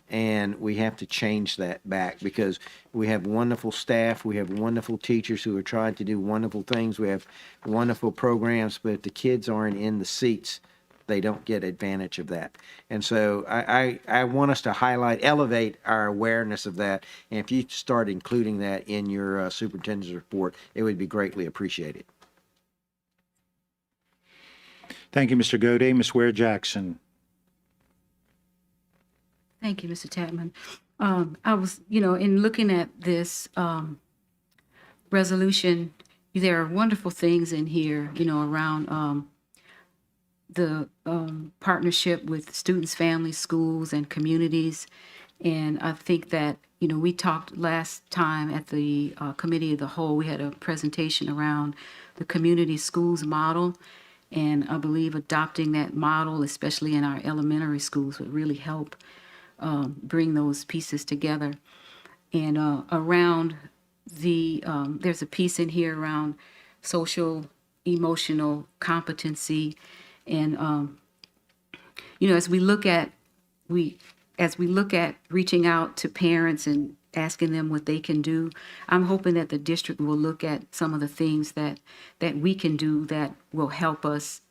And we have to change that back, because we have wonderful staff, we have wonderful teachers who are trying to do wonderful things, we have wonderful programs, but if the kids aren't in the seats, they don't get advantage of that. And so I want us to elevate our awareness of that. And if you start including that in your superintendent's report, it would be greatly appreciated. Thank you, Mr. Gode. Ms. Ware Jackson. Thank you, Mr. Tapman. I was, in looking at this resolution, there are wonderful things in here, around the partnership with students, families, schools, and communities. And I think that, we talked last time at the Committee of the Whole, we had a presentation around the community schools model. And I believe adopting that model, especially in our elementary schools, would really help bring those pieces together. And around there's a piece in here around social emotional competency. And, as we look at reaching out to parents and asking them what they can do, I'm hoping that the district will look at some of the things that we can do that will help us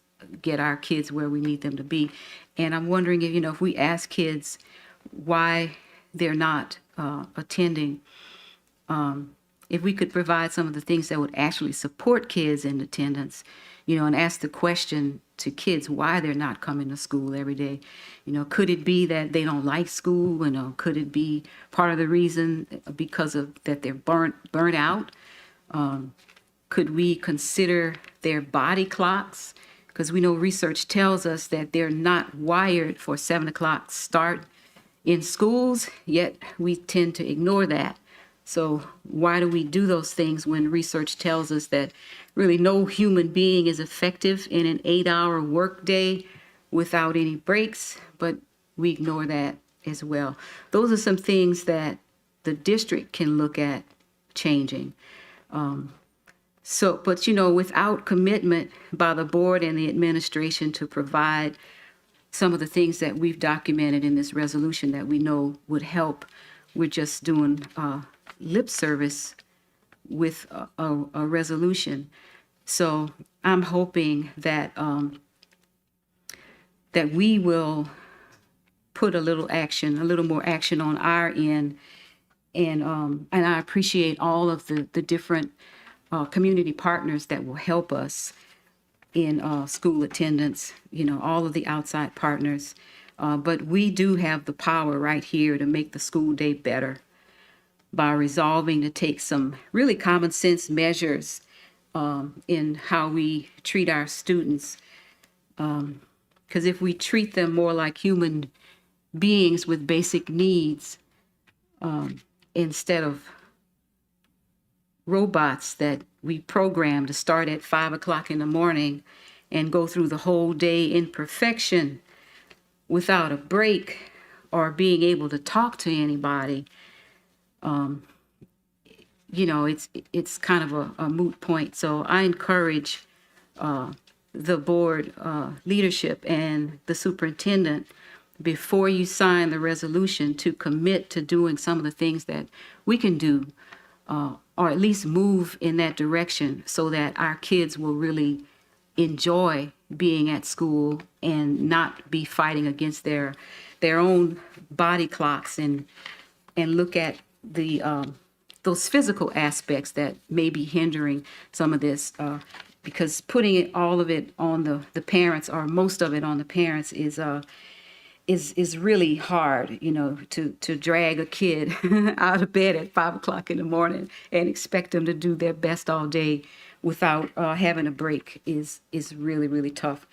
get our kids where we need them to be. And I'm wondering if we ask kids why they're not attending, if we could provide some of the things that would actually support kids in attendance, and ask the question to kids why they're not coming to school every day. Could it be that they don't like school? Could it be part of the reason because of that they're burnt out? Could we consider their body clocks? Because we know research tells us that they're not wired for 7 o'clock start in schools, yet we tend to ignore that. So why do we do those things when research tells us that really no human being is effective in an 8-hour workday without any breaks, but we ignore that as well. Those are some things that the district can look at changing. But without commitment by the board and the administration to provide some of the things that we've documented in this resolution that we know would help, we're just doing lip service with a resolution. So I'm hoping that that we will put a little more action on our end, and I appreciate all of the different community partners that will help us in school attendance. All of the outside partners, but we do have the power right here to make the school day better by resolving to take some really common sense measures in how we treat our students. Because if we treat them more like human beings with basic needs instead of robots that we program to start at 5 o'clock in the morning and go through the whole day in perfection without a break or being able to talk to anybody, it's kind of a moot point. So I encourage the board leadership and the superintendent, before you sign the resolution, to commit to doing some of the things that we can do, or at least move in that direction, so that our kids will really enjoy being at school and not be fighting against their own body clocks, and look at the those physical aspects that may be hindering some of this, because putting all of it on the parents, or most of it on the parents, is is really hard, you know, to drag a kid out of bed at 5 o'clock in the morning and expect them to do their best all day without having a break is really, really tough.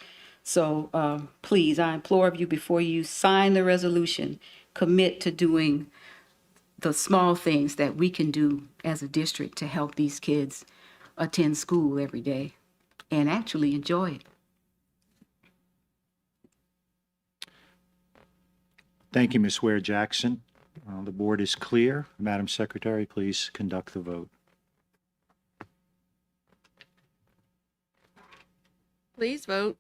So please, I implore of you, before you sign the resolution, commit to doing the small things that we can do as a district to help these kids attend school every day and actually enjoy it. Thank you, Ms. Ware Jackson. The board is clear. Madam Secretary, please conduct the vote. Please vote.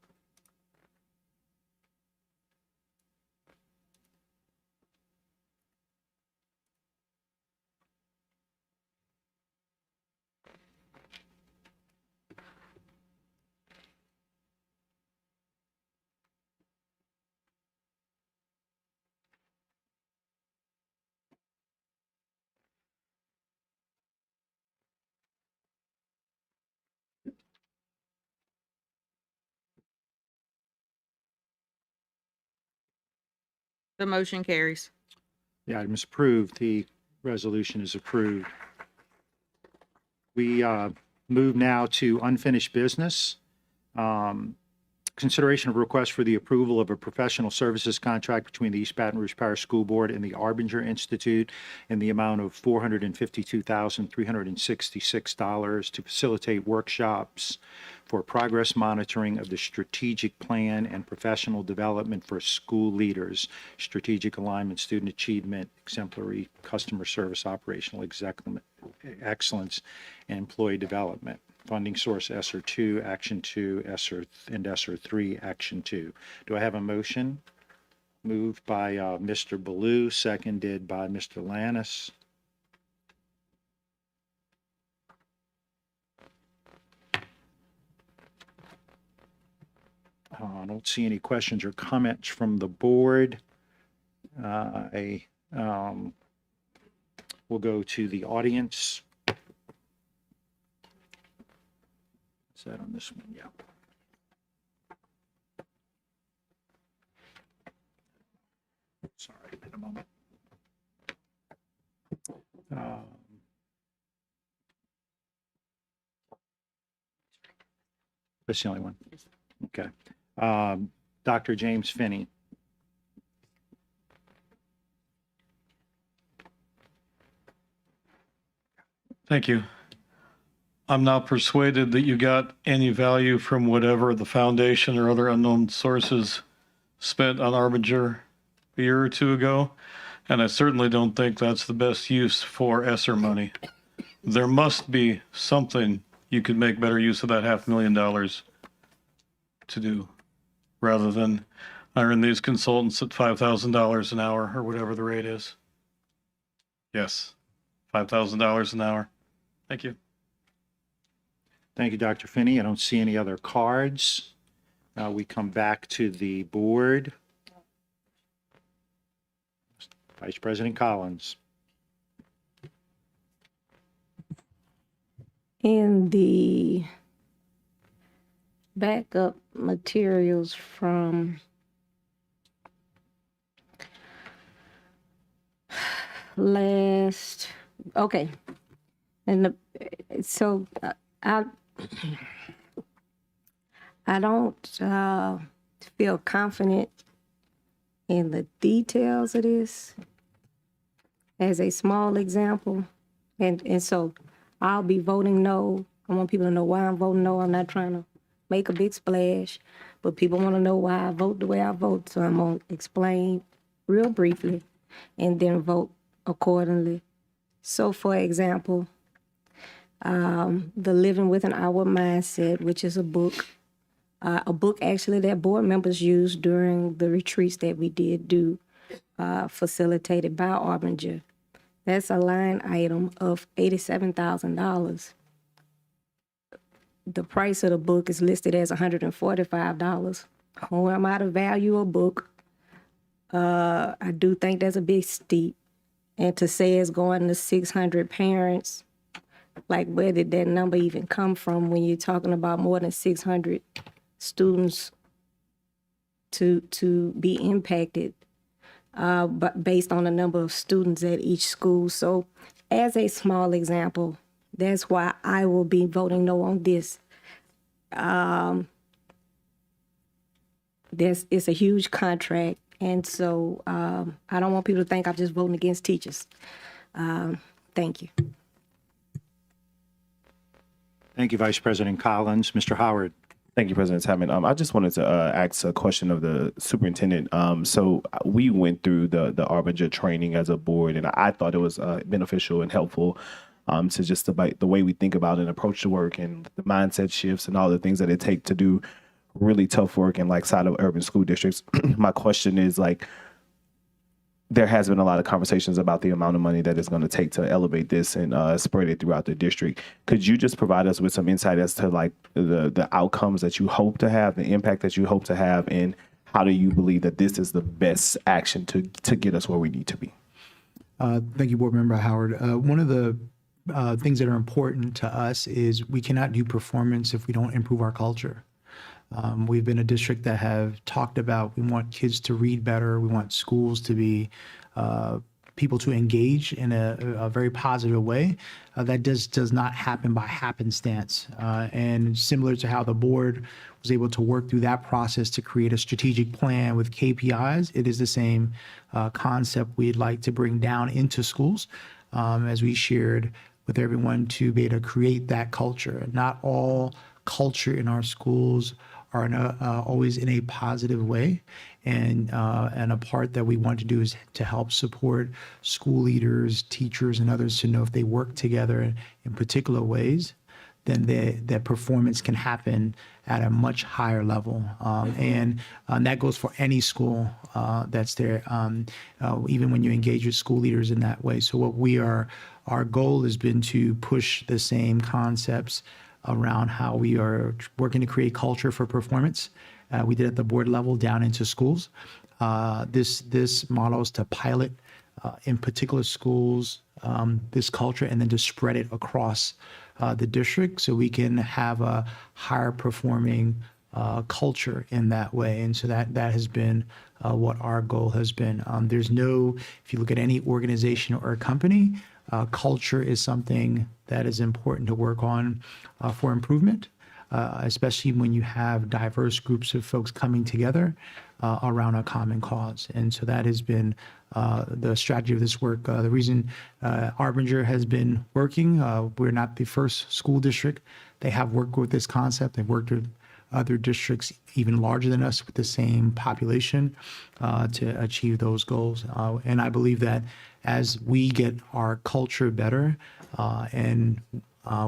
The motion carries. The item is approved. The resolution is approved. We move now to unfinished business. Consideration of request for the approval of a professional services contract between the East Baton Rouge Parish School Board and the Arbinger Institute in the amount of $452,366 to facilitate workshops for progress monitoring of the strategic plan and professional development for school leaders, strategic alignment, student achievement, exemplary customer service, operational excellence, and employee development. Funding source ESSER 2, Action 2, and ESSER 3, Action 2. Do I have a motion? Moved by Mr. Ballou, seconded by Mr. Lannis. I don't see any questions or comments from the board. We'll go to the audience. Is that on this one? Yeah. Sorry, in a moment. That's the only one. Okay. Dr. James Finney. Thank you. I'm not persuaded that you got any value from whatever the foundation or other unknown sources spent on Arbinger a year or two ago, and I certainly don't think that's the best use for ESSER money. There must be something you could make better use of that $500,000 to do, rather than hiring these consultants at $5,000 an hour or whatever the rate is. Yes, $5,000 an hour. Thank you. Thank you, Dr. Finney. I don't see any other cards. We come back to the board. Vice President Collins. In the backup materials from okay. And I don't feel confident in the details of this as a small example. And so I'll be voting no. I want people to know why I'm voting no. I'm not trying to make a big splash, but people want to know why I vote the way I vote. So I'm going to explain real briefly and then vote accordingly. So for example, the Living with an Outward Mindset, which is a book actually that board members used during the retreats that we did do, facilitated by Arbinger. That's a line item of $87,000. The price of the book is listed as $145. Who am I to value a book? I do think that's a bit steep. And to say it's going to 600 parents, like where did that number even come from when you're talking about more than 600 students to be impacted but based on the number of students at each school. So as a small example, that's why I will be voting no on this. It's a huge contract, and so I don't want people to think I'm just voting against teachers. Thank you. Thank you, Vice President Collins. Mr. Howard. Thank you, President Tapman. I just wanted to ask a question of the superintendent. So we went through the Arbinger training as a board, and I thought it was beneficial and helpful to just the way we think about and approach the work and the mindset shifts and all the things that it takes to do really tough work in like side of urban school districts. My question is like, there has been a lot of conversations about the amount of money that it's going to take to elevate this and spread it throughout the district. Could you just provide us with some insight as to like the outcomes that you hope to have, the impact that you hope to have, and how do you believe that this is the best action to get us where we need to be? Thank you, Board Member Howard. One of the things that are important to us is we cannot do performance if we don't improve our culture. We've been a district that have talked about we want kids to read better. We want schools to be people to engage in a very positive way. That does not happen by happenstance. And similar to how the board was able to work through that process to create a strategic plan with KPIs, it is the same concept we'd like to bring down into schools as we shared with everyone to be able to create that culture. Not all culture in our schools are always in a positive way. And a part that we want to do is to help support school leaders, teachers, and others to know if they work together in particular ways, then that performance can happen at a much higher level. And that goes for any school that's there, even when you engage with school leaders in that way. So our goal has been to push the same concepts around how we are working to create culture for performance. We did at the board level down into schools. This model is to pilot in particular schools this culture and then to spread it across the district so we can have a higher performing culture in that way. And so that has been what our goal has been. If you look at any organization or a company, culture is something that is important to work on for improvement, especially when you have diverse groups of folks coming together around a common cause. And so that has been the strategy of this work. The reason Arbinger has been working, we're not the first school district. They have worked with this concept. They've worked with other districts even larger than us with the same population to achieve those goals. And I believe that as we get our culture better and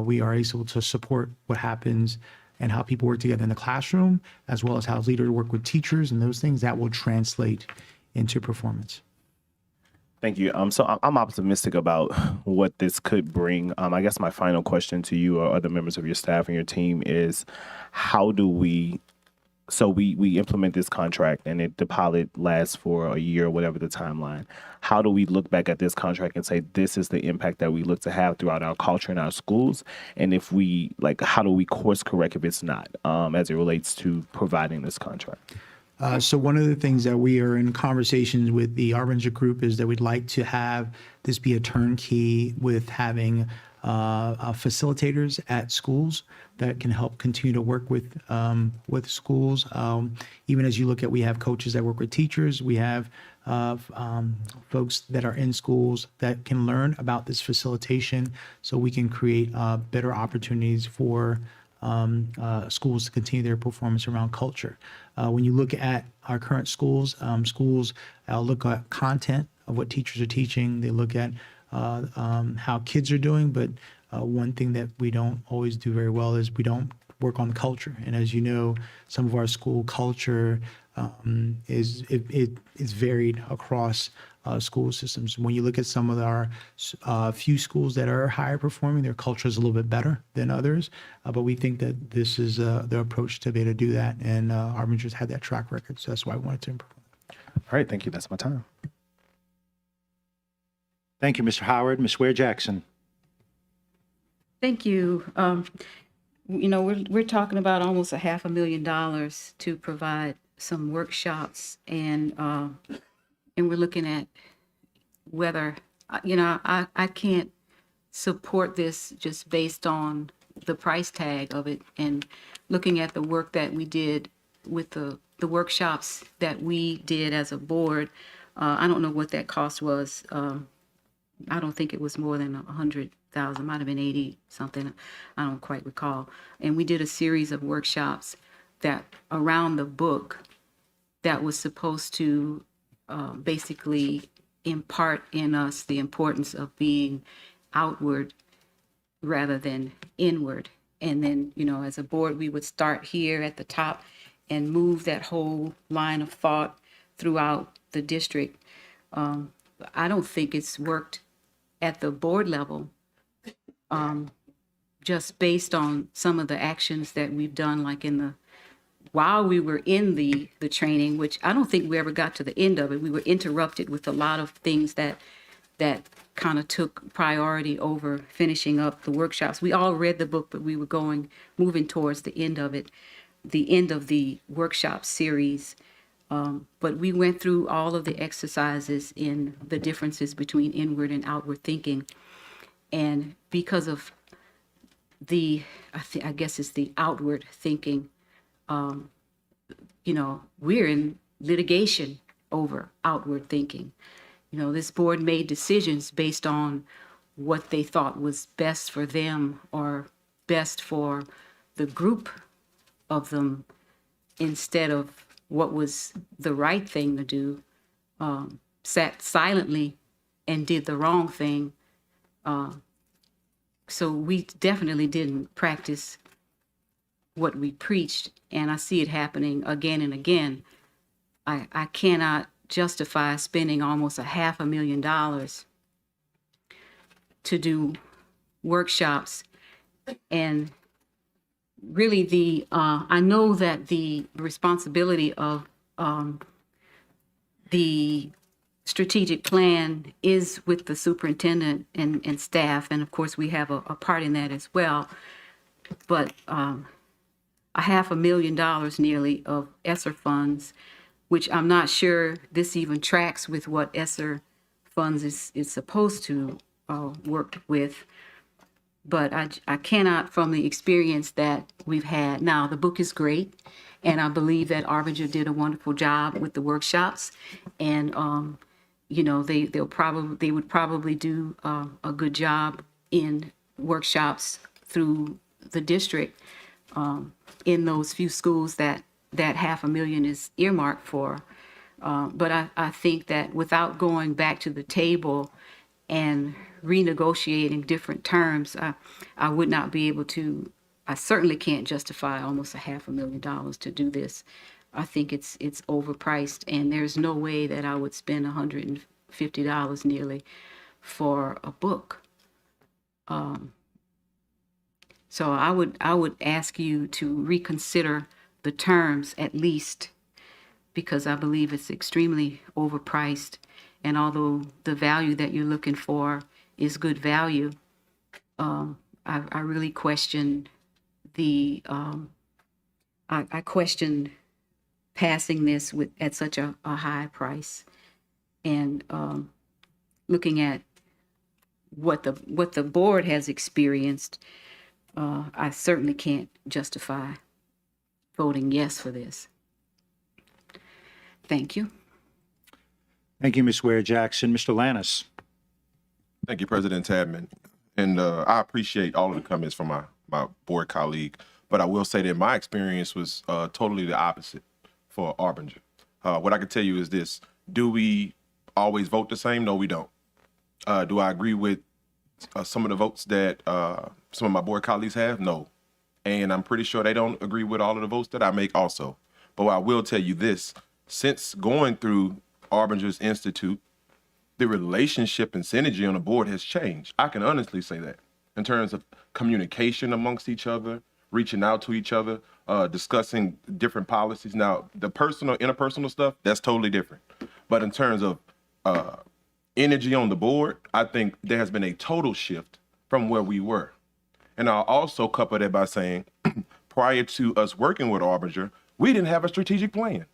we are able to support what happens and how people work together in the classroom, as well as how leaders work with teachers and those things, that will translate into performance. Thank you. So I'm optimistic about what this could bring. I guess my final question to you or other members of your staff and your team is, how do we implement this contract and the pilot lasts for a year or whatever the timeline. How do we look back at this contract and say, this is the impact that we look to have throughout our culture and our schools? And if we, how do we course correct if it's not, as it relates to providing this contract? So one of the things that we are in conversations with the Arbinger Group is that we'd like to have this be a turnkey with having facilitators at schools that can help continue to work with schools. Even as you look at, we have coaches that work with teachers. We have folks that are in schools that can learn about this facilitation so we can create better opportunities for schools to continue their performance around culture. When you look at our current schools, schools look at content of what teachers are teaching. They look at how kids are doing, but one thing that we don't always do very well is we don't work on culture. And as you know, some of our school culture is varied across school systems. When you look at some of our few schools that are higher performing, their culture is a little bit better than others. But we think that this is the approach to be able to do that. And Arbinger's had that track record. So that's why I wanted to improve. All right. Thank you. That's my time. Thank you, Mr. Howard. Ms. Ware Jackson. Thank you. We're talking about almost $500,000 to provide some workshops and and we're looking at whether, I can't support this just based on the price tag of it, and looking at the work that we did with the workshops that we did as a board. I don't know what that cost was. I don't think it was more than 100,000, might have been 80 something. I don't quite recall. And we did a series of workshops that around the book that was supposed to basically impart in us the importance of being outward rather than inward. And then, as a board, we would start here at the top and move that whole line of thought throughout the district. I don't think it's worked at the board level, just based on some of the actions that we've done, like while we were in the training, which I don't think we ever got to the end of it. We were interrupted with a lot of things that kind of took priority over finishing up the workshops. We all read the book, but we were moving towards the end of it, the end of the workshop series. But we went through all of the exercises in the differences between inward and outward thinking. And because of I guess it's the outward thinking, we're in litigation over outward thinking. This board made decisions based on what they thought was best for them or best for the group of them, instead of what was the right thing to do, sat silently and did the wrong thing. So we definitely didn't practice what we preached, and I see it happening again and again. I cannot justify spending almost $500,000 to do workshops. And really I know that the responsibility of the strategic plan is with the superintendent and staff, and of course we have a part in that as well. But $500,000 nearly of ESSER funds, which I'm not sure this even tracks with what ESSER funds is supposed to work with. But I cannot, from the experience that we've had. Now, the book is great, and I believe that Arbinger did a wonderful job with the workshops, and they would probably do a good job in workshops through the district in those few schools that $500,000 is earmarked for. But I think that without going back to the table and renegotiating different terms, I would not be able to. I certainly can't justify almost $500,000 to do this. I think it's overpriced, and there's no way that I would spend $150 nearly for a book. So I would ask you to reconsider the terms at least, because I believe it's extremely overpriced. And although the value that you're looking for is good value, I really question I question passing this at such a high price, and looking at what the board has experienced, I certainly can't justify voting yes for this. Thank you. Thank you, Ms. Ware-Jackson. Mr. Lannis. Thank you, President Tadman. And I appreciate all of the comments from my board colleague, but I will say that my experience was totally the opposite for Arbinger. What I can tell you is this: do we always vote the same? No, we don't. Do I agree with some of the votes that some of my board colleagues have? No. And I'm pretty sure they don't agree with all of the votes that I make also. But I will tell you this: since going through Arbinger's Institute, the relationship and synergy on the board has changed. I can honestly say that, in terms of communication amongst each other, reaching out to each other, discussing different policies. Now, the personal, interpersonal stuff, that's totally different. But in terms of energy on the board, I think there has been a total shift from where we were. And I'll also couple that by saying, prior to us working with Arbinger, we didn't have a strategic plan.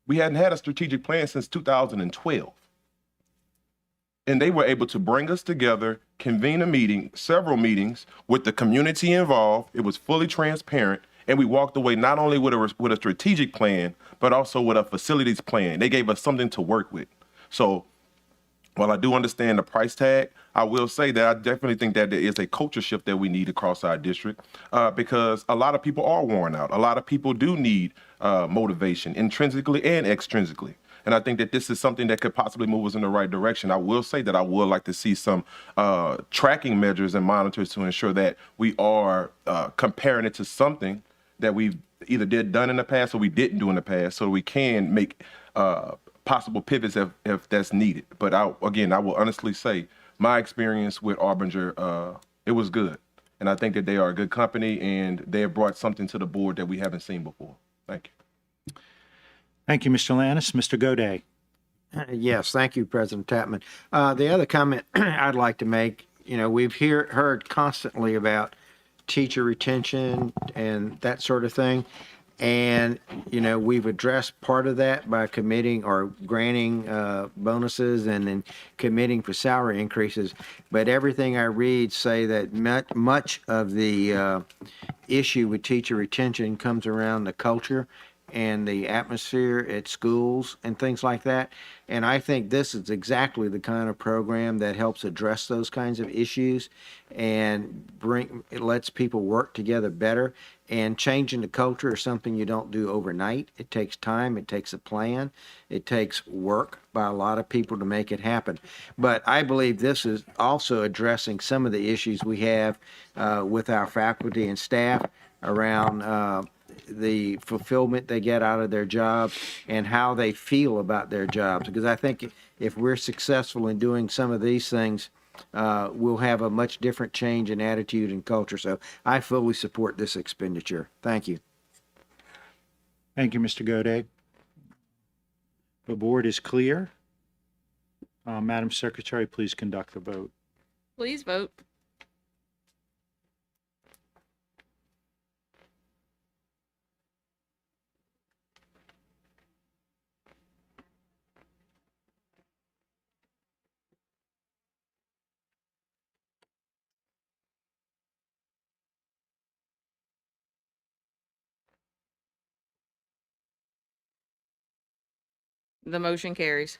We hadn't had a strategic plan since 2012. And they were able to bring us together, convene a meeting, several meetings with the community involved. It was fully transparent. And we walked away not only with a strategic plan, but also with a facilities plan. They gave us something to work with. So while I do understand the price tag, I will say that I definitely think that there is a culture shift that we need across our district because a lot of people are worn out. A lot of people do need motivation, intrinsically and extrinsically. And I think that this is something that could possibly move us in the right direction. I will say that I would like to see some tracking measures and monitors to ensure that we are comparing it to something that we've either done in the past or we didn't do in the past, so we can make possible pivots if that's needed. But I will honestly say my experience with Arbinger, it was good. And I think that they are a good company and they have brought something to the board that we haven't seen before. Thank you. Thank you, Mr. Lannis. Mr. Goday. Yes, thank you, President Tapman. The other comment I'd like to make, we've heard constantly about teacher retention and that sort of thing. And, we've addressed part of that by committing or granting bonuses and then committing for salary increases. But everything I read say that much of the issue with teacher retention comes around the culture and the atmosphere at schools and things like that. And I think this is exactly the kind of program that helps address those kinds of issues and it lets people work together better. And changing the culture is something you don't do overnight. It takes time, it takes a plan, it takes work by a lot of people to make it happen. But I believe this is also addressing some of the issues we have with our faculty and staff around the fulfillment they get out of their jobs and how they feel about their jobs. Because I think if we're successful in doing some of these things, we'll have a much different change in attitude and culture. So I fully support this expenditure. Thank you. Thank you, Mr. Goday. The board is clear. Madam Secretary, please conduct the vote. Please vote. The motion carries.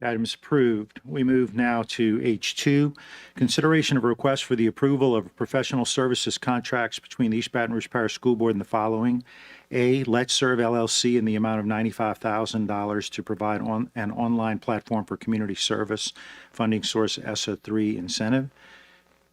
Item is approved. We move now to H2, consideration of a request for the approval of professional services contracts between the East Baton Rouge Parish School Board and the following. A, Let's Serve LLC in the amount of $95,000 to provide an online platform for community service, funding source ESSA 3 incentive.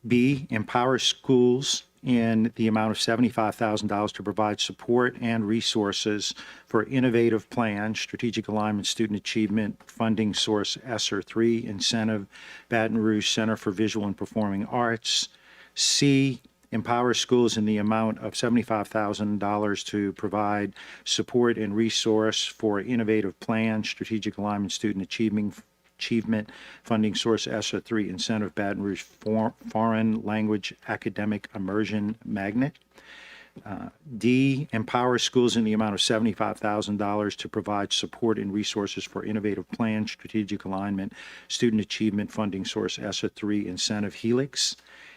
B, Empower Schools in the amount of $75,000 to provide support and resources for innovative plan, strategic alignment, student achievement, funding source ESSER 3 incentive, Baton Rouge Center for Visual and Performing Arts. C, Empower Schools in the amount of $75,000 to provide support and resource for innovative plan, strategic alignment, student achievement, funding source ESSA 3 incentive, Baton Rouge Foreign Language Academic Immersion Magnet. D, Empower Schools in the amount of $75,000 to provide support and resources for innovative plan, strategic alignment, student achievement, funding source ESSA 3 incentive, Helix.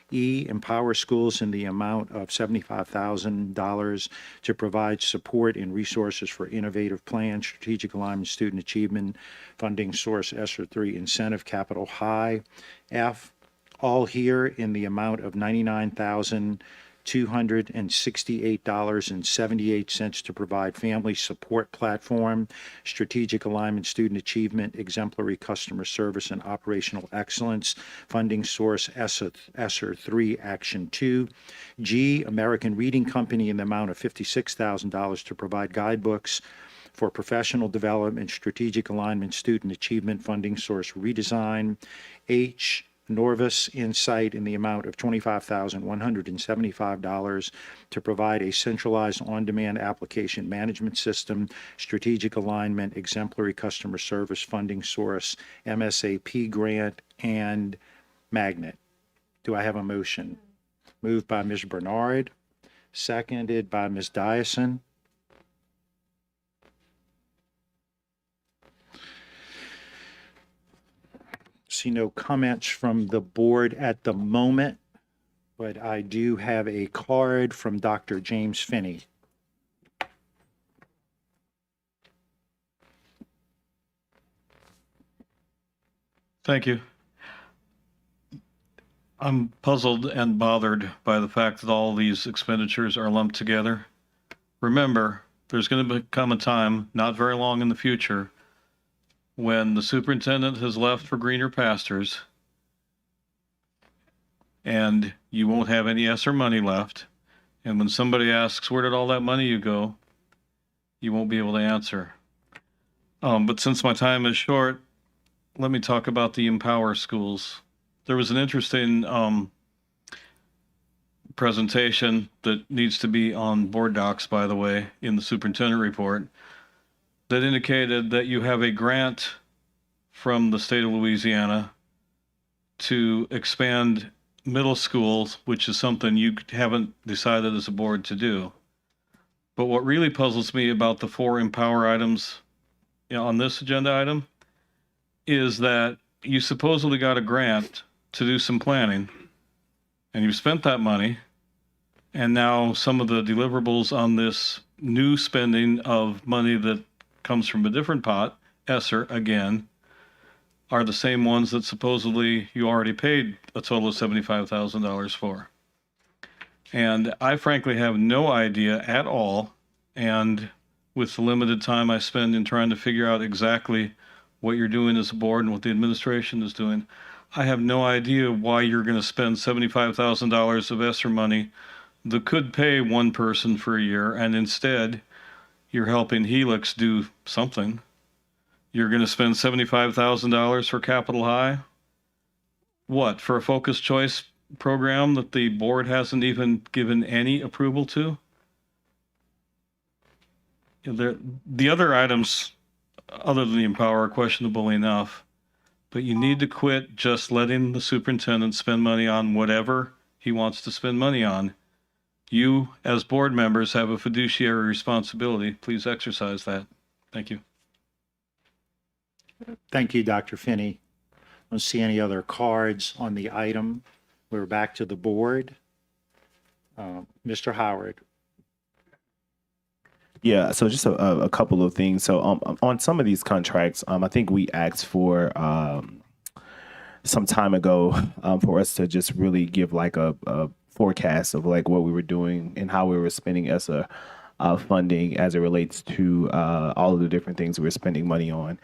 E, Empower Schools in the amount of $75,000 to provide support and resources for innovative plan, strategic alignment, student achievement, funding source ESSER 3 incentive, capital high. F, all here in the amount of $99,268.78 to provide family support platform, strategic alignment, student achievement, exemplary customer service, and operational excellence, funding source ESSER 3 Action 2. G, American Reading Company in the amount of $56,000 to provide guidebooks for professional development, strategic alignment, student achievement, funding source redesign. H, Norvis Insight in the amount of $25,175 to provide a centralized on-demand application management system, strategic alignment, exemplary customer service, funding source, MSAP grant, and magnet. Do I have a motion? Moved by Ms. Bernard, seconded by Ms. Dyson. See no comments from the board at the moment, but I do have a card from Dr. James Finney. Thank you. I'm puzzled and bothered by the fact that all these expenditures are lumped together. Remember, there's going to come a time, not very long in the future, when the superintendent has left for greener pastures and you won't have any ESSER money left. And when somebody asks, where did all that money you go? You won't be able to answer. But since my time is short, let me talk about the Empower schools. There was an interesting presentation that needs to be on board docs, by the way, in the superintendent report, that indicated that you have a grant from the state of Louisiana to expand middle schools, which is something you haven't decided as a board to do. But what really puzzles me about the 4 Empower items on this agenda item is that you supposedly got a grant to do some planning, and you spent that money, and now some of the deliverables on this new spending of money that comes from a different pot, ESSER again, are the same ones that supposedly you already paid a total of $75,000 for. And I frankly have no idea at all, and with the limited time I spend in trying to figure out exactly what you're doing as a board and what the administration is doing, I have no idea why you're going to spend $75,000 of ESSER money that could pay one person for a year, and instead you're helping Helix do something. You're going to spend $75,000 for Capitol High? What, for a focused choice program that the board hasn't even given any approval to? The other items, other than the Empower, are questionable enough, but you need to quit just letting the superintendent spend money on whatever he wants to spend money on. You, as board members, have a fiduciary responsibility. Please exercise that. Thank you. Thank you, Dr. Finney. I don't see any other cards on the item. We're back to the board. Mr. Howard. Yeah, so just a couple of things. So on some of these contracts, I think we asked for some time ago for us to just really give like a forecast of like what we were doing and how we were spending ESSER funding as it relates to all of the different things we were spending money on.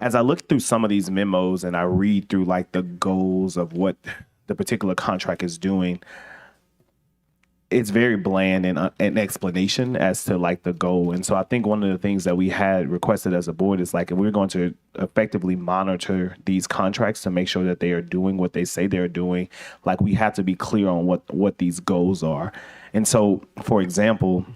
As I look through some of these memos and I read through like the goals of what the particular contract is doing, it's very bland in an explanation as to like the goal. And so I think one of the things that we had requested as a board is like, if we're going to effectively monitor these contracts to make sure that they are doing what they say they're doing, like we have to be clear on what these goals are. And so, for example,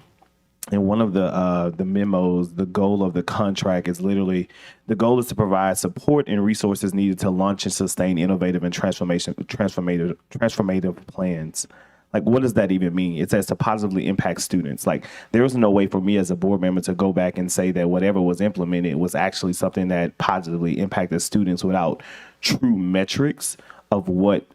in one of the memos, the goal of the contract is literally, the goal is to provide support and resources needed to launch and sustain innovative and transformative plans. Like, what does that even mean? It says to positively impact students. Like, there was no way for me as a board member to go back and say that whatever was implemented was actually something that positively impacted students without true metrics of what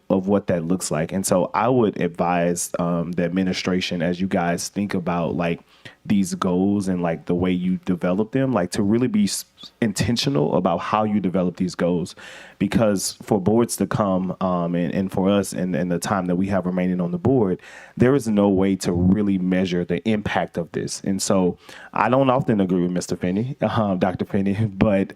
that looks like. And so I would advise the administration, as you guys think about like these goals and like the way you develop them, like to really be intentional about how you develop these goals, because for boards to come and for us and the time that we have remaining on the board, there is no way to really measure the impact of this. And so I don't often agree with Mr. Finney, Dr. Finney, but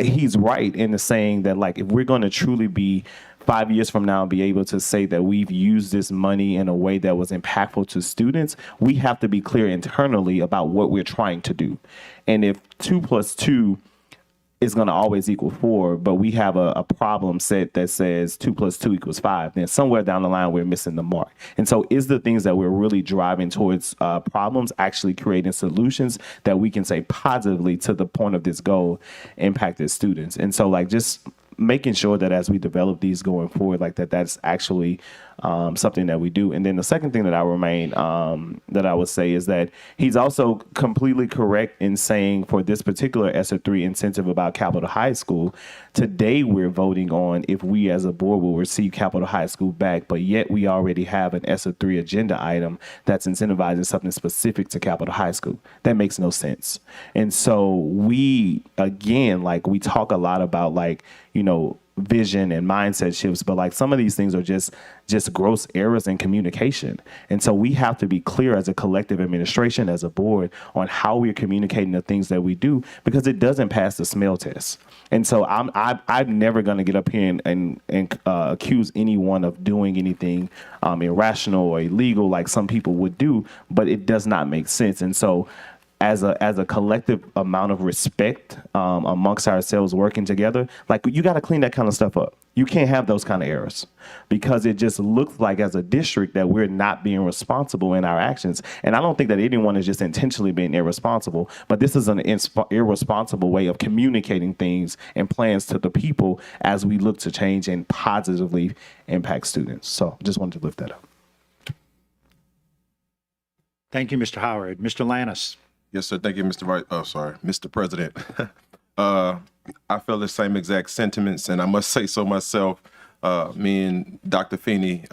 he's right in the saying that like, if we're going to truly be 5 years from now be able to say that we've used this money in a way that was impactful to students, we have to be clear internally about what we're trying to do. And if 2 + 2 is going to always equal 4, but we have a problem set that says 2 + 2 = 5, then somewhere down the line, we're missing the mark. And so is the things that we're really driving towards problems actually creating solutions that we can say positively to the point of this goal impacted students? And so like just making sure that as we develop these going forward, like that's actually something that we do. And then the second thing that I would say is that he's also completely correct in saying for this particular ESSER 3 incentive about Capitol High School, today we're voting on if we as a board will receive Capitol High School back, but yet we already have an ESSER 3 agenda item that's incentivizing something specific to Capitol High School. That makes no sense. And so we, again, like we talk a lot about like, you know, vision and mindset shifts, but like some of these things are just gross errors in communication. And so we have to be clear as a collective administration, as a board, on how we're communicating the things that we do, because it doesn't pass the smell test. And so I'm never going to get up here and accuse anyone of doing anything irrational or illegal like some people would do, but it does not make sense. And so as a collective amount of respect amongst ourselves working together, like you got to clean that kind of stuff up. You can't have those kind of errors, because it just looks like as a district that we're not being responsible in our actions. And I don't think that anyone is just intentionally being irresponsible, but this is an irresponsible way of communicating things and plans to the people as we look to change and positively impact students. So just wanted to lift that up. Thank you, Mr. Howard. Mr. Lannis. Yes, sir. Thank you, Mr. President. I feel the same exact sentiments, and I must say so myself. Me and Dr. Feeney,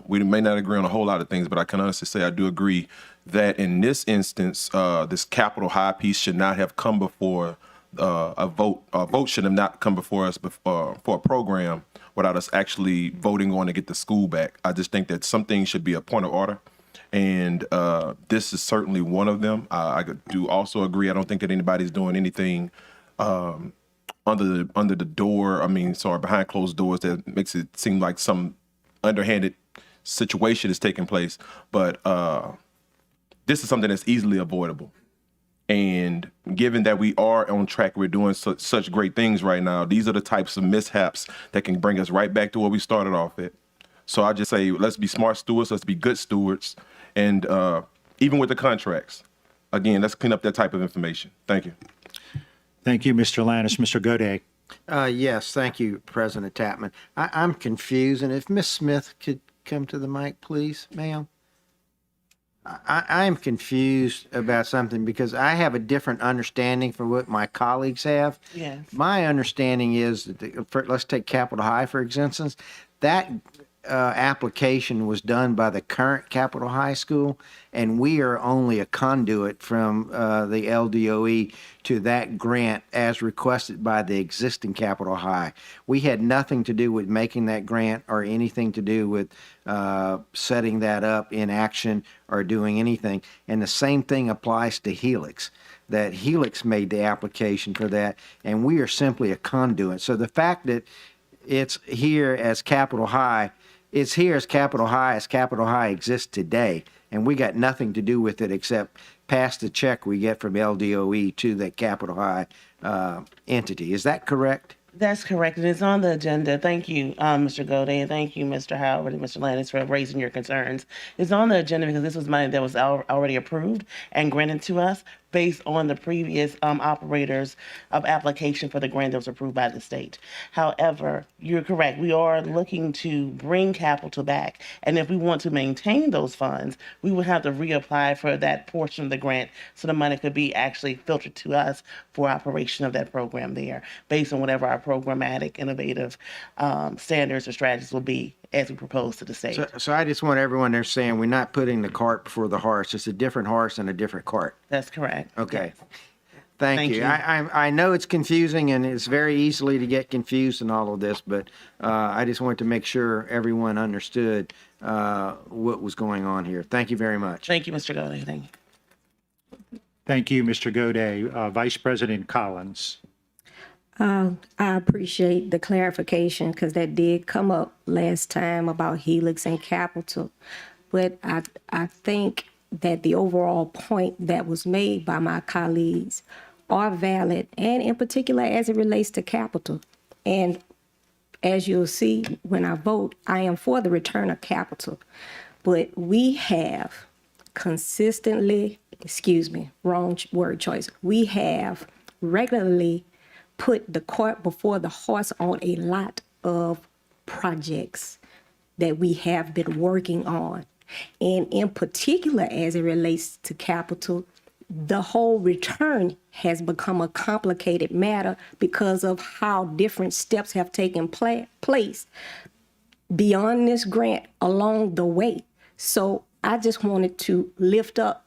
we may not agree on a whole lot of things, but I can honestly say I do agree that in this instance, this Capitol High piece should not have come before a vote. A vote should have not come before us for a program without us actually voting on to get the school back. I just think that some things should be a point of order. And this is certainly one of them. I do also agree. I don't think that anybody's doing anything under the door. I mean, sorry, behind closed doors that makes it seem like some underhanded situation is taking place. But this is something that's easily avoidable. And given that we are on track, we're doing such great things right now. These are the types of mishaps that can bring us right back to where we started off at. So I just say, let's be smart stewards. Let's be good stewards. And even with the contracts, again, let's clean up that type of information. Thank you. Thank you, Mr. Lannis. Mr. Goday. Yes, thank you, President Tapman. I'm confused, and if Miss Smith could come to the mic, please, ma'am. I am confused about something because I have a different understanding from what my colleagues have. Yes. My understanding is that, let's take Capitol High, for instance, that application was done by the current Capitol High School, and we are only a conduit from the LDOE to that grant as requested by the existing Capitol High. We had nothing to do with making that grant or anything to do with setting that up in action or doing anything. And the same thing applies to Helix, that Helix made the application for that, and we are simply a conduit. So the fact that it's here as Capitol High, it's here as Capitol High exists today, and we got nothing to do with it except pass the check we get from LDOE to the Capitol High entity. Is that correct? That's correct. It is on the agenda. Thank you, Mr. Goday, and thank you, Mr. Howard and Mr. Lannis, for raising your concerns. It's on the agenda because this was money that was already approved and granted to us based on the previous operators of application for the grant that was approved by the state. However, you're correct. We are looking to bring capital back. And if we want to maintain those funds, we would have to reapply for that portion of the grant so the money could be actually filtered to us for operation of that program there, based on whatever our programmatic, innovative standards or strategies will be as we propose to the state. So I just want everyone there saying we're not putting the cart before the horse. It's a different horse and a different cart. That's correct. Okay. Yes. Thank you. I know it's confusing, and it's very easily to get confused in all of this, but I just wanted to make sure everyone understood what was going on here. Thank you very much. Thank you, Mr. Goday. Thank you. Thank you, Mr. Goday. Vice President Collins. I appreciate the clarification because that did come up last time about Helix and Capital. But I think that the overall point that was made by my colleagues are valid, and in particular as it relates to capital. And as you'll see when I vote, I am for the return of capital. But we have consistently, wrong word choice. We have regularly put the cart before the horse on a lot of projects that we have been working on. And in particular, as it relates to capital, the whole return has become a complicated matter because of how different steps have taken place beyond this grant along the way. So I just wanted to lift up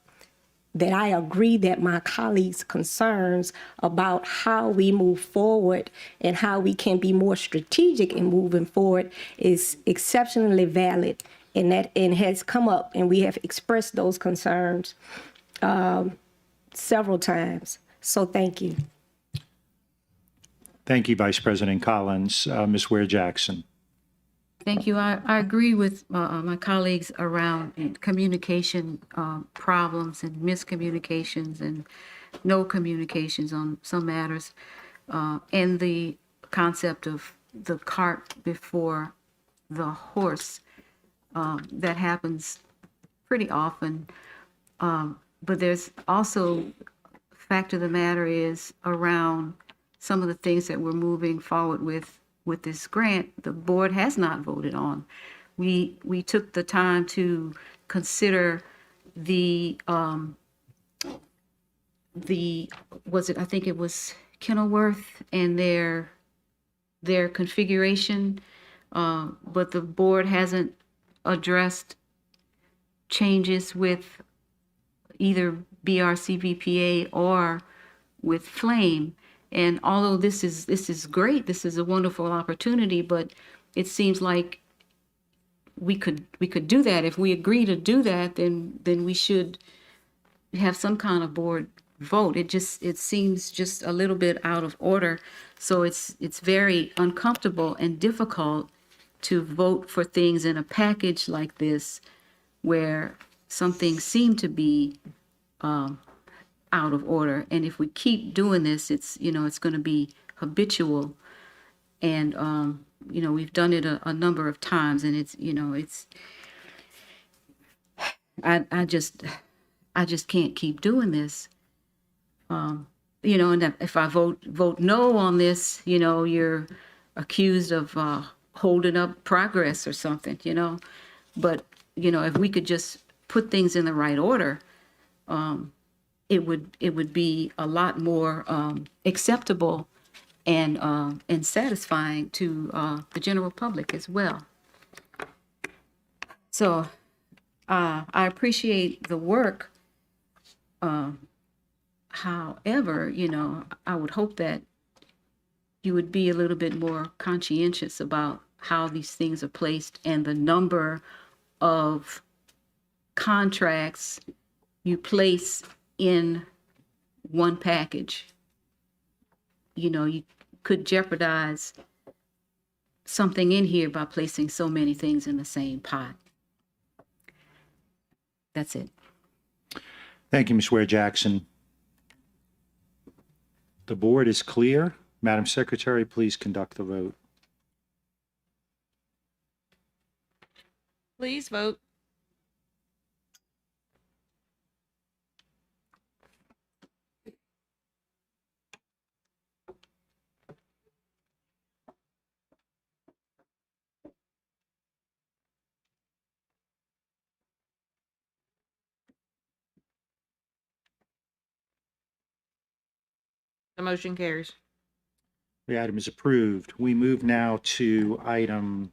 that I agree that my colleagues' concerns about how we move forward and how we can be more strategic in moving forward is exceptionally valid, and has come up, and we have expressed those concerns several times. So thank you. Thank you, Vice President Collins. Ms. Ware Jackson. Thank you. I agree with my colleagues around communication problems and miscommunications and no communications on some matters, and the concept of the cart before the horse. That happens pretty often. But there's also, fact of the matter is, around some of the things that we're moving forward with this grant, the board has not voted on. We took the time to consider I think it was Kenilworth and their configuration, but the board hasn't addressed changes with either BRCVPA or with Flame. And although this is great, this is a wonderful opportunity, but it seems like we could do that. If we agree to do that, then we should have some kind of board vote. It seems just a little bit out of order. So it's very uncomfortable and difficult to vote for things in a package like this, where some things seem to be out of order. And if we keep doing this, it's going to be habitual. And, we've done it a number of times, and I just can't keep doing this. And if I vote no on this, you're accused of holding up progress or something, But, if we could just put things in the right order, it would be a lot more acceptable and satisfying to the general public as well. So I appreciate the work. However, I would hope that you would be a little bit more conscientious about how these things are placed and the number of contracts you place in one package. You could jeopardize something in here by placing so many things in the same pot. That's it. Thank you, Ms. Ware Jackson. The board is clear. Madam Secretary, please conduct the vote. Please vote. The motion carries. The item is approved. We move now to item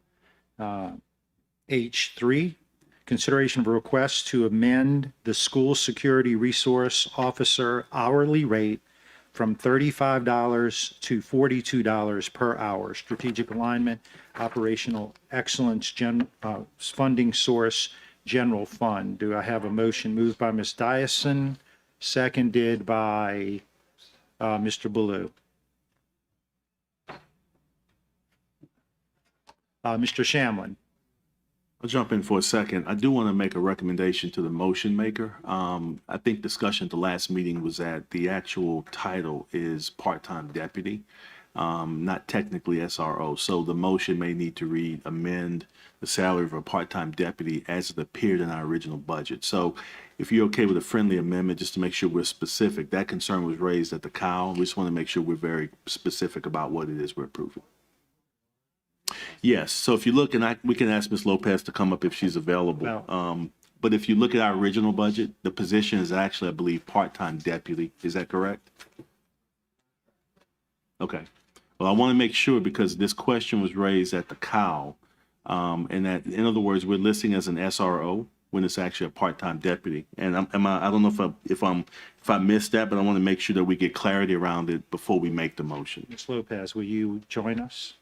H3, consideration of a request to amend the school security resource officer hourly rate from $35 to $42 per hour. Strategic alignment, operational excellence, funding source, general fund. Do I have a motion moved by Ms. Dyson, seconded by Mr. Ballou? Mr. Shamlin. I'll jump in for a second. I do want to make a recommendation to the motion maker. I think discussion at the last meeting was that the actual title is part-time deputy. not technically SRO. So the motion may need to read amend the salary of a part-time deputy as it appeared in our original budget. So if you're okay with a friendly amendment, just to make sure we're specific, that concern was raised at the COW. We just want to make sure we're very specific about what it is we're approving. Yes, so if you look, and we can ask Ms. Lopez to come up if she's available. But if you look at our original budget, the position is actually, I believe, part-time deputy. Is that correct? Okay. Well, I want to make sure because this question was raised at the COW, and that, in other words, we're listing as an SRO when it's actually a part-time deputy. And I don't know if I missed that, but I want to make sure that we get clarity around it before we make the motion. Ms. Lopez, will you join us?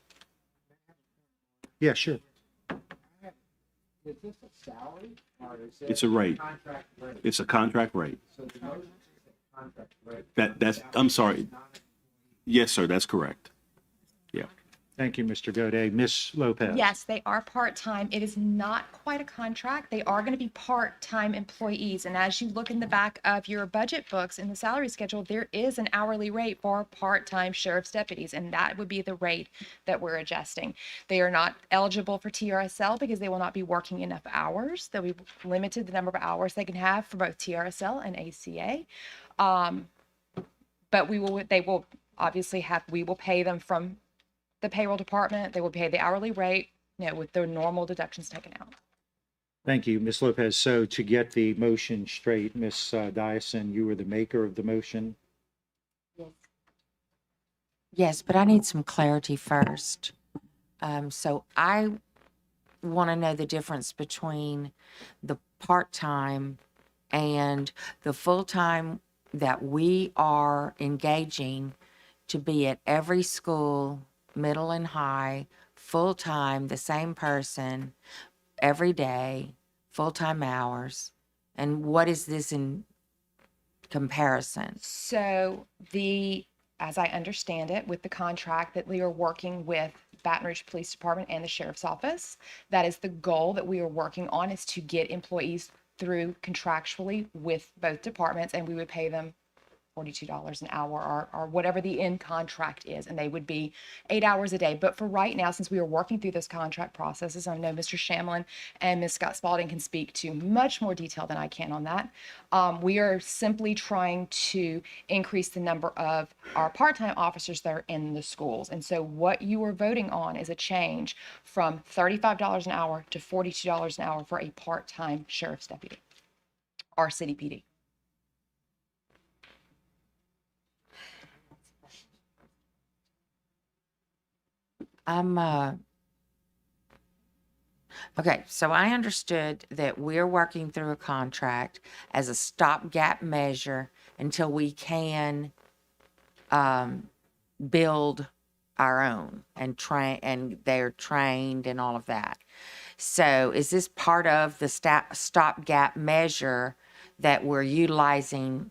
Yeah, sure. Is this a salary or is it It's a rate. contract rate? It's a contract rate. So the motion is a contract rate. That's, I'm sorry. Yes, sir, that's correct. Yeah. Thank you, Mr. Godet. Ms. Lopez? Yes, they are part-time. It is not quite a contract. They are going to be part-time employees. And as you look in the back of your budget books in the salary schedule, there is an hourly rate for part-time sheriff's deputies, and that would be the rate that we're adjusting. They are not eligible for TRSL because they will not be working enough hours. They'll be limited the number of hours they can have for both TRSL and ACA. But they will obviously we will pay them from the payroll department. They will pay the hourly rate, with their normal deductions taken out. Thank you, Ms. Lopez. So to get the motion straight, Ms. Dyson, you were the maker of the motion? Yes, but I need some clarity first. So I want to know the difference between the part-time and the full-time that we are engaging to be at every school, middle and high, full-time, the same person, every day, full-time hours. And what is this in comparison? So as I understand it, with the contract that we are working with Baton Rouge Police Department and the Sheriff's Office, that is the goal that we are working on, is to get employees through contractually with both departments, and we would pay them $42 an hour or whatever the end contract is, and they would be 8 hours a day. But for right now, since we are working through those contract processes, I know Mr. Shamlin and Ms. Scott Spalding can speak to much more detail than I can on that. We are simply trying to increase the number of our part-time officers that are in the schools. And so what you are voting on is a change from $35 an hour to $42 an hour for a part-time sheriff's deputy or city PD. Okay, so I understood that we're working through a contract as a stopgap measure until we can build our own and train, and they're trained and all of that. So is this part of the stopgap measure that we're utilizing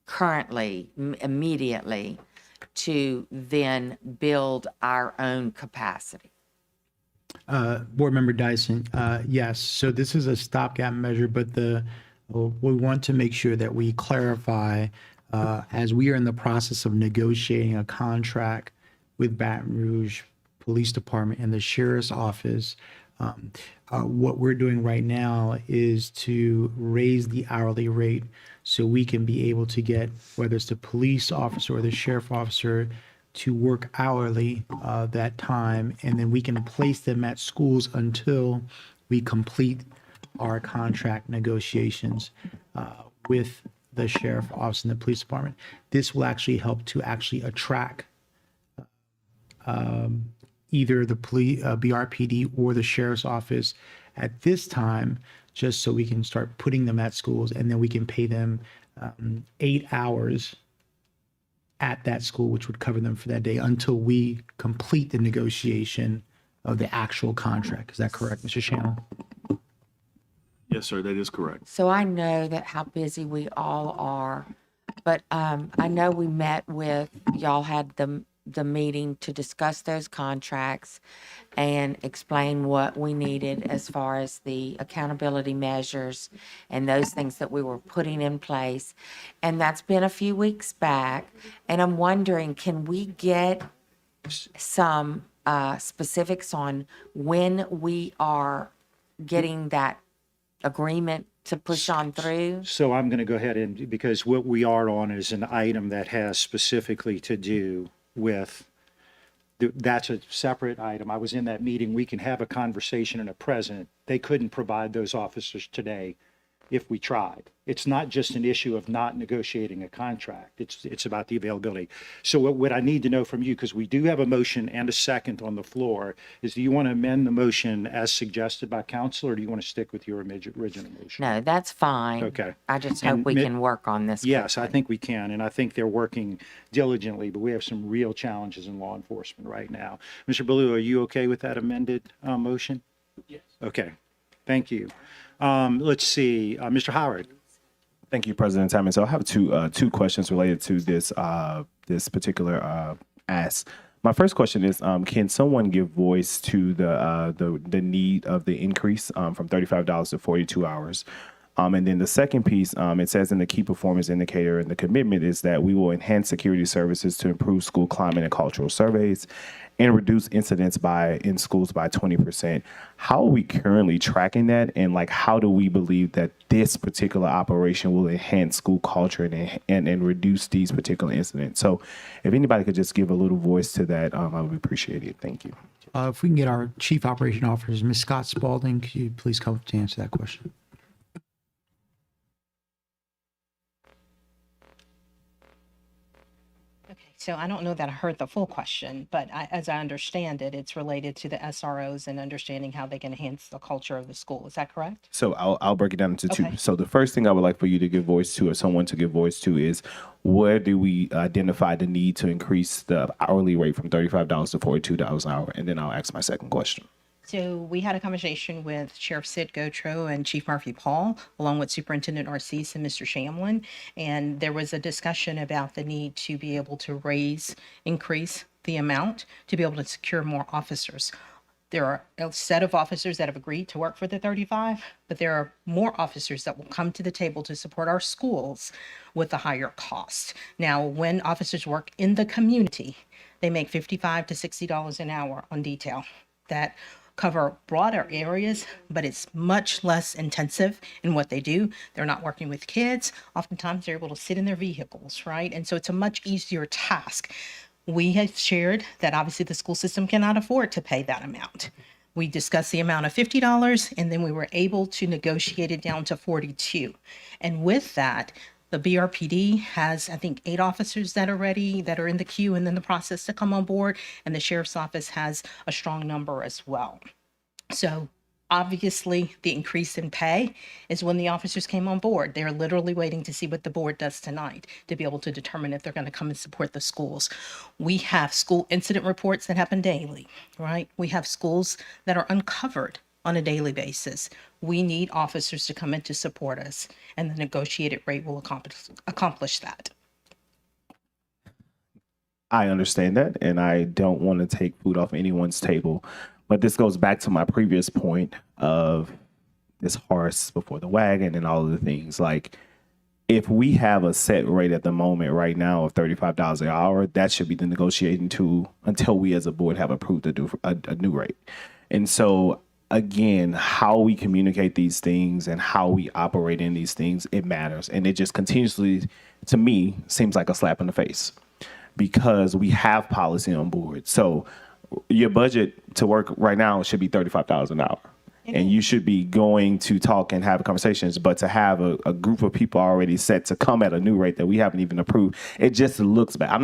currently, immediately, to then build our own capacity? Board Member Dyson, yes. So this is a stopgap measure, but we want to make sure that we clarify, as we are in the process of negotiating a contract with Baton Rouge Police Department and the Sheriff's Office, what we're doing right now is to raise the hourly rate so we can be able to get, whether it's the police officer or the sheriff officer, to work hourly that time, and then we can place them at schools until we complete our contract negotiations with the sheriff office and the police department. This will actually help to actually attract either the BRPD or the sheriff's office at this time, just so we can start putting them at schools, and then we can pay them 8 hours at that school, which would cover them for that day until we complete the negotiation of the actual contract. Is that correct, Mr. Shannon? Yes, sir, that is correct. So I know that how busy we all are, but I know we met with, y'all had the meeting to discuss those contracts and explain what we needed as far as the accountability measures and those things that we were putting in place. And that's been a few weeks back. And I'm wondering, can we get some specifics on when we are getting that agreement to push on through? So I'm going to go ahead and, because what we are on is an item that has specifically to do with, that's a separate item. I was in that meeting. We can have a conversation in a present. They couldn't provide those officers today if we tried. It's not just an issue of not negotiating a contract. It's about the availability. So what I need to know from you, because we do have a motion and a second on the floor, is do you want to amend the motion as suggested by council, or do you want to stick with your original motion? No, that's fine. Okay. I just hope And we can work on this. Yes, I think we can, and I think they're working diligently, but we have some real challenges in law enforcement right now. Mr. Baloo, are you okay with that amended motion? Yes. Okay, thank you. Let's see, Mr. Howard. Thank you, President Tamman. So I have two questions related to this particular ask. My first question is, can someone give voice to the need of the increase from $35 to 42 hours? And then the second piece, it says in the key performance indicator, and the commitment is that we will enhance security services to improve school climate and cultural surveys and reduce incidents in schools by 20%. How are we currently tracking that? And like, how do we believe that this particular operation will enhance school culture and reduce these particular incidents? So if anybody could just give a little voice to that, I would appreciate it. Thank you. If we can get our Chief Operation Officer, Ms. Scott Spalding, could you please come up to answer that question? So I don't know that I heard the full question, but as I understand it, it's related to the SROs and understanding how they can enhance the culture of the school. Is that correct? So I'll break it down into two. Okay. So the first thing I would like for you to give voice to, or someone to give voice to, is where do we identify the need to increase the hourly rate from $35 to $42 an hour? And then I'll ask my second question. So we had a conversation with Sheriff Sid Gotro and Chief Murphy Paul, along with Superintendent Arcese and Mr. Shamlin. And there was a discussion about the need to be able to increase the amount to be able to secure more officers. There are a set of officers that have agreed to work for the 35, but there are more officers that will come to the table to support our schools with a higher cost. Now, when officers work in the community, they make $55 to $60 an hour on detail. That cover broader areas, but it's much less intensive in what they do. They're not working with kids. Oftentimes they're able to sit in their vehicles, right? And so it's a much easier task. We have shared that obviously the school system cannot afford to pay that amount. We discussed the amount of $50, and then we were able to negotiate it down to $42. And with that, the BRPD has, I think, 8 officers that are ready, that are in the queue and in the process to come on board. And the sheriff's office has a strong number as well. So obviously the increase in pay is when the officers came on board. They're literally waiting to see what the board does tonight to be able to determine if they're going to come and support the schools. We have school incident reports that happen daily, right? We have schools that are uncovered on a daily basis. We need officers to come in to support us, and the negotiated rate will accomplish that. I understand that, and I don't want to take food off anyone's table, but this goes back to my previous point of this horse before the wagon and all of the things. Like, if we have a set rate at the moment right now of $35 an hour, that should be the negotiating tool until we as a board have approved a new rate. And so again, how we communicate these things and how we operate in these things, it matters. And it just continuously, to me, seems like a slap in the face because we have policy on board. So your budget to work right now should be $35 an hour. And you should be going to talk and have conversations, but to have a group of people already set to come at a new rate that we haven't even approved, it just looks bad. I'm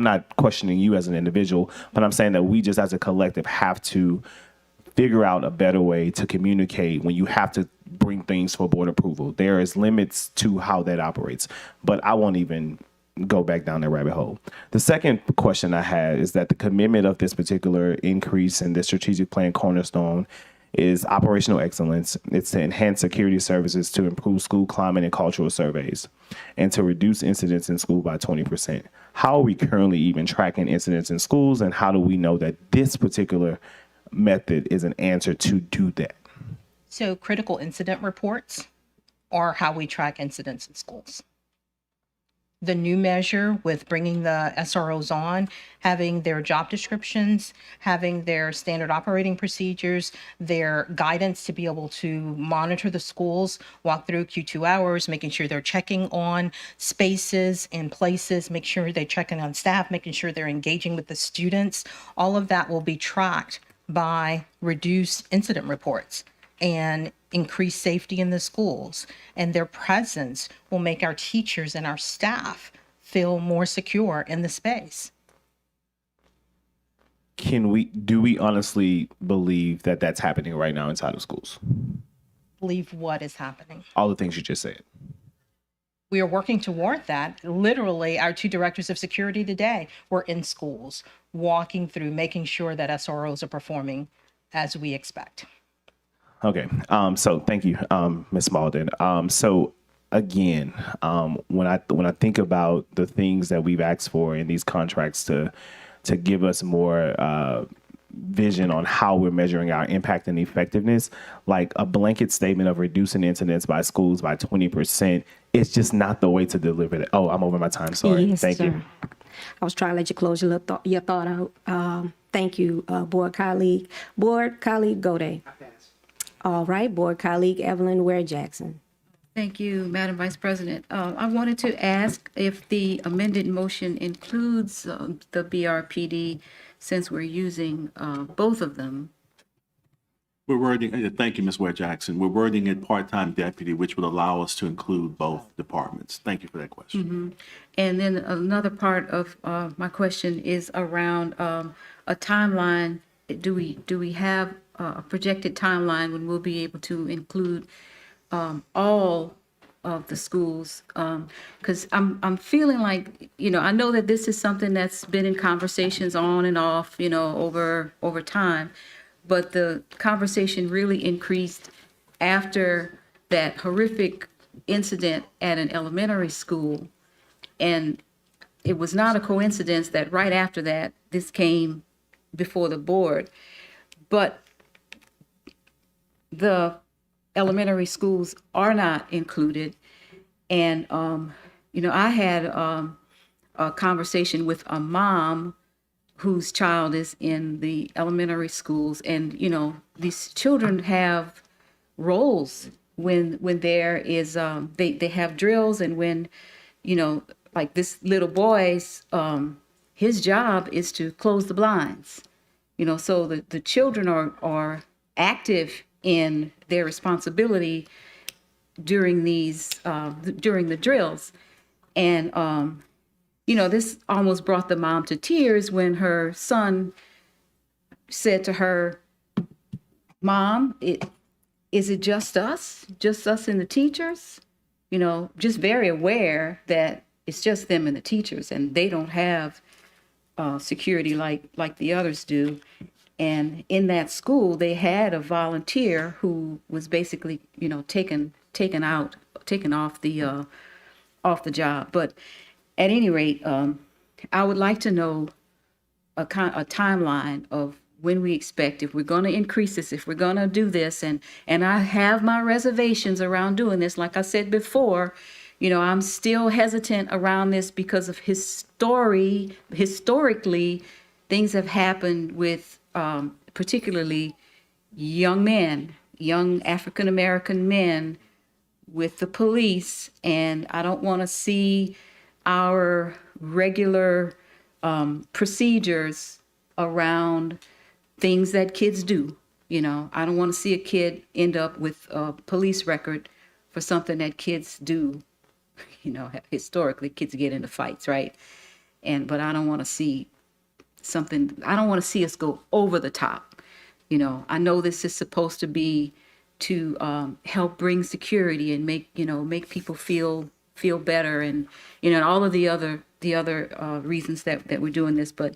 not questioning you as an individual, but I'm saying that we just as a collective have to figure out a better way to communicate when you have to bring things for board approval. There is limits to how that operates, but I won't even go back down that rabbit hole. The second question I had is that the commitment of this particular increase in the strategic plan cornerstone is operational excellence. It's to enhance security services, to improve school climate and cultural surveys, and to reduce incidents in school by 20%. How are we currently even tracking incidents in schools, and how do we know that this particular method is an answer to do that? So critical incident reports are how we track incidents in schools. The new measure with bringing the SROs on, having their job descriptions, having their standard operating procedures, their guidance to be able to monitor the schools, walk through Q2 hours, making sure they're checking on spaces and places, make sure they're checking on staff, making sure they're engaging with the students. All of that will be tracked by reduced incident reports and increase safety in the schools. And their presence will make our teachers and our staff feel more secure in the space. Do we honestly believe that that's happening right now inside of schools? Believe what is happening. All the things you just said. We are working toward that. Literally, our 2 directors of security today were in schools, walking through, making sure that SROs are performing as we expect. Okay. So thank you, Ms. Malden. So again, when I think about the things that we've asked for in these contracts to give us more vision on how we're measuring our impact and effectiveness, like a blanket statement of reducing incidents by schools by 20%, it's just not the way to deliver that. Oh, I'm over my time. Sorry. Yes, Thank sir. you. I was trying to let you close your thought out. Thank you, board colleague. Board colleague Gode. All right, board colleague Evelyn Ware Jackson. Thank you, Madam Vice President. I wanted to ask if the amended motion includes the BRPD, since we're using both of them. We're wording, thank you, Ms. Ware Jackson. We're wording it part-time deputy, which would allow us to include both departments. Thank you for that question. And then another part of my question is around a timeline. Do we have a projected timeline when we'll be able to include all of the schools? Because I'm feeling like, I know that this is something that's been in conversations on and off, over time, but the conversation really increased after that horrific incident at an elementary school. And it was not a coincidence that right after that, this came before the board. But the elementary schools are not included. And, I had a conversation with a mom whose child is in the elementary schools. And, these children have roles when there is, they have drills, and when, like this little boy's, his job is to close the blinds. So the children are active in their responsibility during these during the drills. And this almost brought the mom to tears when her son said to her, "Mom, is it just us and the teachers?" Just very aware that it's just them and the teachers, and they don't have security like the others do. And in that school, they had a volunteer who was basically, taken off the job. But at any rate, I would like to know a timeline of when we expect, if we're going to increase this, if we're going to do this. And I have my reservations around doing this. Like I said before, I'm still hesitant around this because of historically, things have happened with particularly young men, young African-American men with the police. And I don't want to see our regular procedures around things that kids do. I don't want to see a kid end up with a police record for something that kids do. Historically, kids get into fights, right? But I don't want to see I don't want to see us go over the top. I know this is supposed to be to help bring security and make people feel better, and all of the other reasons that we're doing this. But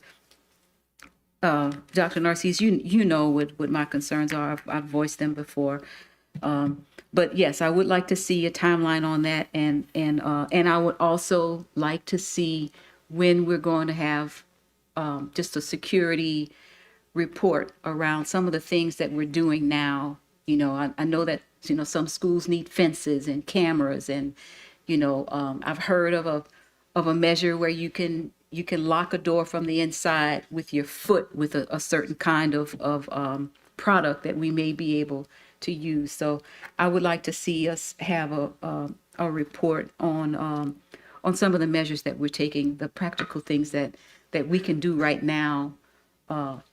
Dr. Narcisse, you know what my concerns are. I've voiced them before. But yes, I would like to see a timeline on that, and I would also like to see when we're going to have just a security report around some of the things that we're doing now. You know, I know that, you know, some schools need fences and cameras, and, you know, I've heard of a measure where you can lock a door from the inside with your foot with a certain kind of product that we may be able to use. So I would like to see us have a report on some of the measures that we're taking, the practical things that we can do right now,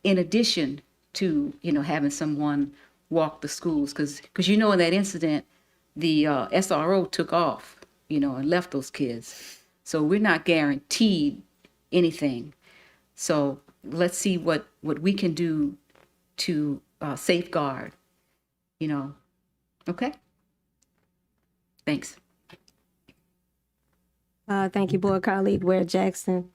in addition to, you know, having someone walk the schools, because you know, in that incident, the SRO took off, you know, and left those kids. So we're not guaranteed anything. So let's see what we can do to safeguard, you know. Okay? Thanks. Thank you, board colleague Ware Jackson.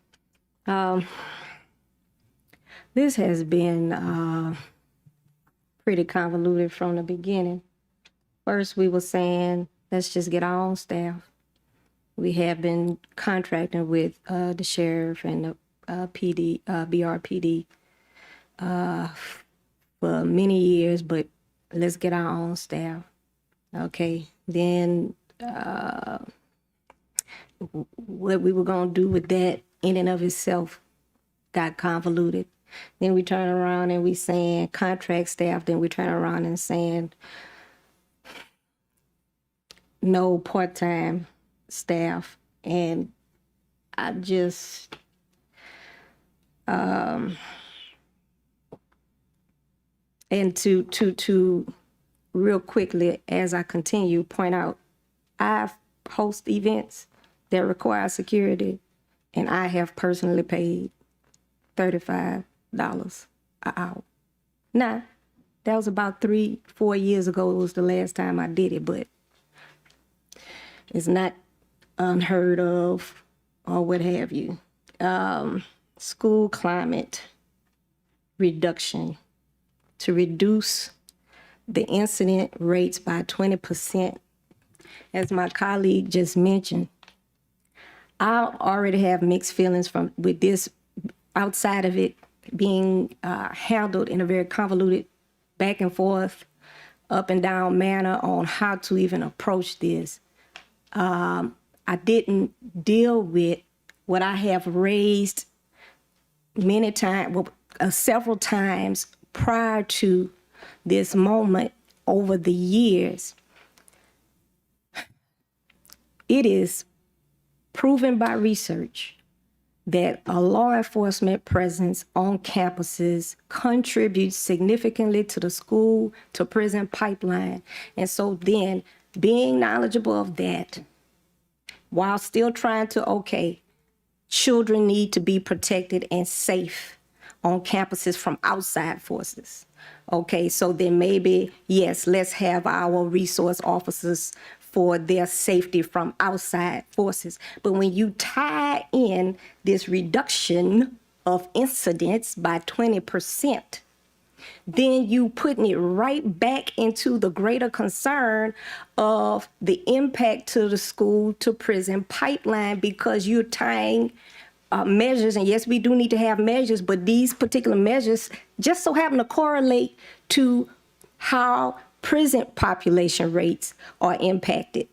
This has been pretty convoluted from the beginning. First, we were saying, let's just get our own staff. We have been contracting with the sheriff and the BRPD for many years, but let's get our own staff. Okay, then what we were gonna do with that in and of itself got convoluted. Then we turn around and we saying contract staff, then we turn around and saying no part-time staff. And I just and to real quickly, as I continue, point out, I host events that require security, and I have personally paid $35 an hour. Now, that was about 3-4 years ago. It was the last time I did it, but it's not unheard of or what have you. School climate reduction to reduce the incident rates by 20%. As my colleague just mentioned, I already have mixed feelings with this, outside of it being handled in a very convoluted back and forth, up and down manner on how to even approach this. I didn't deal with what I have raised many times, several times prior to this moment over the years. It is proven by research that a law enforcement presence on campuses contributes significantly to the school to prison pipeline. And so then being knowledgeable of that, while still trying to, okay, children need to be protected and safe on campuses from outside forces. Okay, so then maybe, yes, let's have our resource officers for their safety from outside forces. But when you tie in this reduction of incidents by 20%, then you putting it right back into the greater concern of the impact to the school to prison pipeline, because you're tying measures, and yes, we do need to have measures, but these particular measures just so happen to correlate to how prison population rates are impacted.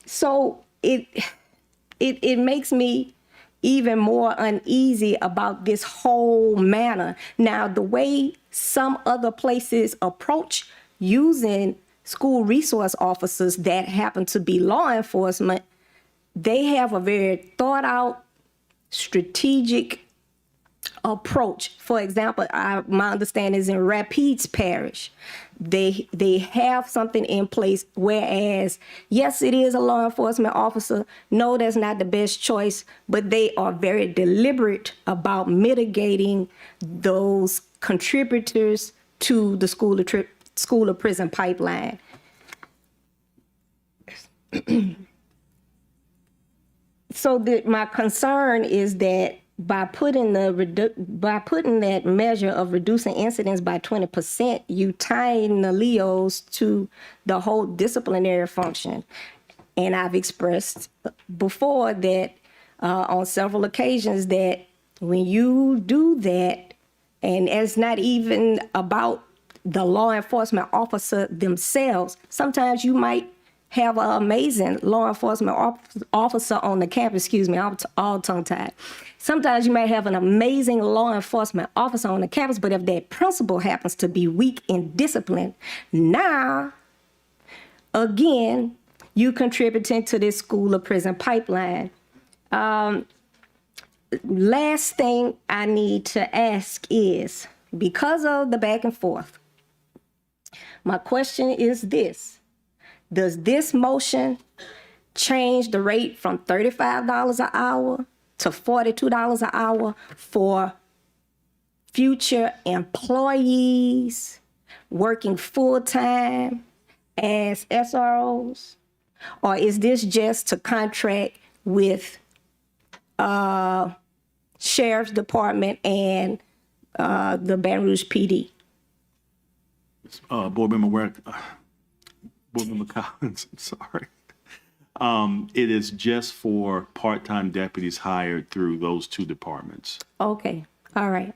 So it makes me even more uneasy about this whole matter. Now, the way some other places approach using school resource officers that happen to be law enforcement, they have a very thought out, strategic approach. For example, my understanding is in Rapides Parish, they have something in place, whereas, yes, it is a law enforcement officer. No, that's not the best choice, but they are very deliberate about mitigating those contributors to the school to prison pipeline. So my concern is that by putting that measure of reducing incidents by 20%, you tying the LEOs to the whole disciplinary function. And I've expressed before that on several occasions that when you do that, and it's not even about the law enforcement officer themselves, sometimes you might have an amazing law enforcement officer on the campus. Excuse me, I'm all tongue-tied. Sometimes you might have an amazing law enforcement officer on the campus, but if that principal happens to be weak in discipline, now, again, you contributing to this school or prison pipeline. Last thing I need to ask is, because of the back and forth, my question is this: does this motion change the rate from $35 an hour to $42 an hour for future employees working full-time as SROs? Or is this just to contract with Sheriff's Department and the Baton Rouge PD? Board Member Collins, I'm sorry. It is just for part-time deputies hired through those two departments. Okay, all right.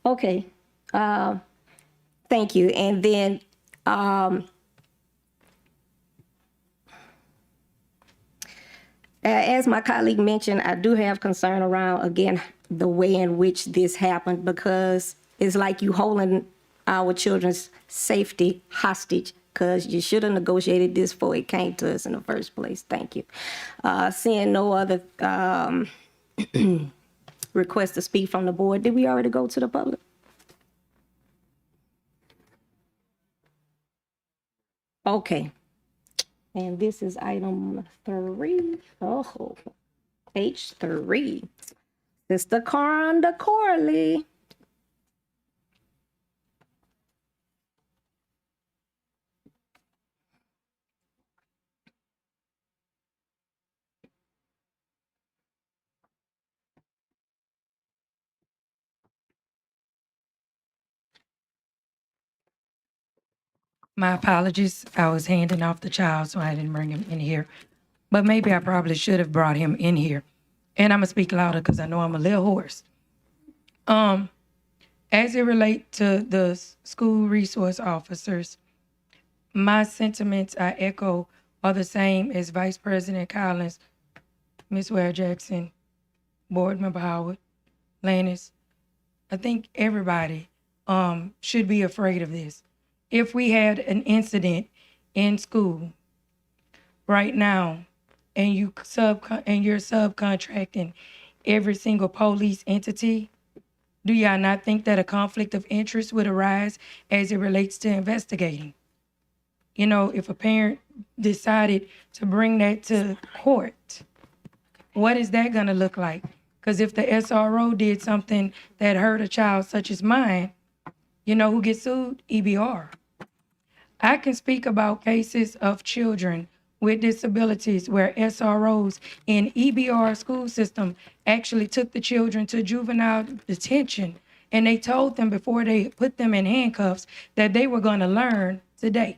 Okay, thank you. And then, as my colleague mentioned, I do have concern around, again, the way in which this happened, because it's like you holding our children's safety hostage, because you should have negotiated this before it came to us in the first place. Thank you. Seeing no other request to speak from the board, did we already go to the public? Okay. And this is item 3. Oh, H3. Sister Conda Corley. My apologies. I was handing off the child, so I didn't bring him in here. But maybe I probably should have brought him in here. And I'm gonna speak louder because I know I'm a little hoarse. As it relates to the school resource officers, my sentiments I echo are the same as Vice President Collins, Ms. Ware Jackson, Board Member Howard, Lannis. I think everybody should be afraid of this. If we had an incident in school right now, and you're subcontracting every single police entity, do y'all not think that a conflict of interest would arise as it relates to investigating? You know, if a parent decided to bring that to court, what is that gonna look like? Because if the SRO did something that hurt a child such as mine, you know who gets sued? EBR. I can speak about cases of children with disabilities where SROs in EBR school system actually took the children to juvenile detention, and they told them before they put them in handcuffs that they were going to learn today.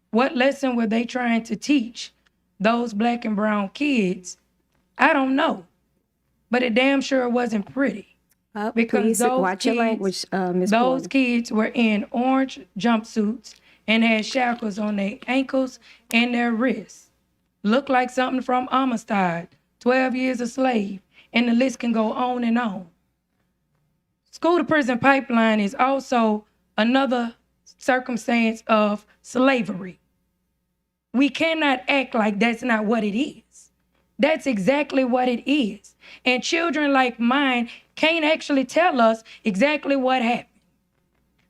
What lesson were they trying to teach those Black and brown kids? I don't know, but it damn sure wasn't pretty. Because Please those watch your language, Ms. those Corley. kids were in orange jumpsuits and had shackles on their ankles and their wrists. Looked like something from Amistad, 12 Years a Slave, and the list can go on and on. School to prison pipeline is also another circumstance of slavery. We cannot act like that's not what it is. That's exactly what it is. And children like mine can't actually tell us exactly what happened.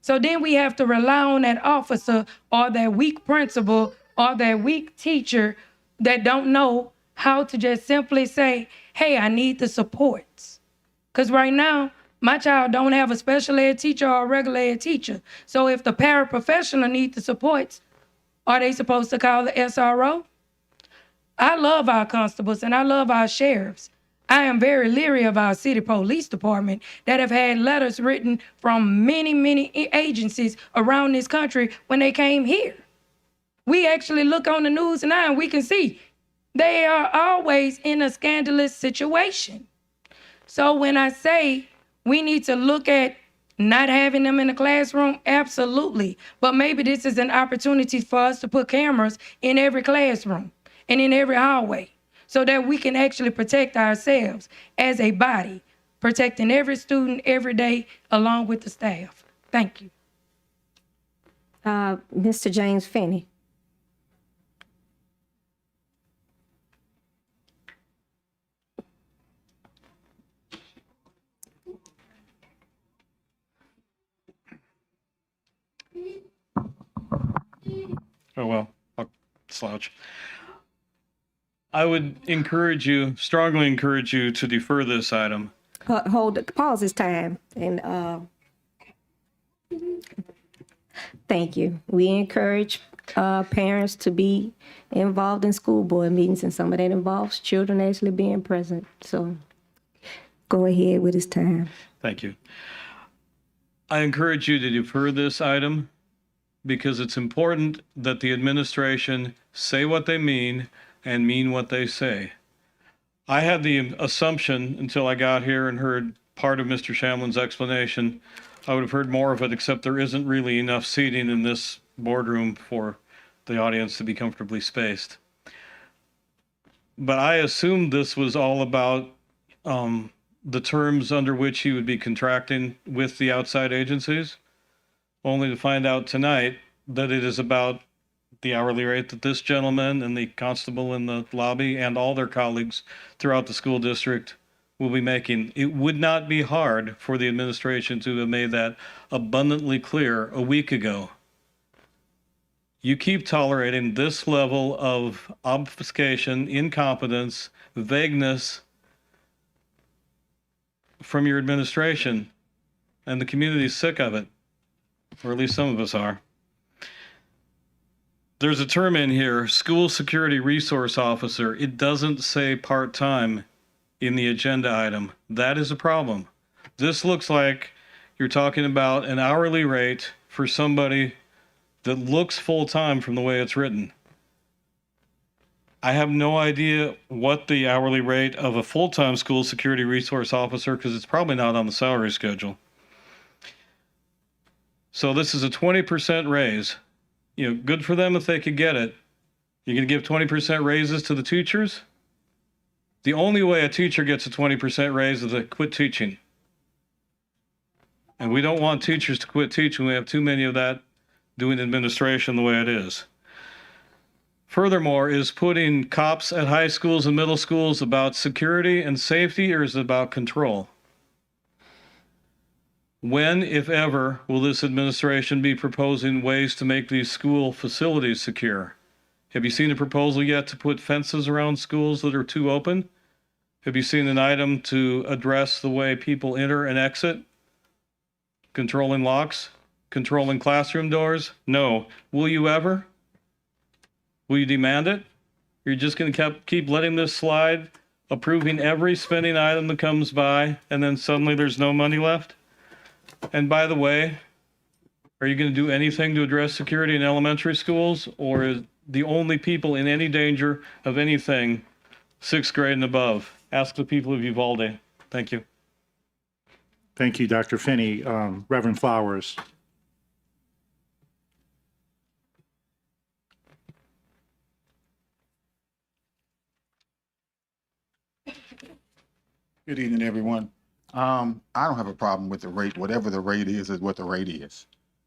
So then we have to rely on that officer or that weak principal or that weak teacher that don't know how to just simply say, hey, I need the supports. Because right now, my child don't have a special ed teacher or a regular ed teacher. So if the paraprofessional need the supports, are they supposed to call the SRO? I love our constables and I love our sheriffs. I am very leery of our city police department that have had letters written from many, many agencies around this country when they came here. We actually look on the news now and we can see they are always in a scandalous situation. So when I say we need to look at not having them in the classroom, absolutely. But maybe this is an opportunity for us to put cameras in every classroom and in every hallway so that we can actually protect ourselves as a body, protecting every student every day along with the staff. Thank you. Mr. James Finney. Oh, well, I'll slouch. I would strongly encourage you to defer this item. Pause this time. And thank you. We encourage parents to be involved in school board meetings, and some of that involves children actually being present. So go ahead with this time. Thank you. I encourage you to defer this item because it's important that the administration say what they mean and mean what they say. I had the assumption until I got here and heard part of Mr. Shamlin's explanation, I would have heard more of it, except there isn't really enough seating in this boardroom for the audience to be comfortably spaced. But I assumed this was all about the terms under which he would be contracting with the outside agencies, only to find out tonight that it is about the hourly rate that this gentleman and the constable in the lobby and all their colleagues throughout the school district will be making. It would not be hard for the administration to have made that abundantly clear a week ago. You keep tolerating this level of obfuscation, incompetence, vagueness from your administration, and the community's sick of it, or at least some of us are. There's a term in here, school security resource officer. It doesn't say part-time in the agenda item. That is a problem. This looks like you're talking about an hourly rate for somebody that looks full-time from the way it's written. I have no idea what the hourly rate of a full-time school security resource officer, because it's probably not on the salary schedule. So this is a 20% raise. You know, good for them if they could get it. You're going to give 20% raises to the teachers? The only way a teacher gets a 20% raise is to quit teaching. And we don't want teachers to quit teaching. We have too many of that doing administration the way it is. Furthermore, is putting cops at high schools and middle schools about security and safety, or is it about control? When, if ever, will this administration be proposing ways to make these school facilities secure? Have you seen a proposal yet to put fences around schools that are too open? Have you seen an item to address the way people enter and exit? Controlling locks? Controlling classroom doors? No. Will you ever? Will you demand it? You're just going to keep letting this slide, approving every spending item that comes by, and then suddenly there's no money left? And by the way, are you going to do anything to address security in elementary schools, or is the only people in any danger of anything 6th grade and above? Ask the people of Uvalde. Thank you. Thank you, Dr. Finney. Reverend Flowers. Good evening, everyone. I don't have a problem with the rate. Whatever the rate is what the rate is.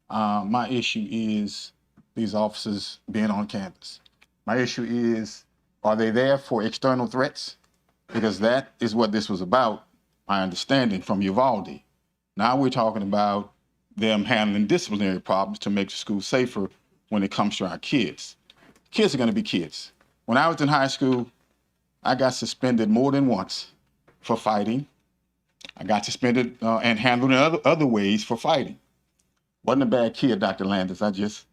My issue is these officers being on campus. My issue is, are they there for external threats? Because that is what this was about, my understanding from Uvalde. Now we're talking about them handling disciplinary problems to make the school safer when it comes to our kids. Kids are going to be kids. When I was in high school, I got suspended more than once for fighting. I got suspended and handled in other ways for fighting. Wasn't a bad kid, Dr. Landis.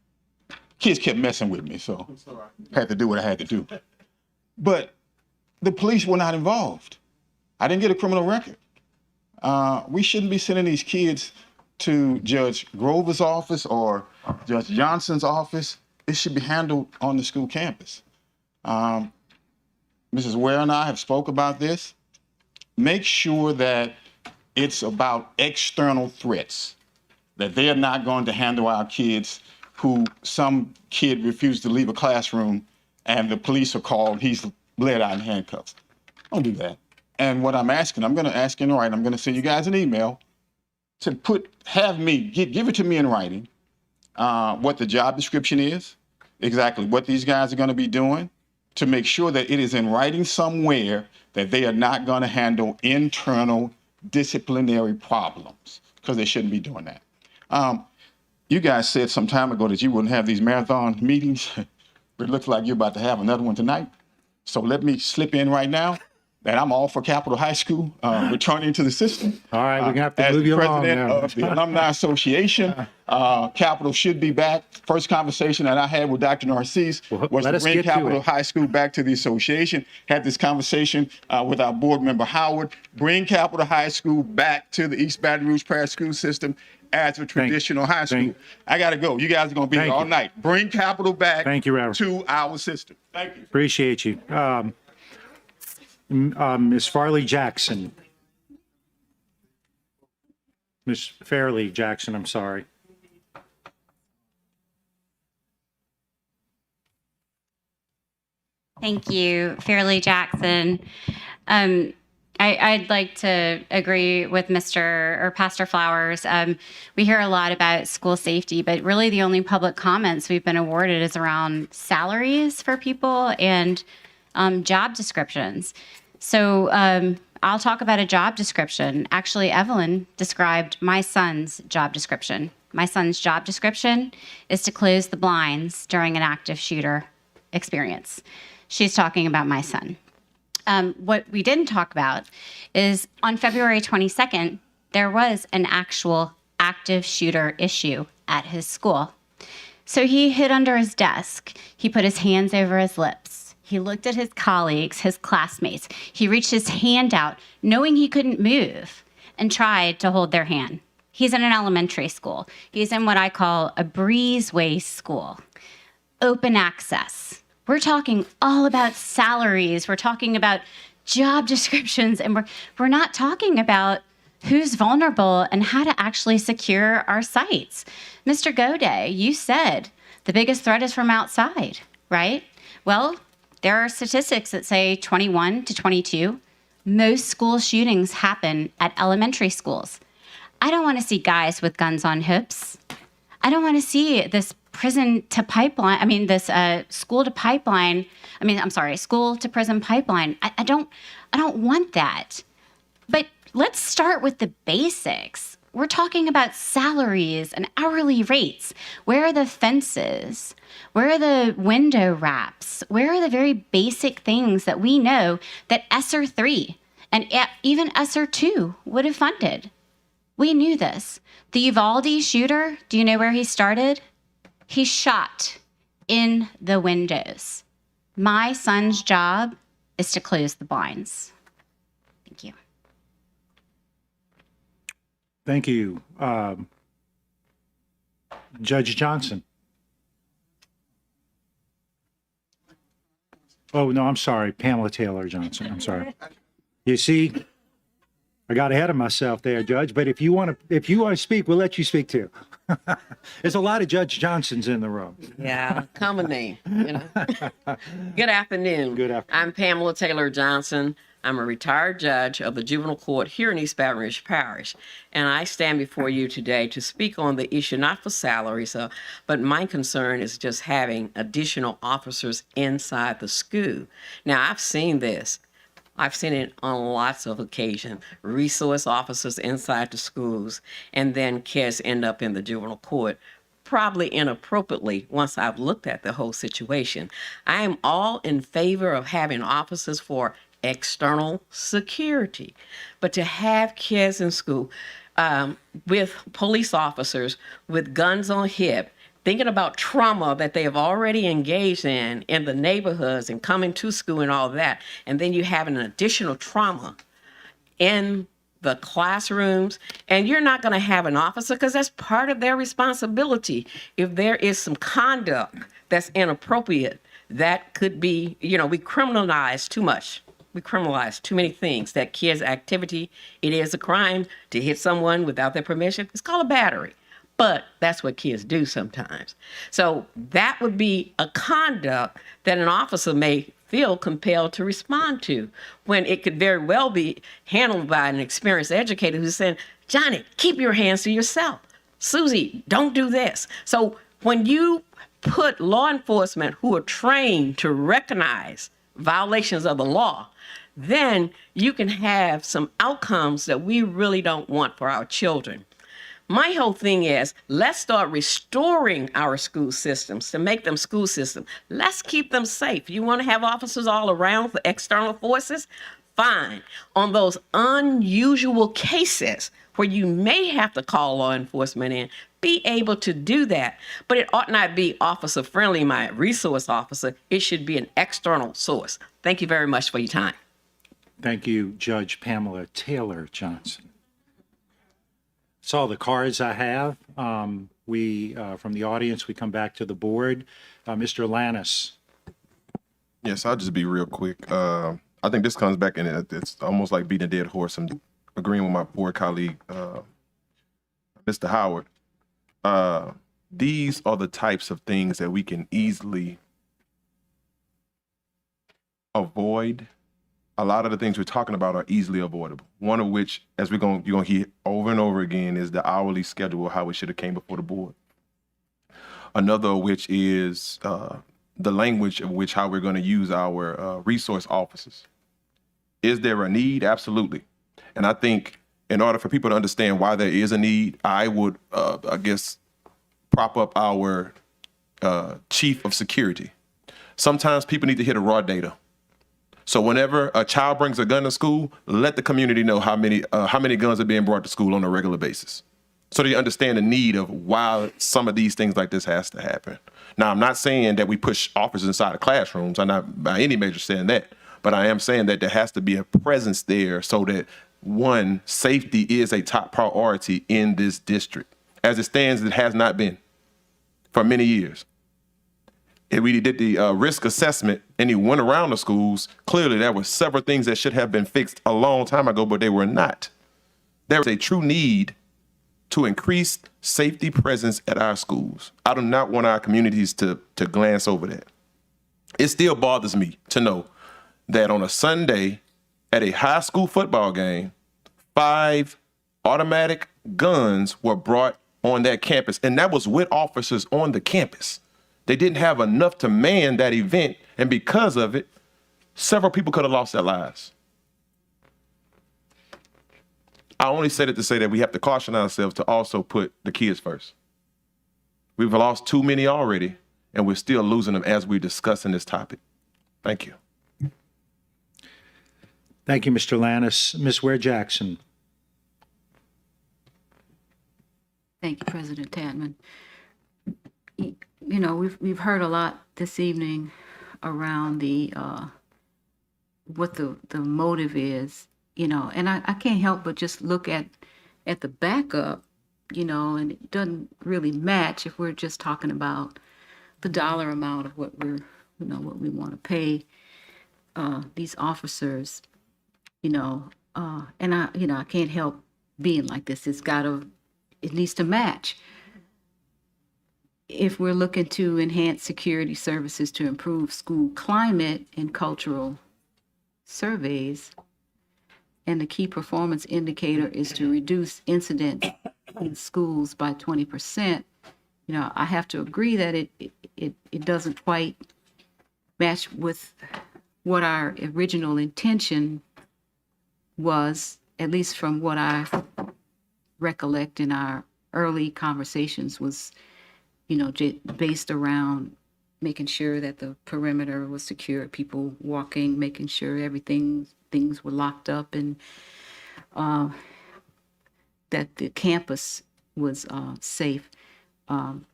Kids kept messing with me, so had to do what I had to do. But the police were not involved. I didn't get a criminal record. We shouldn't be sending these kids to Judge Grover's office or Judge Johnson's office. It should be handled on the school campus. Mrs. Ware and I have spoke about this. Make sure that it's about external threats, that they are not going to handle our kids who some kid refused to leave a classroom and the police are called, he's led out in handcuffs. Don't do that. And what I'm asking, I'm going to ask in writing, I'm going to send you guys an email to give it to me in writing, what the job description is, exactly what these guys are going to be doing, to make sure that it is in writing somewhere that they are not going to handle internal disciplinary problems, because they shouldn't be doing that. You guys said some time ago that you wouldn't have these marathon meetings, but it looks like you're about to have another one tonight. So let me slip in right now that I'm all for Capital High School returning to the system. All right, we're going to have to move you along President now. of the Alumni Association, Capital should be back. First conversation that I had with Dr. Narcisse was let to us bring get to Capital it. High School back to the association. Had this conversation with our board member Howard. Bring Capital High School back to the East Baton Rouge Parish School System as a traditional high school. I got to go. You guys are going to be here all night. Bring Capital back to our system. Thank you. Appreciate you. Ms. Farley Jackson. Ms. Fairley Jackson, I'm sorry. Thank you, Fairleigh Jackson. I'd like to agree with Pastor Flowers. We hear a lot about school safety, but really the only public comments we've been awarded is around salaries for people and job descriptions. So I'll talk about a job description. Actually, Evelyn described my son's job description. My son's job description is to close the blinds during an active shooter experience. She's talking about my son. What we didn't talk about is on February 22nd, there was an actual active shooter issue at his school. So he hid under his desk. He put his hands over his lips. He looked at his colleagues, his classmates. He reached his hand out, knowing he couldn't move, and tried to hold their hand. He's in an elementary school. He's in what I call a breezeway school. Open access. We're talking all about salaries. We're talking about job descriptions, and we're not talking about who's vulnerable and how to actually secure our sites. Mr. Goday, you said the biggest threat is from outside, right? Well, there are statistics that say 21 to 22. Most school shootings happen at elementary schools. I don't want to see guys with guns on hips. I don't want to see this school to prison pipeline. I don't want that. But let's start with the basics. We're talking about salaries and hourly rates. Where are the fences? Where are the window wraps? Where are the very basic things that we know that ESSER 3 and even ESSER 2 would have funded? We knew this. The Uvalde shooter, do you know where he started? He shot in the windows. My son's job is to close the blinds. Thank you. Thank you. Judge Johnson. Oh, no, I'm sorry. Pamela Taylor Johnson. I'm sorry. You see, I got ahead of myself there, Judge, but if you want to speak, we'll let you speak too. There's a lot of Judge Johnsons in the room. Yeah, common name, you know. Good afternoon. Good afternoon. I'm Pamela Taylor Johnson. I'm a retired judge of the juvenile court here in East Baton Rouge Parish, and I stand before you today to speak on the issue, not for salaries, but my concern is just having additional officers inside the school. Now, I've seen this. I've seen it on lots of occasions, resource officers inside the schools, and then kids end up in the juvenile court, probably inappropriately once I've looked at the whole situation. I am all in favor of having officers for external security, but to have kids in school with police officers with guns on hip, thinking about trauma that they have already engaged in the neighborhoods and coming to school and all that, and then you have an additional trauma, in the classrooms, and you're not going to have an officer because that's part of their responsibility. If there is some conduct that's inappropriate, that could be, we criminalize too much. We criminalize too many things. That kid's activity, it is a crime to hit someone without their permission. It's called a battery. But that's what kids do sometimes. So that would be a conduct that an officer may feel compelled to respond to, when it could very well be handled by an experienced educator who's saying, Johnny, keep your hands to yourself. Susie, don't do this. So when you put law enforcement who are trained to recognize violations of the law, then you can have some outcomes that we really don't want for our children. My whole thing is, let's start restoring our school systems to make them school systems. Let's keep them safe. You want to have officers all around for external forces? Fine. On those unusual cases where you may have to call law enforcement in, be able to do that. But it ought not be officer friendly, my resource officer. It should be an external source. Thank you very much for your time. Thank you, Judge Pamela Taylor Johnson. That's all the cards I have. From the audience, we come back to the board. Mr. Lannis. Yes, I'll just be real quick. I think this comes back and it's almost like beating a dead horse. I'm agreeing with my board colleague, Mr. Howard. These are the types of things that we can easily avoid. A lot of the things we're talking about are easily avoidable. One of which, as you're going to hear over and over again, is the hourly schedule, how it should have came before the board. Another of which is the language of which how we're going to use our resource officers. Is there a need? Absolutely. And I think in order for people to understand why there is a need, I would, prop up our chief of security. Sometimes people need to hear the raw data. So whenever a child brings a gun to school, let the community know how many guns are being brought to school on a regular basis, so they understand the need of why some of these things like this has to happen. Now, I'm not saying that we push officers inside of classrooms. I'm not by any measure saying that, but I am saying that there has to be a presence there so that, one, safety is a top priority in this district. As it stands, it has not been for many years. If we did the risk assessment and he went around the schools, clearly there were several things that should have been fixed a long time ago, but they were not. There is a true need to increase safety presence at our schools. I do not want our communities to glance over that. It still bothers me to know that on a Sunday at a high school football game, 5 automatic guns were brought on that campus, and that was with officers on the campus. They didn't have enough to man that event, and because of it, several people could have lost their lives. I only said it to say that we have to caution ourselves to also put the kids first. We've lost too many already, and we're still losing them as we're discussing this topic. Thank you. Thank you, Mr. Lannis. Ms. Ware Jackson. Thank you, President Tatman. You know, we've heard a lot this evening around the what the motive is, you know, and I can't help but just look at the backup, you know, and it doesn't really match if we're just talking about the dollar amount of what what we want to pay these officers, you know, and I can't help being like this. It needs to match. If we're looking to enhance security services to improve school climate and cultural surveys, and the key performance indicator is to reduce incidents in schools by 20%, you know, I have to agree that it doesn't quite match with what our original intention was, at least from what I recollect in our early conversations, was, you know, based around making sure that the perimeter was secure, people walking, making sure things were locked up, and that the campus was safe.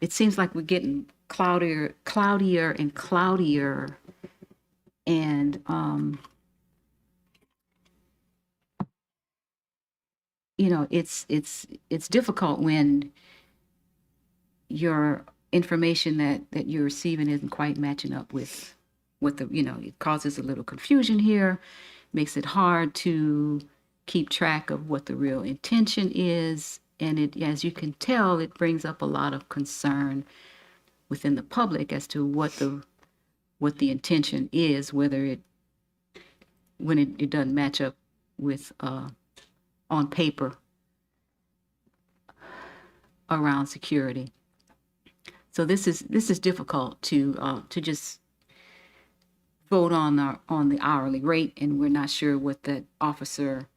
It seems like we're getting cloudier and cloudier, and you know, it's difficult when your information that you're receiving isn't quite matching up with what the, you know, it causes a little confusion here, makes it hard to keep track of what the real intention is. And it, as you can tell, it brings up a lot of concern within the public as to what the intention is, whether it, when it doesn't match up with on paper around security. So this is difficult to just vote on the hourly rate, and we're not sure what that officer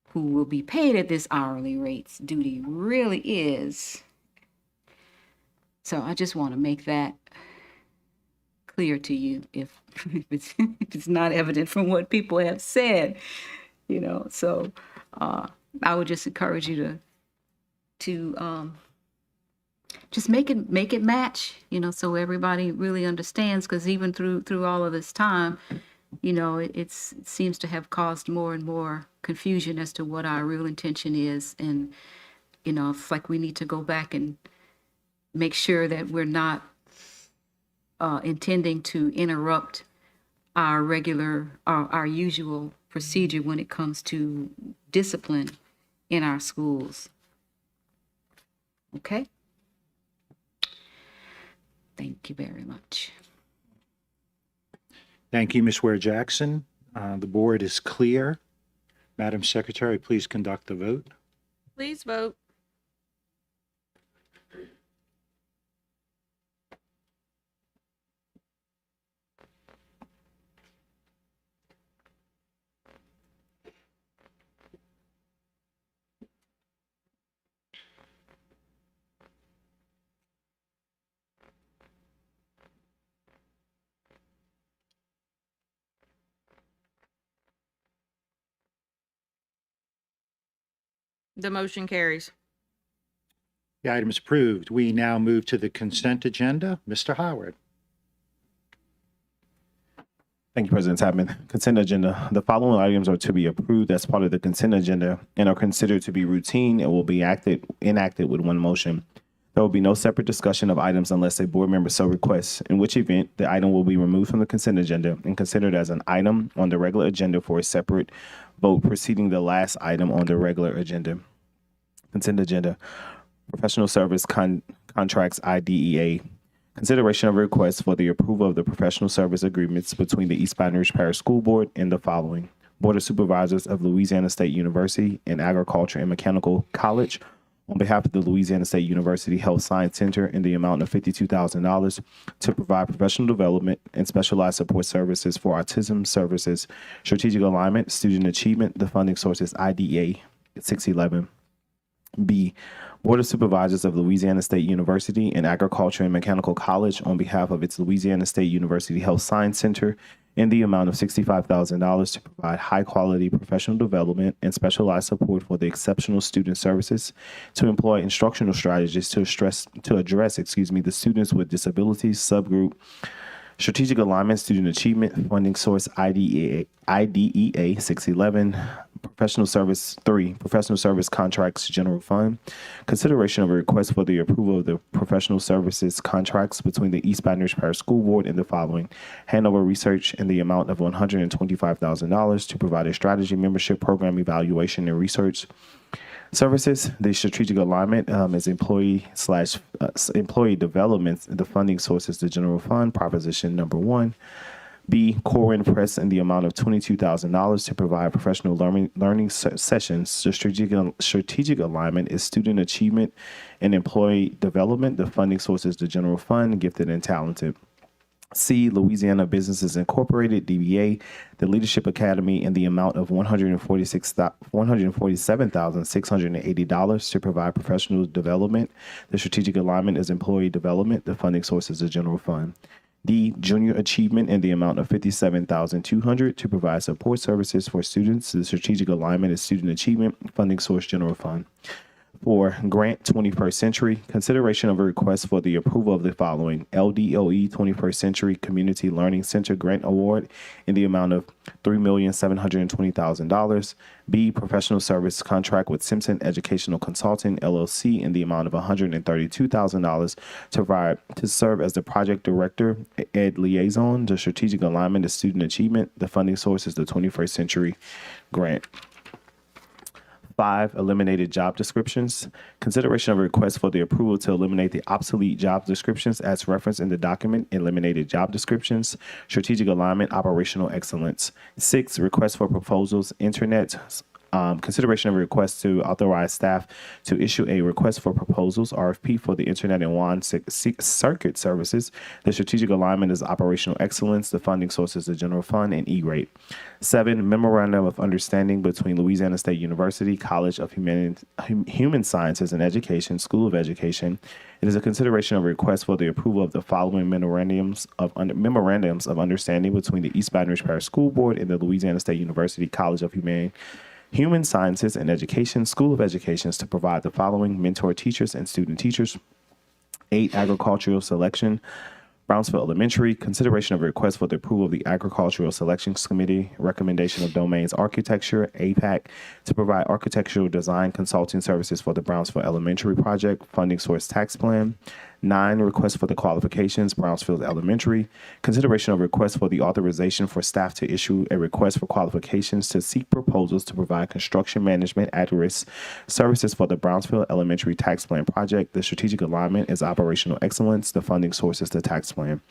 who will be paid at this hourly rate's duty really is. So I just want to make that clear to you if it's not evident from what people have said, you know. So I would just encourage you to just make it match, you know, so everybody really understands, because even through all of this time, you know, it seems to have caused more and more confusion as to what our real intention is. And, you know, it's like we need to go back and make sure that we're not intending to interrupt our usual procedure when it comes to discipline in our schools. Okay? Thank you very much. Thank you, Ms. Ware-Jackson. The board is clear. Madam Secretary, please conduct the vote. Please vote. The motion carries. The item is approved. We now move to the consent agenda. Mr. Howard. Thank you, President Tapman. Consent agenda. The following items are to be approved as part of the consent agenda and are considered to be routine and will be enacted with one motion. There will be no separate discussion of items unless a board member so requests, in which event the item will be removed from the consent agenda and considered as an item on the regular agenda for a separate vote preceding the last item on the regular agenda. Consent agenda. Professional service contracts IDEA. Consideration of a request for the approval of the professional service agreements between the East Baton Rouge Parish School Board and the following: Board of Supervisors of Louisiana State University and Agriculture and Mechanical College on behalf of the Louisiana State University Health Science Center in the amount of $52,000 to provide professional development and specialized support services for autism services, strategic alignment, student achievement. The funding source is IDEA 611. B, Board of Supervisors of Louisiana State University and Agriculture and Mechanical College on behalf of its Louisiana State University Health Science Center in the amount of $65,000 to provide high-quality professional development and specialized support for the exceptional student services, to employ instructional strategies to address the students with disabilities subgroup, strategic alignment, student achievement, funding source IDEA 611. Professional service contracts general fund. Consideration of a request for the approval of the professional services contracts between the East Baton Rouge Parish School Board and the following: Hanover Research in the amount of $125,000 to provide a strategy membership program evaluation and research services. The strategic alignment is employee development. The funding source is the general fund, proposition number 1. B, Corin Press in the amount of $22,000 to provide professional learning sessions. The strategic alignment is student achievement and employee development. The funding source is the general fund, gifted and talented. C, Louisiana Businesses Incorporated, DBA, the Leadership Academy in the amount of $147,680 to provide professional development. The strategic alignment is employee development. The funding source is the general fund. D, Junior Achievement in the amount of $57,200 to provide support services for students. The strategic alignment is student achievement. Funding source general fund. 4, Grant 21st Century, consideration of a request for the approval of the following LDOE 21st Century Community Learning Center Grant Award in the amount of $3,720,000. B, professional service contract with Simpson Educational Consulting, LLC in the amount of $132,000 to serve as the project director, ed liaison, the strategic alignment of student achievement. The funding source is the 21st Century Grant. 5, eliminated job descriptions. Consideration of a request for the approval to eliminate the obsolete job descriptions as referenced in the document. Eliminated job descriptions. Strategic alignment, operational excellence. 6, request for proposals, internet. Consideration of a request to authorize staff to issue a request for proposals, RFP, for the Internet and WAN circuit services. The strategic alignment is operational excellence. The funding source is the general fund and E-rate. 7, memorandum of understanding between Louisiana State University, College of Human Sciences and Education, School of Education. It is a consideration of a request for the approval of the following memorandums of understanding between the East Baton Rouge Parish School Board and the Louisiana State University, College of Human Sciences and Education, School of Education, to provide the following: mentor teachers and student teachers. 8, agricultural selection, Brownsville Elementary, consideration of a request for the approval of the Agricultural Selections Committee, recommendation of domains architecture, APAC, to provide architectural design consulting services for the Brownsville Elementary project, funding source tax plan. 9, request for the qualifications, Brownsville Elementary. Consideration of request for the authorization for staff to issue a request for qualifications to seek proposals to provide construction management at-risk services for the Brownsville Elementary Tax Plan project. The strategic alignment is operational excellence. The funding source is the tax plan.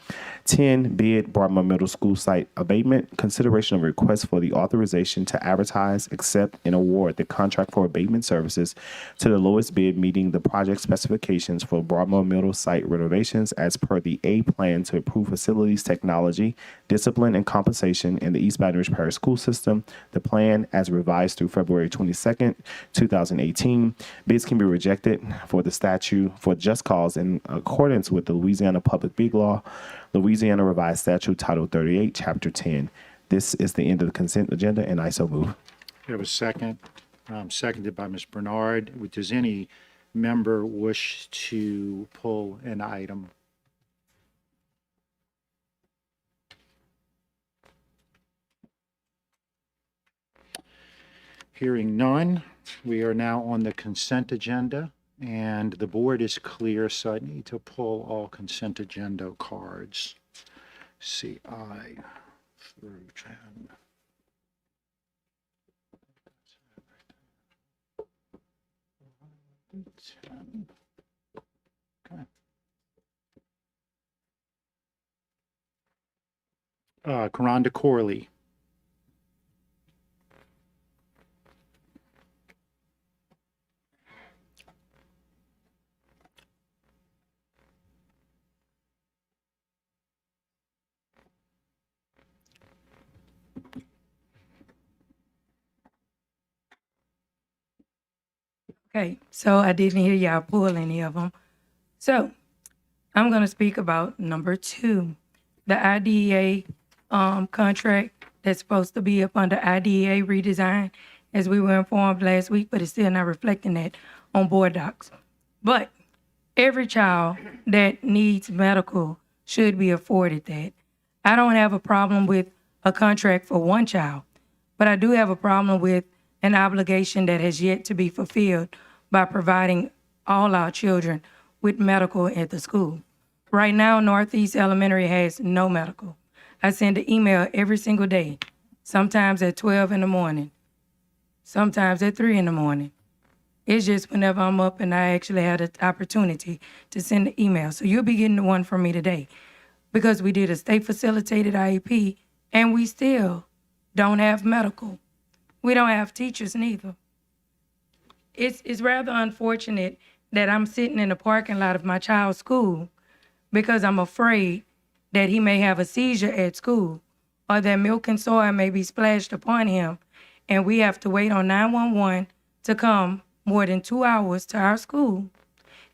10, bid Broadmoor Middle School site abatement. Consideration of request for the authorization to advertise, accept, and award the contract for abatement services to the lowest bid meeting the project specifications for Broadmoor Middle site renovations as per the A plan to improve facilities, technology, discipline, and compensation in the East Baton Rouge Parish School System. The plan, as revised through February 22nd, 2018. Bids can be rejected for the statute for just cause in accordance with the Louisiana Public Bid Law, Louisiana Revised Statute, Title 38, Chapter 10. This is the end of the consent agenda, and I so move. We have a second, seconded by Ms. Bernard. Does any member wish to pull an item? Hearing none, we are now on the consent agenda, and the board is clear, so I need to pull all consent agenda cards. CI through 10. Okay. Karonda Corley. Okay, so I didn't hear y'all pull any of them. So I'm going to speak about number 2, the IDEA contract that's supposed to be up under IDEA redesign, as we were informed last week, but it's still not reflecting that on board docs. But every child that needs medical should be afforded that. I don't have a problem with a contract for one child, but I do have a problem with an obligation that has yet to be fulfilled by providing all our children with medical at the school. Right now, Northeast Elementary has no medical. I send an email every single day, sometimes at 12 in the morning, sometimes at 3 in the morning. It's just whenever I'm up and I actually had an opportunity to send an email. So you'll be getting the one from me today, because we did a state facilitated IEP and we still don't have medical. We don't have teachers neither. It's rather unfortunate that I'm sitting in the parking lot of my child's school because I'm afraid that he may have a seizure at school or that milk and soy may be splashed upon him, and we have to wait on 911 to come more than 2 hours to our school,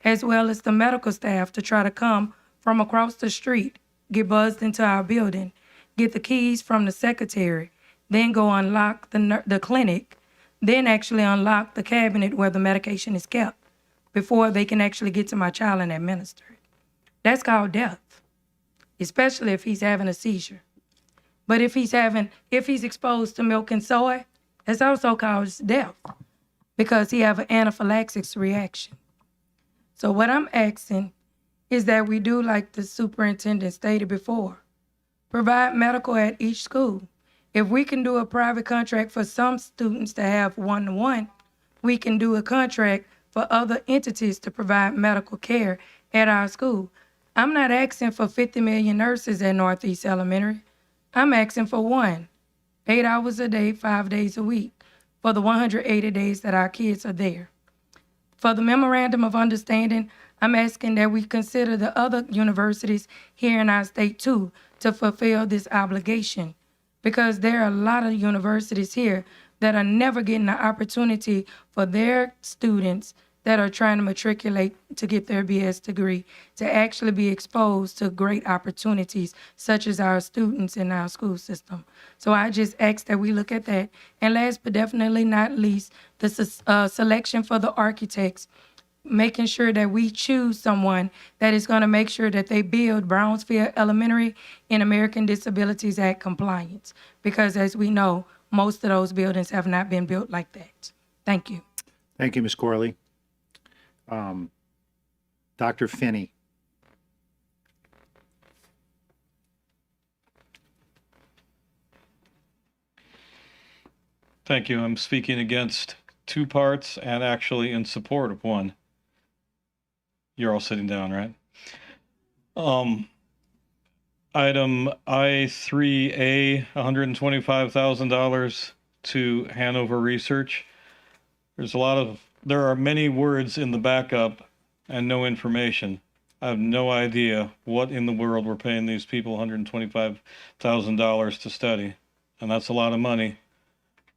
as well as the medical staff to try to come from across the street, get buzzed into our building, get the keys from the secretary, then go unlock the clinic, then actually unlock the cabinet where the medication is kept. before they can actually get to my child and administer it. That's called death, especially if he's having a seizure. But if he's exposed to milk and soy, it's also called death because he have an anaphylaxis reaction. So what I'm asking is that we do like the superintendent stated before, provide medical at each school. If we can do a private contract for some students to have one-to-one, we can do a contract for other entities to provide medical care at our school. I'm not asking for 50 million nurses at Northeast Elementary. I'm asking for one, 8 hours a day, 5 days a week, for the 180 days that our kids are there. For the memorandum of understanding, I'm asking that we consider the other universities here in our state too to fulfill this obligation, because there are a lot of universities here that are never getting the opportunity for their students that are trying to matriculate to get their BS degree to actually be exposed to great opportunities such as our students in our school system. So I just ask that we look at that. And last but definitely not least, the selection for the architects, making sure that we choose someone that is going to make sure that they build Brownsfield Elementary in American Disabilities Act compliance. Because as we know, most of those buildings have not been built like that. Thank you. Thank you, Ms. Corley. Dr. Finney. Thank you. I'm speaking against two parts and actually in support of one. You're all sitting down, right? Item I3A, $125,000 to Hanover Research. There are many words in the backup and no information. I have no idea what in the world we're paying these people $125,000 to study. And that's a lot of money.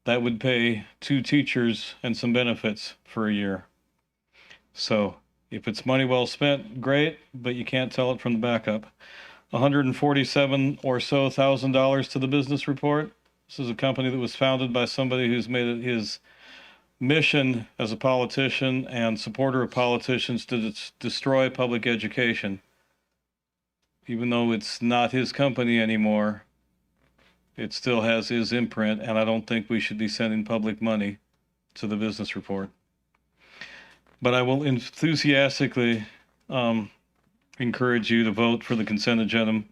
That would pay 2 teachers and some benefits for a year. So if it's money well spent, great, but you can't tell it from the backup. $147,000 or so to the business report. This is a company that was founded by somebody who's made it his mission as a politician and supporter of politicians to destroy public education. Even though it's not his company anymore, it still has his imprint, and I don't think we should be sending public money to the business report. But I will enthusiastically encourage you to vote for the consent agenda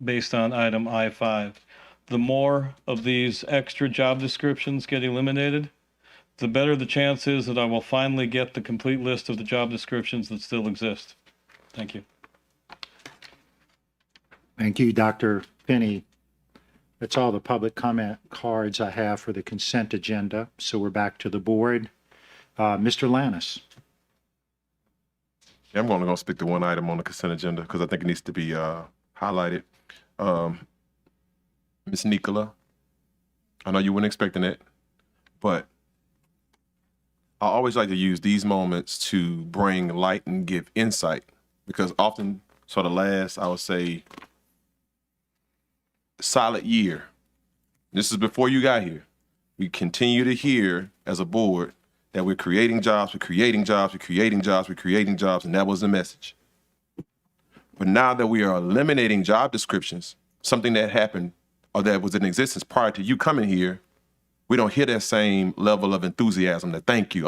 based on item I5. The more of these extra job descriptions get eliminated, the better the chance is that I will finally get the complete list of the job descriptions that still exist. Thank you. Thank you, Dr. Finney. That's all the public comment cards I have for the consent agenda. So we're back to the board. Mr. Lannis. Yeah, I'm going to go speak to one item on the consent agenda because I think it needs to be highlighted. Ms. Nicola, I know you weren't expecting it, but I always like to use these moments to bring light and give insight, because often, so the last, I would say, solid year, this is before you got here, we continue to hear as a board that we're creating jobs, we're creating jobs, we're creating jobs, we're creating jobs, and that was the message. But now that we are eliminating job descriptions, something that happened or that was in existence prior to you coming here, we don't hear that same level of enthusiasm. That thank you.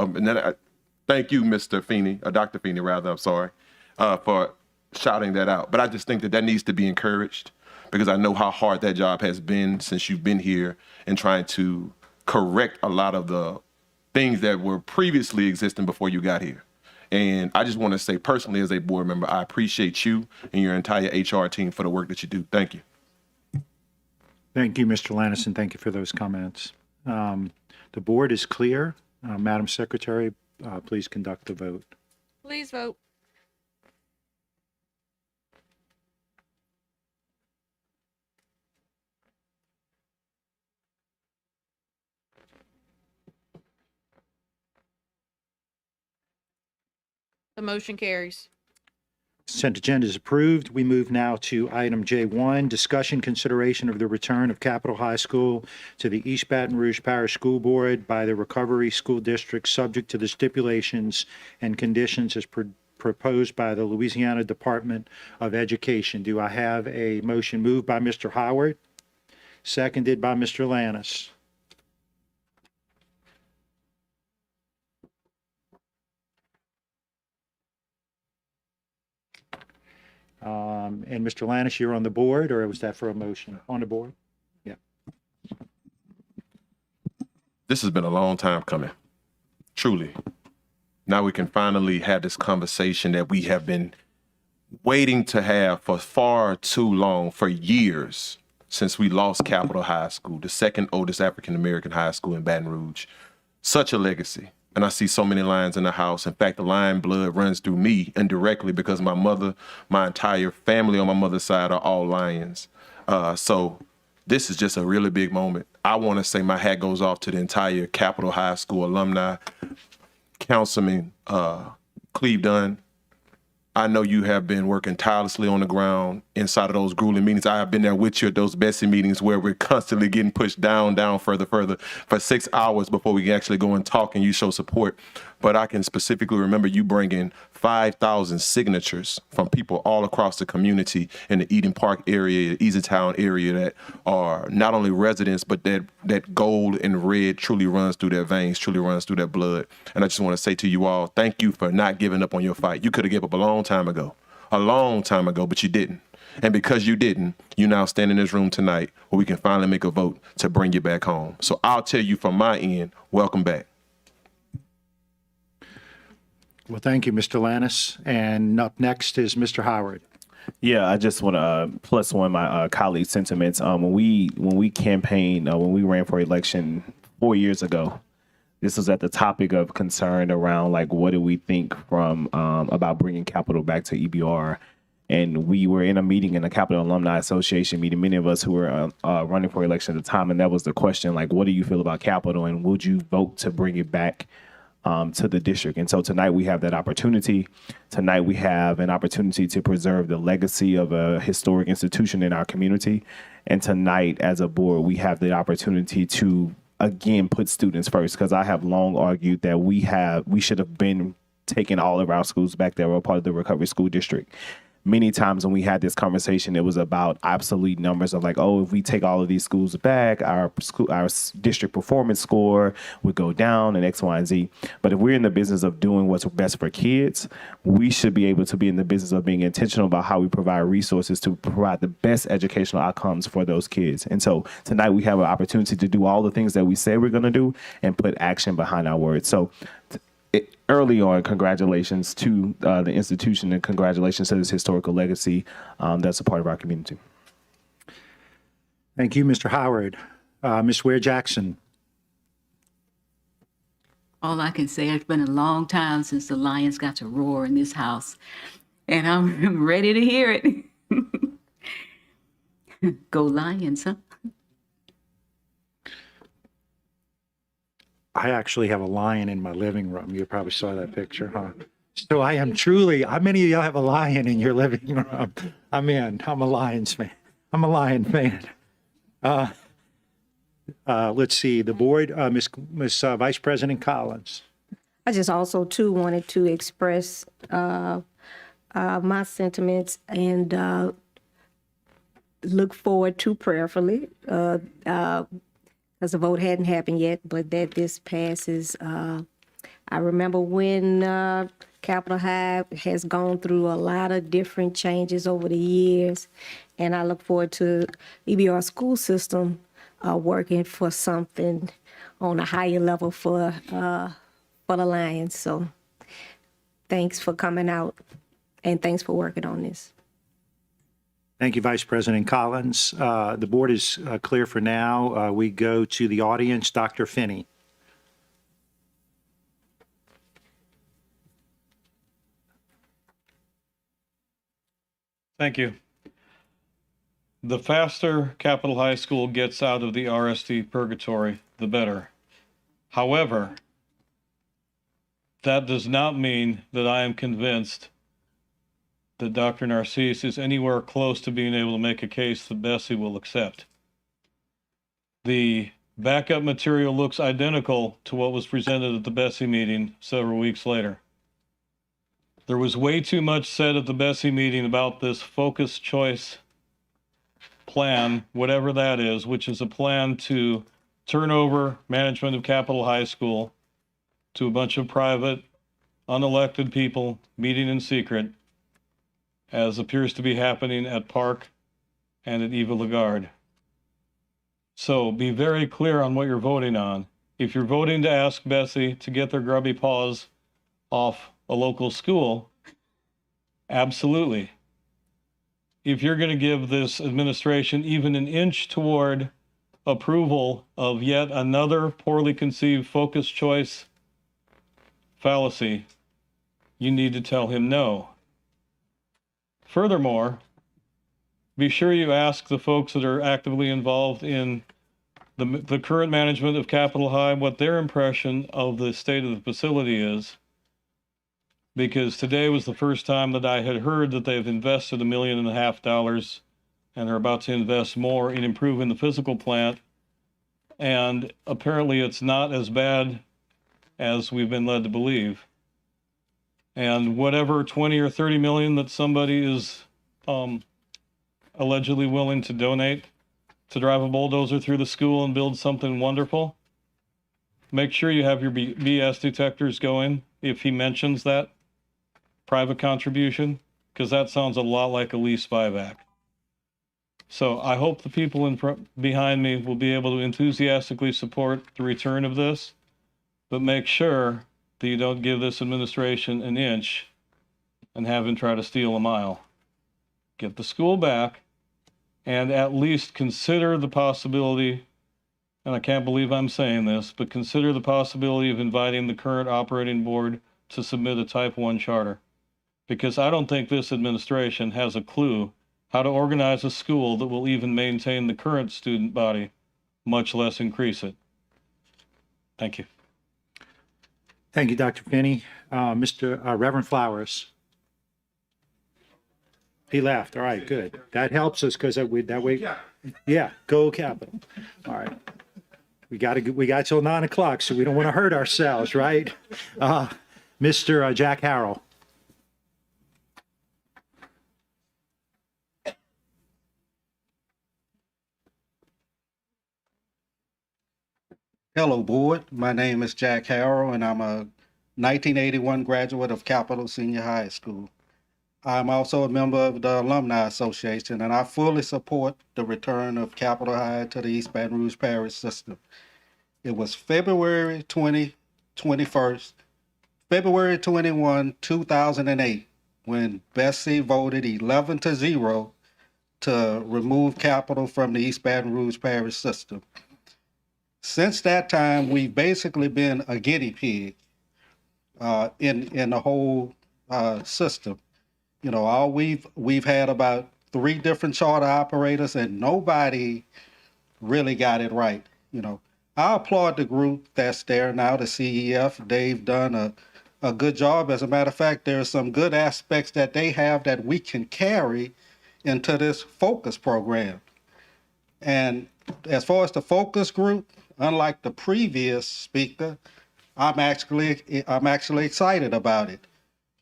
Thank you, Mr. Feeney, or Dr. Feeney, rather, I'm sorry, for shouting that out. But I just think that that needs to be encouraged, because I know how hard that job has been since you've been here and trying to correct a lot of the things that were previously existing before you got here. And I just want to say personally, as a board member, I appreciate you and your entire HR team for the work that you do. Thank you. Thank you, Mr. Lannis, and thank you for those comments. The board is clear. Madam Secretary, please conduct the vote. Please vote. The motion carries. Consent agenda is approved. We move now to item J1, discussion consideration of the return of Capitol High School to the East Baton Rouge Parish School Board by the Recovery School District, subject to the stipulations and conditions as proposed by the Louisiana Department of Education. Do I have a motion moved by Mr. Howard, seconded by Mr. Lannis? And Mr. Lannis, you're on the board, or was that for a motion? On the board? Yeah. This has been a long time coming, truly. Now we can finally have this conversation that we have been waiting to have for far too long, for years, since we lost Capitol High School, the second oldest African-American high school in Baton Rouge. Such a legacy. And I see so many lions in the house. In fact, the lion blood runs through me indirectly because my mother, my entire family on my mother's side are all lions. So this is just a really big moment. I want to say my hat goes off to the entire Capitol High School alumni, Councilman Cleve Dunn. I know you have been working tirelessly on the ground inside of those grueling meetings. I have been there with you at those Bessie meetings where we're constantly getting pushed down, further for 6 hours before we can actually go and talk and you show support. But I can specifically remember you bringing 5,000 signatures from people all across the community in the Eden Park area, Easytown area that are not only residents, but that gold and red truly runs through their veins, truly runs through their blood. And I just want to say to you all, thank you for not giving up on your fight. You could have given up a long time ago, but you didn't. And because you didn't, you now stand in this room tonight where we can finally make a vote to bring you back home. So I'll tell you from my end, welcome back. Well, thank you, Mr. Lannis. And up next is Mr. Howard. Yeah, I just want to plus one my colleagues' sentiments. When we campaigned, when we ran for election 4 years ago, this was at the topic of concern around like what do we think from about bringing capital back to EBR. And we were in a meeting in the Capital Alumni Association meeting, many of us who were running for election at the time, and that was the question, like, what do you feel about capital, and would you vote to bring it back to the district? And so tonight we have that opportunity. Tonight we have an opportunity to preserve the legacy of a historic institution in our community. And tonight, as a board, we have the opportunity to, again, put students first, because I have long argued that we should have been taking all of our schools back that were part of the Recovery School District. Many times when we had this conversation, it was about obsolete numbers of like, oh, if we take all of these schools back, our district performance score would go down and X, Y, and Z. But if we're in the business of doing what's best for kids, we should be able to be in the business of being intentional about how we provide resources to provide the best educational outcomes for those kids. And so tonight we have an opportunity to do all the things that we say we're going to do and put action behind our words. So early on, congratulations to the institution and congratulations to this historical legacy that's a part of our community. Thank you, Mr. Howard. Ms. Ware Jackson. All I can say, it's been a long time since the lions got to roar in this house, and I'm ready to hear it. Go Lions, huh? I actually have a lion in my living room. You probably saw that picture, huh? So I am truly, how many of y'all have a lion in your living room? I'm a Lions fan. I'm a Lion fan. Let's see, the board, Ms. Vice President Collins. I just also too wanted to express my sentiments and look forward to prayerfully, because the vote hadn't happened yet, but that this passes. I remember when Capitol High has gone through a lot of different changes over the years, and I look forward to EBR school system working for something on a higher level for the Lions. So thanks for coming out, and thanks for working on this. Thank you, Vice President Collins. The board is clear for now. We go to the audience. Dr. Finney. Thank you. The faster Capitol High School gets out of the RSD purgatory, the better. However, that does not mean that I am convinced that Dr. Narcisse is anywhere close to being able to make a case that Bessie will accept. The backup material looks identical to what was presented at the Bessie meeting several weeks later. There was way too much said at the Bessie meeting about this focused choice plan, whatever that is, which is a plan to turn over management of Capitol High School to a bunch of private, unelected people meeting in secret, as appears to be happening at Park and at Eva Lagarde. So be very clear on what you're voting on. If you're voting to ask Bessie to get their grubby paws off a local school, absolutely. If you're going to give this administration even an inch toward approval of yet another poorly conceived focused choice fallacy, you need to tell him no. Furthermore, be sure you ask the folks that are actively involved in the current management of Capitol High what their impression of the state of the facility is, because today was the first time that I had heard that they've invested $1.5 million and are about to invest more in improving the physical plant. And apparently it's not as bad as we've been led to believe. And whatever 20 or 30 million that somebody is allegedly willing to donate to drive a bulldozer through the school and build something wonderful, make sure you have your BS detectors going if he mentions that private contribution, because that sounds a lot like a lease buyback. So I hope the people behind me will be able to enthusiastically support the return of this, but make sure that you don't give this administration an inch and have him try to steal a mile. Get the school back and at least consider the possibility, and I can't believe I'm saying this, but consider the possibility of inviting the current operating board to submit a type 1 charter. Because I don't think this administration has a clue how to organize a school that will even maintain the current student body, much less increase it. Thank you. Thank you, Dr. Finney. Reverend Flowers. He left. All right, good. That helps us because that way, yeah, go Capital. All right. We got till 9 o'clock, so we don't want to hurt ourselves, right? Mr. Jack Harrell. Hello, board. My name is Jack Harrell, and I'm a 1981 graduate of Capital Senior High School. I'm also a member of the Alumni Association, and I fully support the return of Capital High to the East Baton Rouge Parish system. It was February 21, 2008, when Bessie voted 11-0 to remove Capital from the East Baton Rouge Parish system. Since that time, we've basically been a guinea pig in the whole system. You know, we've had about 3 different charter operators, and nobody really got it right. You know, I applaud the group that's there now, the CEF. They've done a good job. As a matter of fact, there are some good aspects that they have that we can carry into this focus program. And as far as the focus group, unlike the previous speaker, I'm actually excited about it.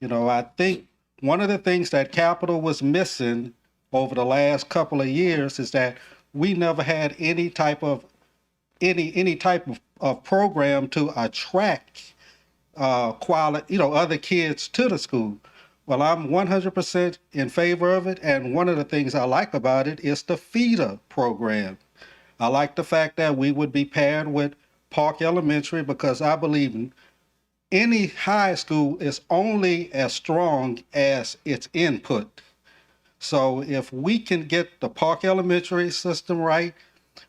You know, I think one of the things that Capital was missing over the last couple of years is that we never had any type of program to attract quality, other kids to the school. Well, I'm 100% in favor of it, and one of the things I like about it is the feeder program. I like the fact that we would be paired with Park Elementary, because I believe any high school is only as strong as its input. So if we can get the Park Elementary system right,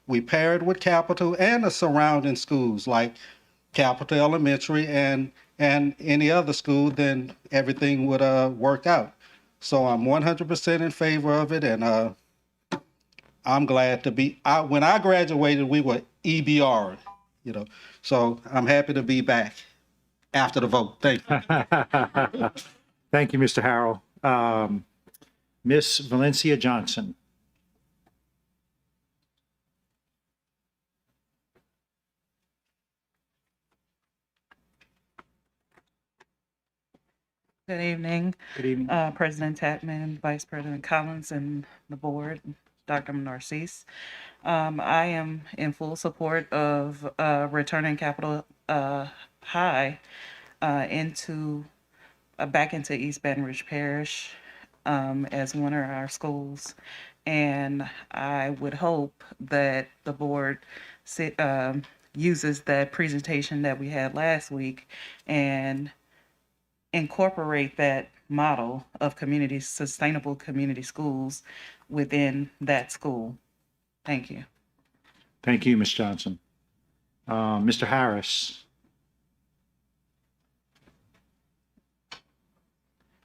we pair it with Capital and the surrounding schools like Capital Elementary and any other school, then everything would work out. So I'm 100% in favor of it, and I'm glad to be out. When I graduated, we were EBR, so I'm happy to be back after the vote. Thank you. Thank you, Mr. Harrell. Miss Valencia Johnson. Good evening. Good evening. President Tatman, Vice President Collins, and the board, Dr. Narcisse. I am in full support of returning Capital High into back into East Baton Rouge Parish as one of our schools. And I would hope that the board uses that presentation that we had last week and incorporate that model of sustainable community schools within that school. Thank you. Thank you, Ms. Johnson. Mr. Harris.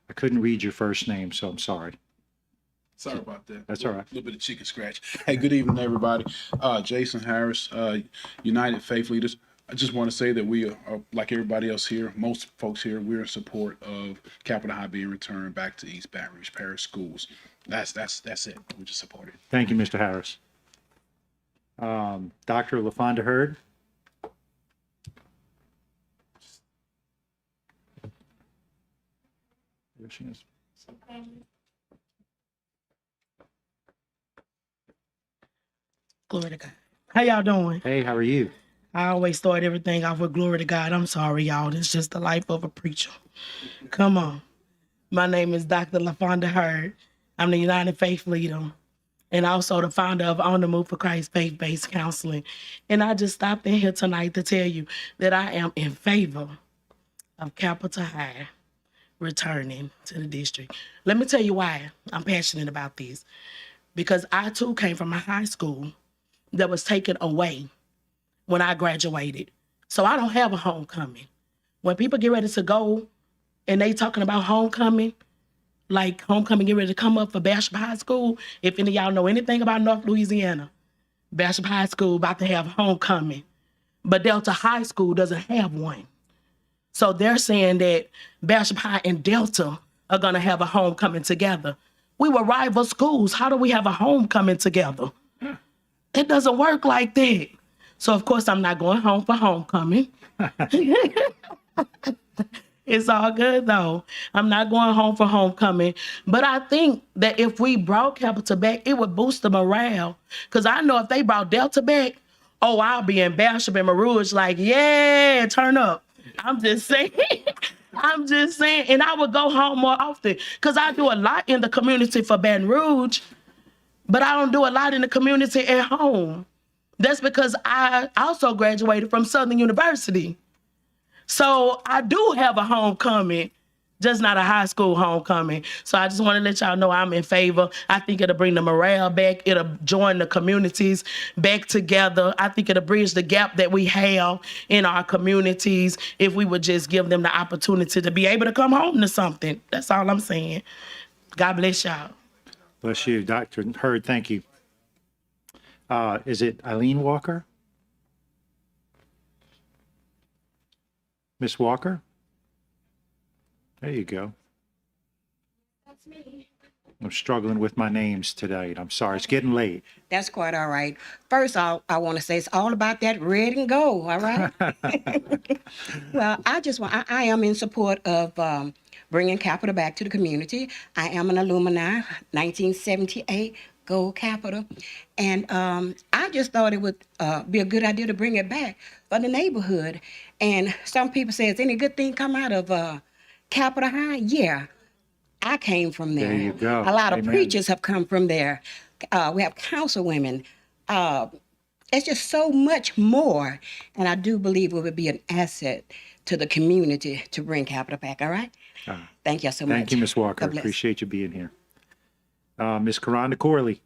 I couldn't read your first name, so I'm sorry. Sorry about that. That's all right. A little bit of chicken scratch. Hey, good evening, everybody. Jason Harris, United Faith Leaders. I just want to say that we are, like everybody else here, most folks here, we're in support of Capital High being returned back to East Baton Rouge Parish Schools. That's it. We just support it. Thank you, Mr. Harris. Dr. LaFonda Hurd. There she is. Glory to God. How y'all doing? Hey, how are you? I always start everything off with glory to God. I'm sorry, y'all. This is just the life of a preacher. Come on. My name is Dr. LaFonda Hurd. I'm the United Faith Leader and also the founder of On the Move for Christ Faith-Based Counseling. And I just stopped in here tonight to tell you that I am in favor of Capital High returning to the district. Let me tell you why I'm passionate about this. Because I too came from a high school that was taken away when I graduated. So I don't have a homecoming. When people get ready to go and they talking about homecoming, like homecoming get ready to come up for Bishop High School, if any of y'all know anything about North Louisiana, Bishop High School about to have homecoming, but Delta High School doesn't have one. So they're saying that Bishop High and Delta are gonna have a homecoming together. We were rival schools. How do we have a homecoming together? It doesn't work like that. So of course I'm not going home for homecoming. It's all good though. I'm not going home for homecoming. But I think that if we brought Capital back, it would boost the morale. Because I know if they brought Delta back, oh, I'll be in Bishop and Marouge like, yeah, turn up. I'm just saying. I'm just saying. And I would go home more often because I do a lot in the community for Baton Rouge, but I don't do a lot in the community at home. That's because I also graduated from Southern University. So I do have a homecoming, just not a high school homecoming. So I just want to let y'all know I'm in favor. I think it'll bring the morale back. It'll join the communities back together. I think it'll bridge the gap that we have in our communities if we would just give them the opportunity to be able to come home to something. That's all I'm saying. God bless y'all. Bless you, Dr. Hurd. Thank you. Is it Eileen Walker? Miss Walker? There you go. That's me. I'm struggling with my names today. I'm sorry. It's getting late. That's quite all right. First, I want to say it's all about that red and gold, all right? Well, I am in support of bringing Capital back to the community. I am an alumni, 1978 Gold Capital. And I just thought it would be a good idea to bring it back for the neighborhood. And some people say, is any good thing come out of Capital High? Yeah. I came from there. There you go. A lot of Amen. preachers have come from there. We have councilwomen. It's just so much more. And I do believe it would be an asset to the community to bring Capital back, all right? Thank you so much. Thank you, Miss Walker. God bless. Appreciate you being here. Miss Karonda Corley.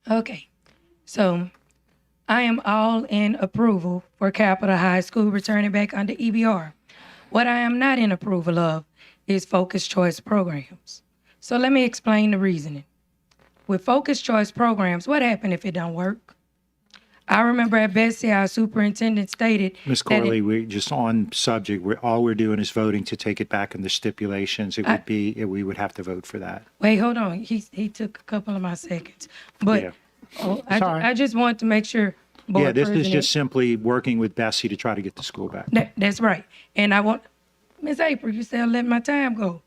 Okay, so I am all in approval for Capital High School returning back under EBR. What I am not in approval of is focused choice programs. So let me explain the reasoning. with focused choice programs, what happened if it don't work? I remember at Bessie, our superintendent stated Ms. that Corley, we just on subject, all we're doing is voting to take it back in the stipulations. We would have to vote for that. wait, hold on. He took a couple of my seconds, but Yeah. I, all right. I just want to make sure. Board Yeah, this is President- just simply working with Bessie to try to get the school back. That's right. And I want, Miss April, you said let my time go.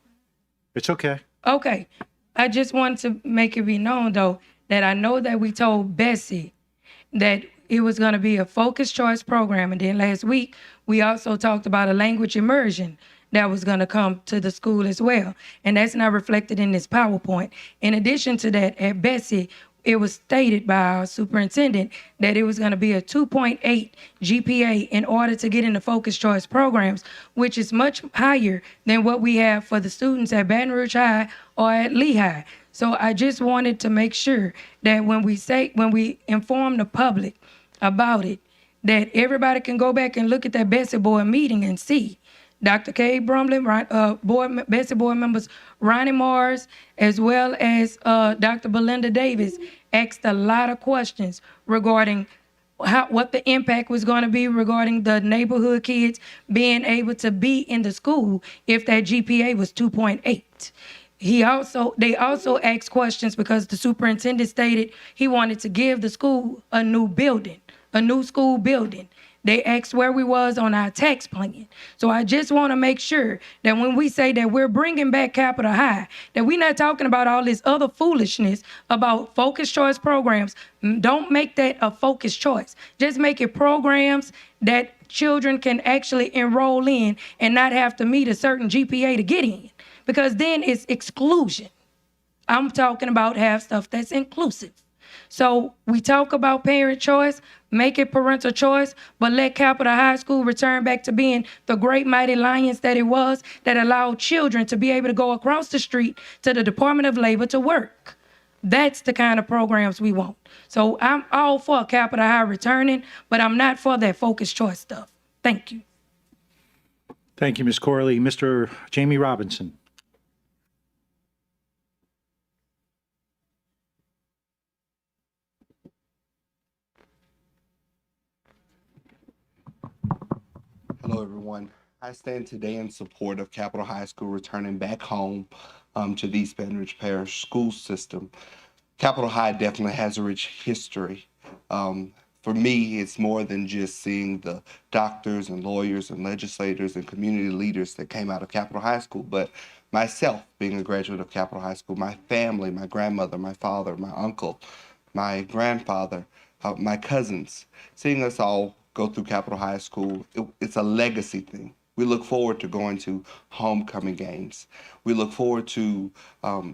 It's okay. Okay. I just wanted to make it be known, though, that I know that we told Bessie that it was going to be a focused choice program. And then last week, we also talked about a language immersion that was going to come to the school as well. And that's not reflected in this PowerPoint. In addition to that, at Bessie, it was stated by our superintendent that it was going to be a 2.8 GPA in order to get into focused choice programs, which is much higher than what we have for the students at Baton Rouge High or at Lehigh. So I just wanted to make sure that when we inform the public about it, that everybody can go back and look at that Bessie board meeting and see Dr. Kay Brumlin, Bessie board members Ronnie Mars, as well as Dr. Belinda Davis, asked a lot of questions regarding what the impact was going to be regarding the neighborhood kids being able to be in the school if that GPA was 2.8. They also asked questions because the superintendent stated he wanted to give the school a new school building. They asked where we was on our tax plan. So I just want to make sure that when we say that we're bringing back Capital High, that we're not talking about all this other foolishness about focused choice programs. Don't make that a focused choice. Just make it programs that children can actually enroll in and not have to meet a certain GPA to get in, because then it's exclusion. I'm talking about have stuff that's inclusive. So we talk about parent choice, make it parental choice, but let Capital High School return back to being the great mighty lions that it was, that allowed children to be able to go across the street to the Department of Labor to work. That's the kind of programs we want. So I'm all for Capital High returning, but I'm not for that focused choice stuff. Thank you. Thank you, Ms. Corley. Mr. Jamie Robinson. Hello, everyone. I stand today in support of Capital High School returning back home to the East Baton Rouge Parish school system. Capital High definitely has a rich history. For me, it's more than just seeing the doctors and lawyers and legislators and community leaders that came out of Capital High School, but myself being a graduate of Capital High School, my family, my grandmother, my father, my uncle, my grandfather, my cousins, seeing us all go through Capital High School, it's a legacy thing. We look forward to going to homecoming games. We look forward to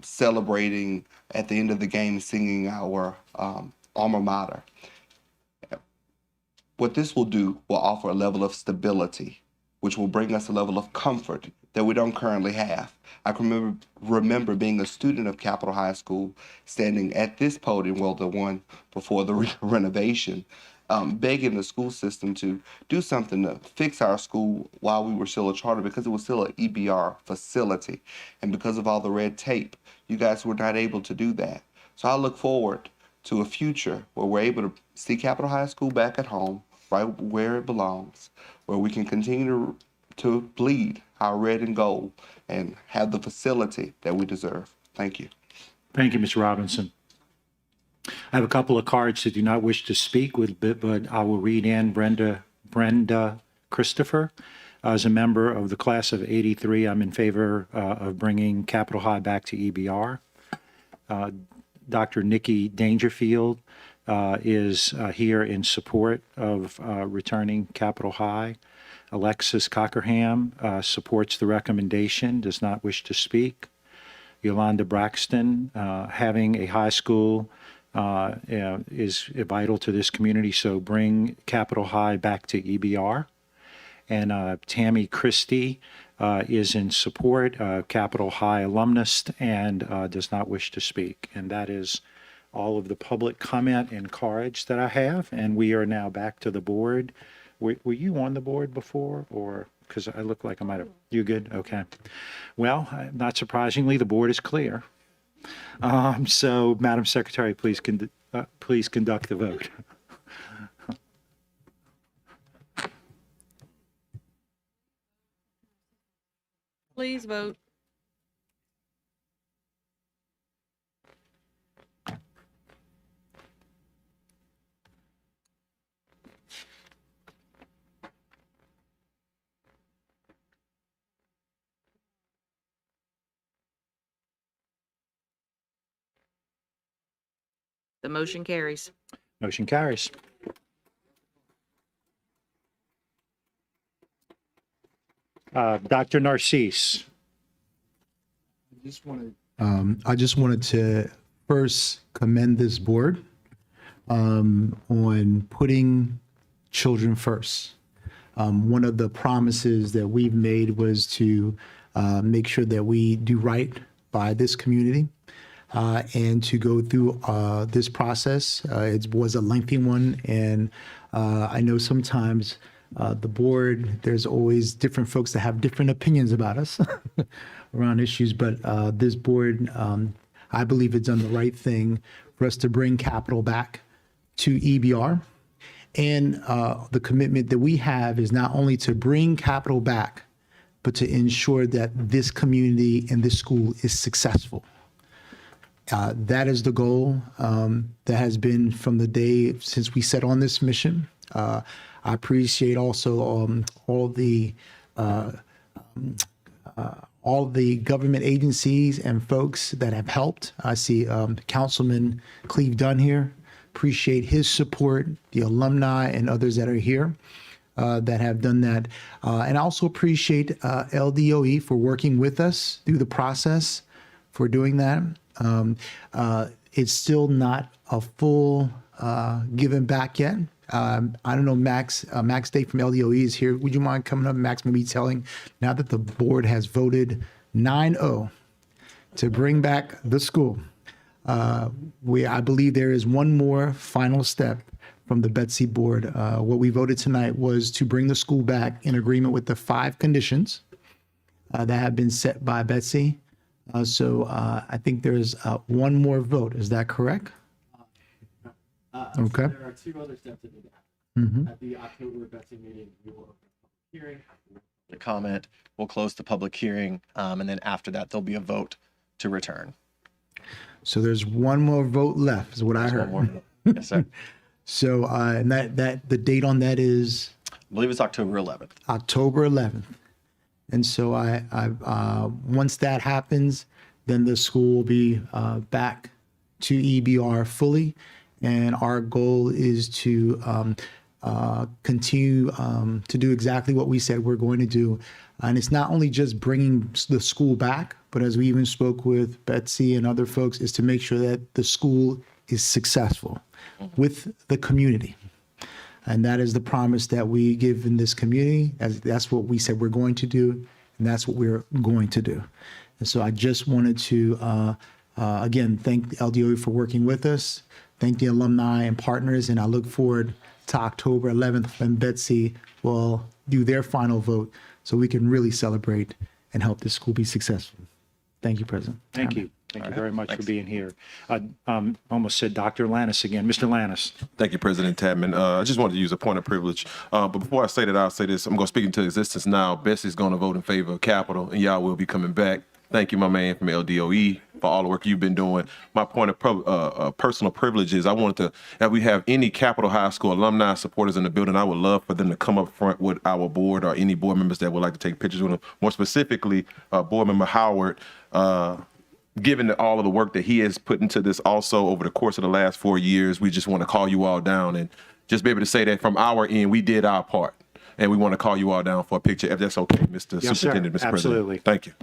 celebrating at the end of the game, singing our alma mater. What this will do will offer a level of stability, which will bring us a level of comfort that we don't currently have. I can remember being a student of Capital High School, standing at this podium, well, the one before the renovation, begging the school system to do something to fix our school while we were still a charter, because it was still an EBR facility. And because of all the red tape, you guys were not able to do that. So I look forward to a future where we're able to see Capital High School back at home, right where it belongs, where we can continue to bleed our red and gold and have the facility that we deserve. Thank you. Thank you, Ms. Robinson. I have a couple of cards that do not wish to speak, but I will read in Brenda Christopher. As a member of the class of '83, I'm in favor of bringing Capital High back to EBR. Dr. Nikki Dangerfield is here in support of returning Capital High. Alexis Cockerham supports the recommendation, does not wish to speak. Yolanda Braxton, having a high school is vital to this community, so bring Capital High back to EBR. And Tammy Christie is in support, Capital High alumnus, and does not wish to speak. And that is all of the public comment and cards that I have, and we are now back to the board. Were you on the board before, or because I look like I might have? You good? Okay. Well, not surprisingly, the board is clear. So, Madam Secretary, please conduct the vote. Please vote. The motion carries. Motion carries. Dr. Narcisse. I just wanted to first commend this board on putting children first. One of the promises that we've made was to make sure that we do right by this community and to go through this process. It was a lengthy one, and I know sometimes the board, there's always different folks that have different opinions about us around issues, but this board, I believe it's done the right thing for us to bring capital back to EBR. And the commitment that we have is not only to bring capital back, but to ensure that this community and this school is successful. That is the goal that has been from the day since we set on this mission. I appreciate also all the government agencies and folks that have helped. I see Councilman Cleve Dunn here. Appreciate his support, the alumni and others that are here that have done that. And I also appreciate LDOE for working with us through the process for doing that. It's still not a full giving back yet. I don't know, Max Day from LDOE is here. Would you mind coming up, Max, maybe telling, now that the board has voted 9-0 to bring back the school, I believe there is one more final step from the Betsy board. What we voted tonight was to bring the school back in agreement with the 5 conditions that have been set by Betsy. So I think there's one more vote. Is that correct? Okay. There are 2 other steps to do that. At the October Betsy meeting, we will open a public hearing. The comment, we'll close the public hearing, and then after that, there'll be a vote to return. So there's one more vote left, is what I heard. One more. Yes, sir. So and that the date on that is I believe it's October 11th. October 11th. And so I once that happens, then the school will be back to EBR fully. And our goal is to continue to do exactly what we said we're going to do. And it's not only just bringing the school back, but as we even spoke with Betsy and other folks, is to make sure that the school is successful with the community. And that is the promise that we give in this community. That's what we said we're going to do, and that's what we're going to do. And so I just wanted to, again, thank the LDOE for working with us, thank the alumni and partners, and I look forward to October 11th when Betsy will do their final vote so we can really celebrate and help this school be successful. Thank you, President. Thank you. Thank you very much for being here. Almost said Dr. Lannis again. Mr. Lannis. Thank you, President Tadman. I just wanted to use a point of privilege. But before I say that, I'll say this. I'm going to speak into existence now. Betsy's going to vote in favor of capital, and y'all will be coming back. Thank you, my man from LDOE, for all the work you've been doing. My point of personal privilege is I wanted to, if we have any Capitol High School alumni supporters in the building, I would love for them to come up front with our board or any board members that would like to take pictures with them. More specifically, Board Member Howard, given all of the work that he has put into this also over the course of the last 4 years, we just want to call you all down and just be able to say that from our end, we did our part. And we want to call you all down for a picture, if that's okay, Mr. Yes, Superintendent, sir. Mr. Absolutely. President. Thank you.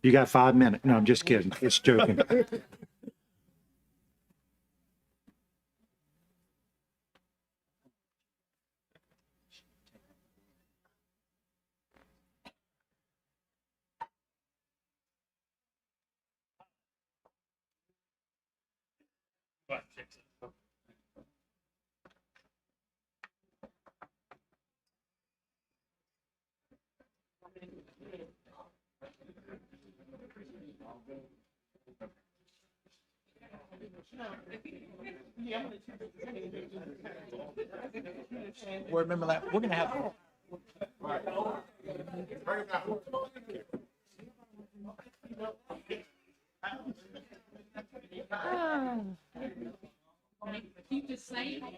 You got 5 minutes. No, I'm just kidding. Just joking. Board member, we're gonna have. Keep the same. All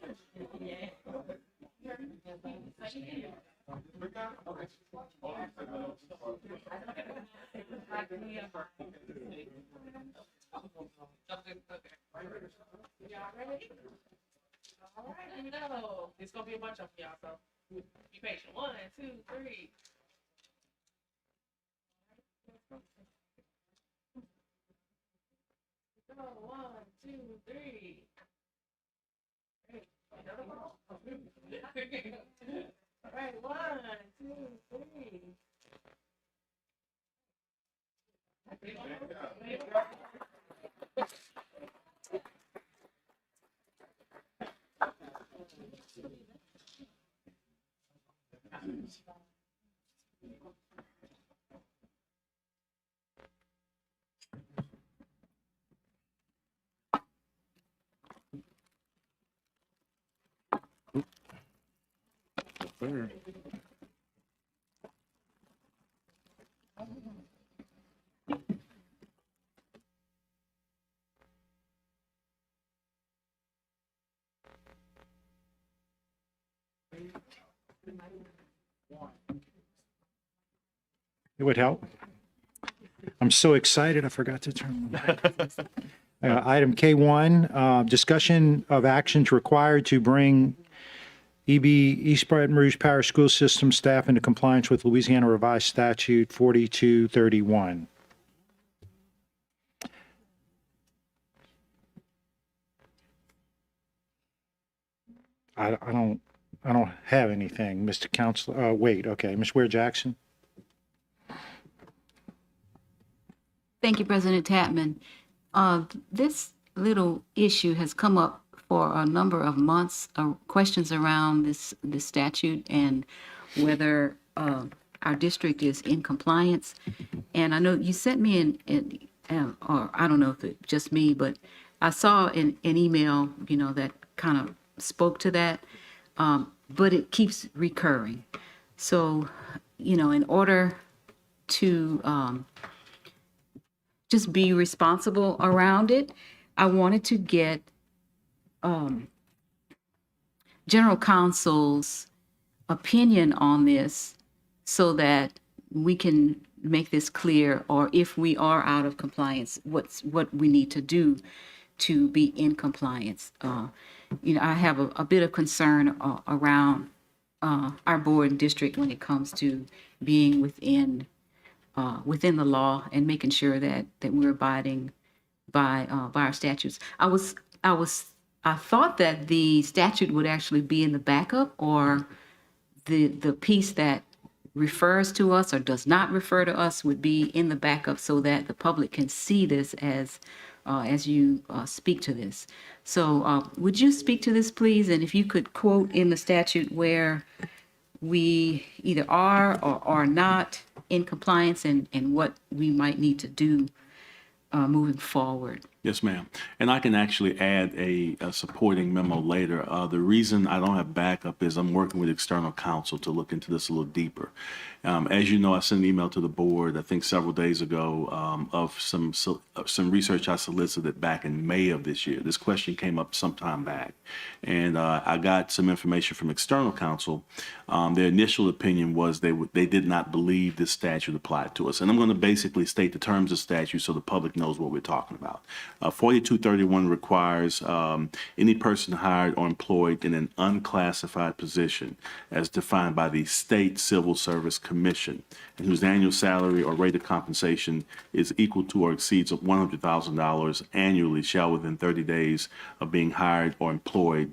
right, here we go. It's gonna be a bunch of y'all, so be patient. 1, 2, 3. Go, 1, 2, 3. Great. Another one. All right, 1, 2, 3. It would help. I'm so excited, I forgot to turn. Item K1, discussion of actions required to bring East Baton Rouge Parish School System staff into compliance with Louisiana Revised Statute 4231. I don't have anything, Mr. Counselor. Wait, okay, Ms. Ware Jackson. Thank you, President Tapman. This little issue has come up for a number of months, questions around this statute and whether our district is in compliance. And I know you sent me or I don't know if it's just me, but I saw an email, that kind of spoke to that, but it keeps recurring. So, in order to just be responsible around it, I wanted to get General Counsel's opinion on this so that we can make this clear, or if we are out of compliance, what we need to do to be in compliance. I have a bit of concern around our board and district when it comes to being within the law and making sure that we're abiding by our statutes. I thought that the statute would actually be in the backup, or the piece that refers to us or does not refer to us would be in the backup so that the public can see this as you speak to this. So would you speak to this, please? And if you could quote in the statute where we either are or are not in compliance and what we might need to do moving forward. Yes, ma'am. And I can actually add a supporting memo later. The reason I don't have backup is I'm working with external counsel to look into this a little deeper. As you know, I sent an email to the board, I think several days ago, of some research I solicited back in May of this year. This question came up some time back. And I got some information from external counsel. Their initial opinion was they did not believe this statute applied to us. And I'm going to basically state the terms of statute so the public knows what we're talking about. 4231 requires any person hired or employed in an unclassified position as defined by the State Civil Service Commission and whose annual salary or rate of compensation is equal to or exceeds $100,000 annually shall within 30 days of being hired or employed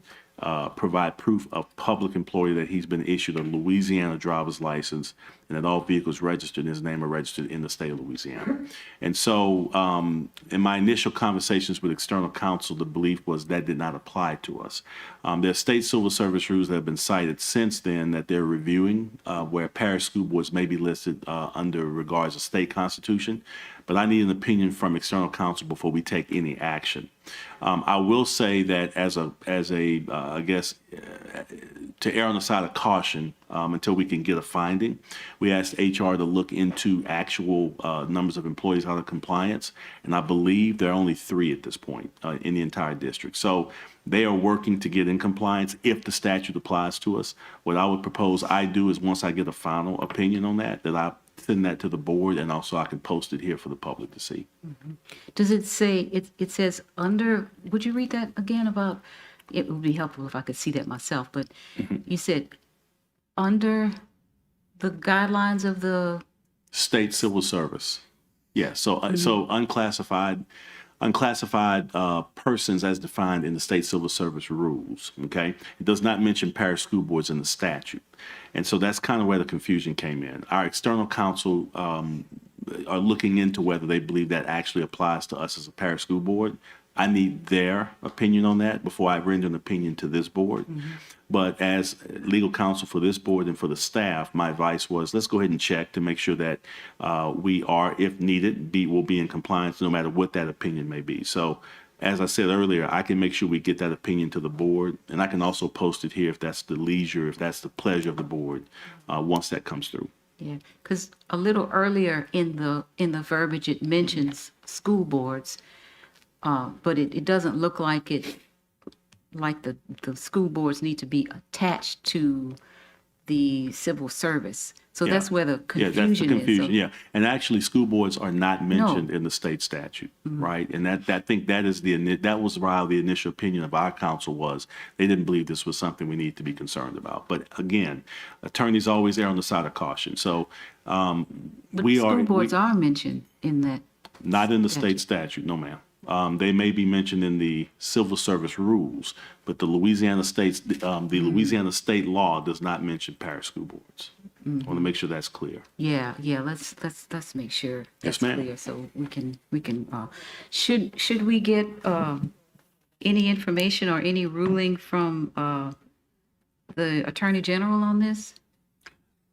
provide proof of public employee that he's been issued a Louisiana driver's license and that all vehicles registered in his name are registered in the state of Louisiana. And so in my initial conversations with external counsel, the belief was that did not apply to us. There are state civil service rules that have been cited since then that they're reviewing where parish school boards may be listed under regards to state constitution. But I need an opinion from external counsel before we take any action. I will say that as a I guess, to err on the side of caution until we can get a finding, we asked HR to look into actual numbers of employees out of compliance, and I believe there are only 3 at this point in the entire district. So they are working to get in compliance if the statute applies to us. What I would propose I do is once I get a final opinion on that I send that to the board, and also I can post it here for the public to see. Does it say, it says under, would you read that again about, it would be helpful if I could see that myself, but you said under the guidelines of the State civil service. Yeah, so so unclassified persons as defined in the state civil service rules, okay? It does not mention parish school boards in the statute. And so that's kind of where the confusion came in. Our external counsel are looking into whether they believe that actually applies to us as a parish school board. I need their opinion on that before I render an opinion to this board. But as legal counsel for this board and for the staff, my advice was let's go ahead and check to make sure that we are, if needed, will be in compliance no matter what that opinion may be. So as I said earlier, I can make sure we get that opinion to the board, and I can also post it here if that's the leisure, if that's the pleasure of the board, once that comes through. Yeah, because a little earlier in the verbiage, it mentions school boards, but it doesn't look like the school boards need to be attached to the civil service. So Yeah. that's where the Yeah, confusion that's the confusion, is. So- yeah. And actually, school boards are not mentioned in the state statute, right? And that I think that was why the initial opinion of our counsel was they didn't believe this was something we need to be concerned about. But again, attorneys always err on the side of caution. So But school boards are mentioned in that. not in the state statute, no ma'am. They may be mentioned in the civil service rules, but the Louisiana state law does not mention parish school boards. I want to make sure that's clear. Yeah, let's make sure Yes, that's ma'am. clear so we can should we get any information or any ruling from the Attorney General on this?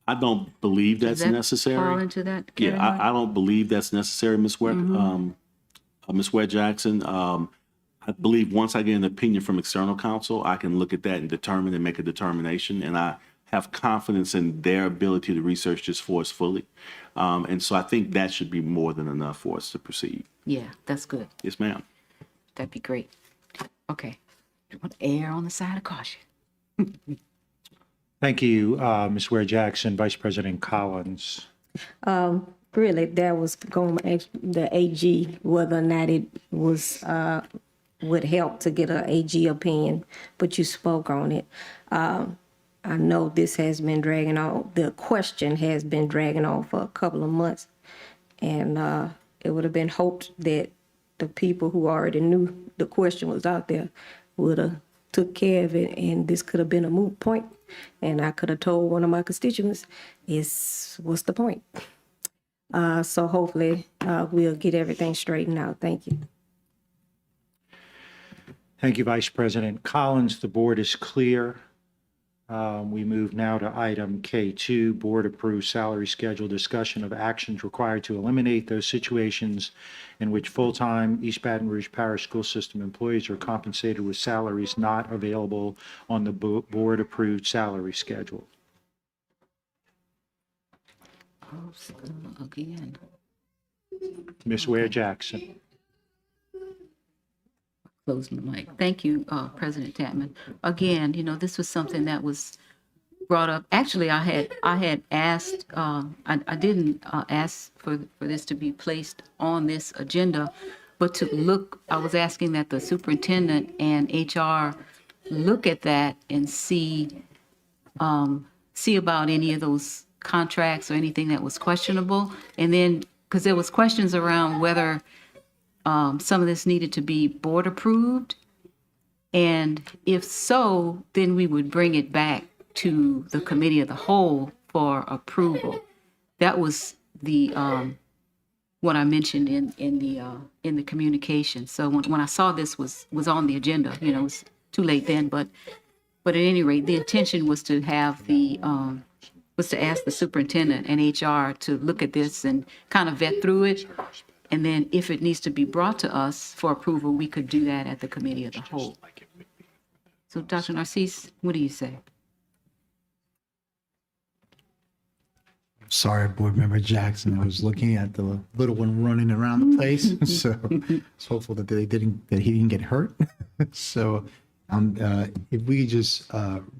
I don't believe that's Does that necessary. fall into that Yeah, category? I don't believe that's necessary, Ms. Ms. Ware Jackson. I believe once I get an opinion from external counsel, I can look at that and determine and make a determination. And I have confidence in their ability to research this for us fully. And so I think that should be more than enough for us to proceed. Yeah, that's good. Yes, ma'am. That'd be great. Okay. I want to err on the side of caution. Thank you, Ms. Ware Jackson. Vice President Collins. Really, that was going to ask the AG whether or not it was would help to get an AG opinion, but you spoke on it. I know this has been dragging on. The question has been dragging on for a couple of months, and it would have been hoped that the people who already knew the question was out there would have took care of it, and this could have been a moot point. And I could have told one of my constituents, what's the point? So hopefully we'll get everything straightened out. Thank you. Thank you, Vice President Collins. The board is clear. We move now to item K2, board approved salary schedule, discussion of actions required to eliminate those situations in which full-time East Baton Rouge Parish School System employees are compensated with salaries not available on the board approved salary schedule. Again. Ms. Ware Jackson. Close my mic. Thank you, President Tapman. Again, this was something that was brought up. Actually, I had asked, I didn't ask for this to be placed on this agenda, but I was asking that the superintendent and HR look at that and see about any of those contracts or anything that was questionable. And then, because there was questions around whether some of this needed to be board approved. And if so, then we would bring it back to the committee of the whole for approval. that was the what I mentioned in the communication. So when I saw this was on the agenda, you know, it was too late then, but at any rate, the intention was to have was to ask the superintendent and HR to look at this and kind of vet through it. And then if it needs to be brought to us for approval, we could do that at the committee of the whole. So Dr. Narcisse, what do you say? Sorry, Board Member Jackson. I was looking at the little one running around the place, so I was hopeful that he didn't get hurt. So, if we could just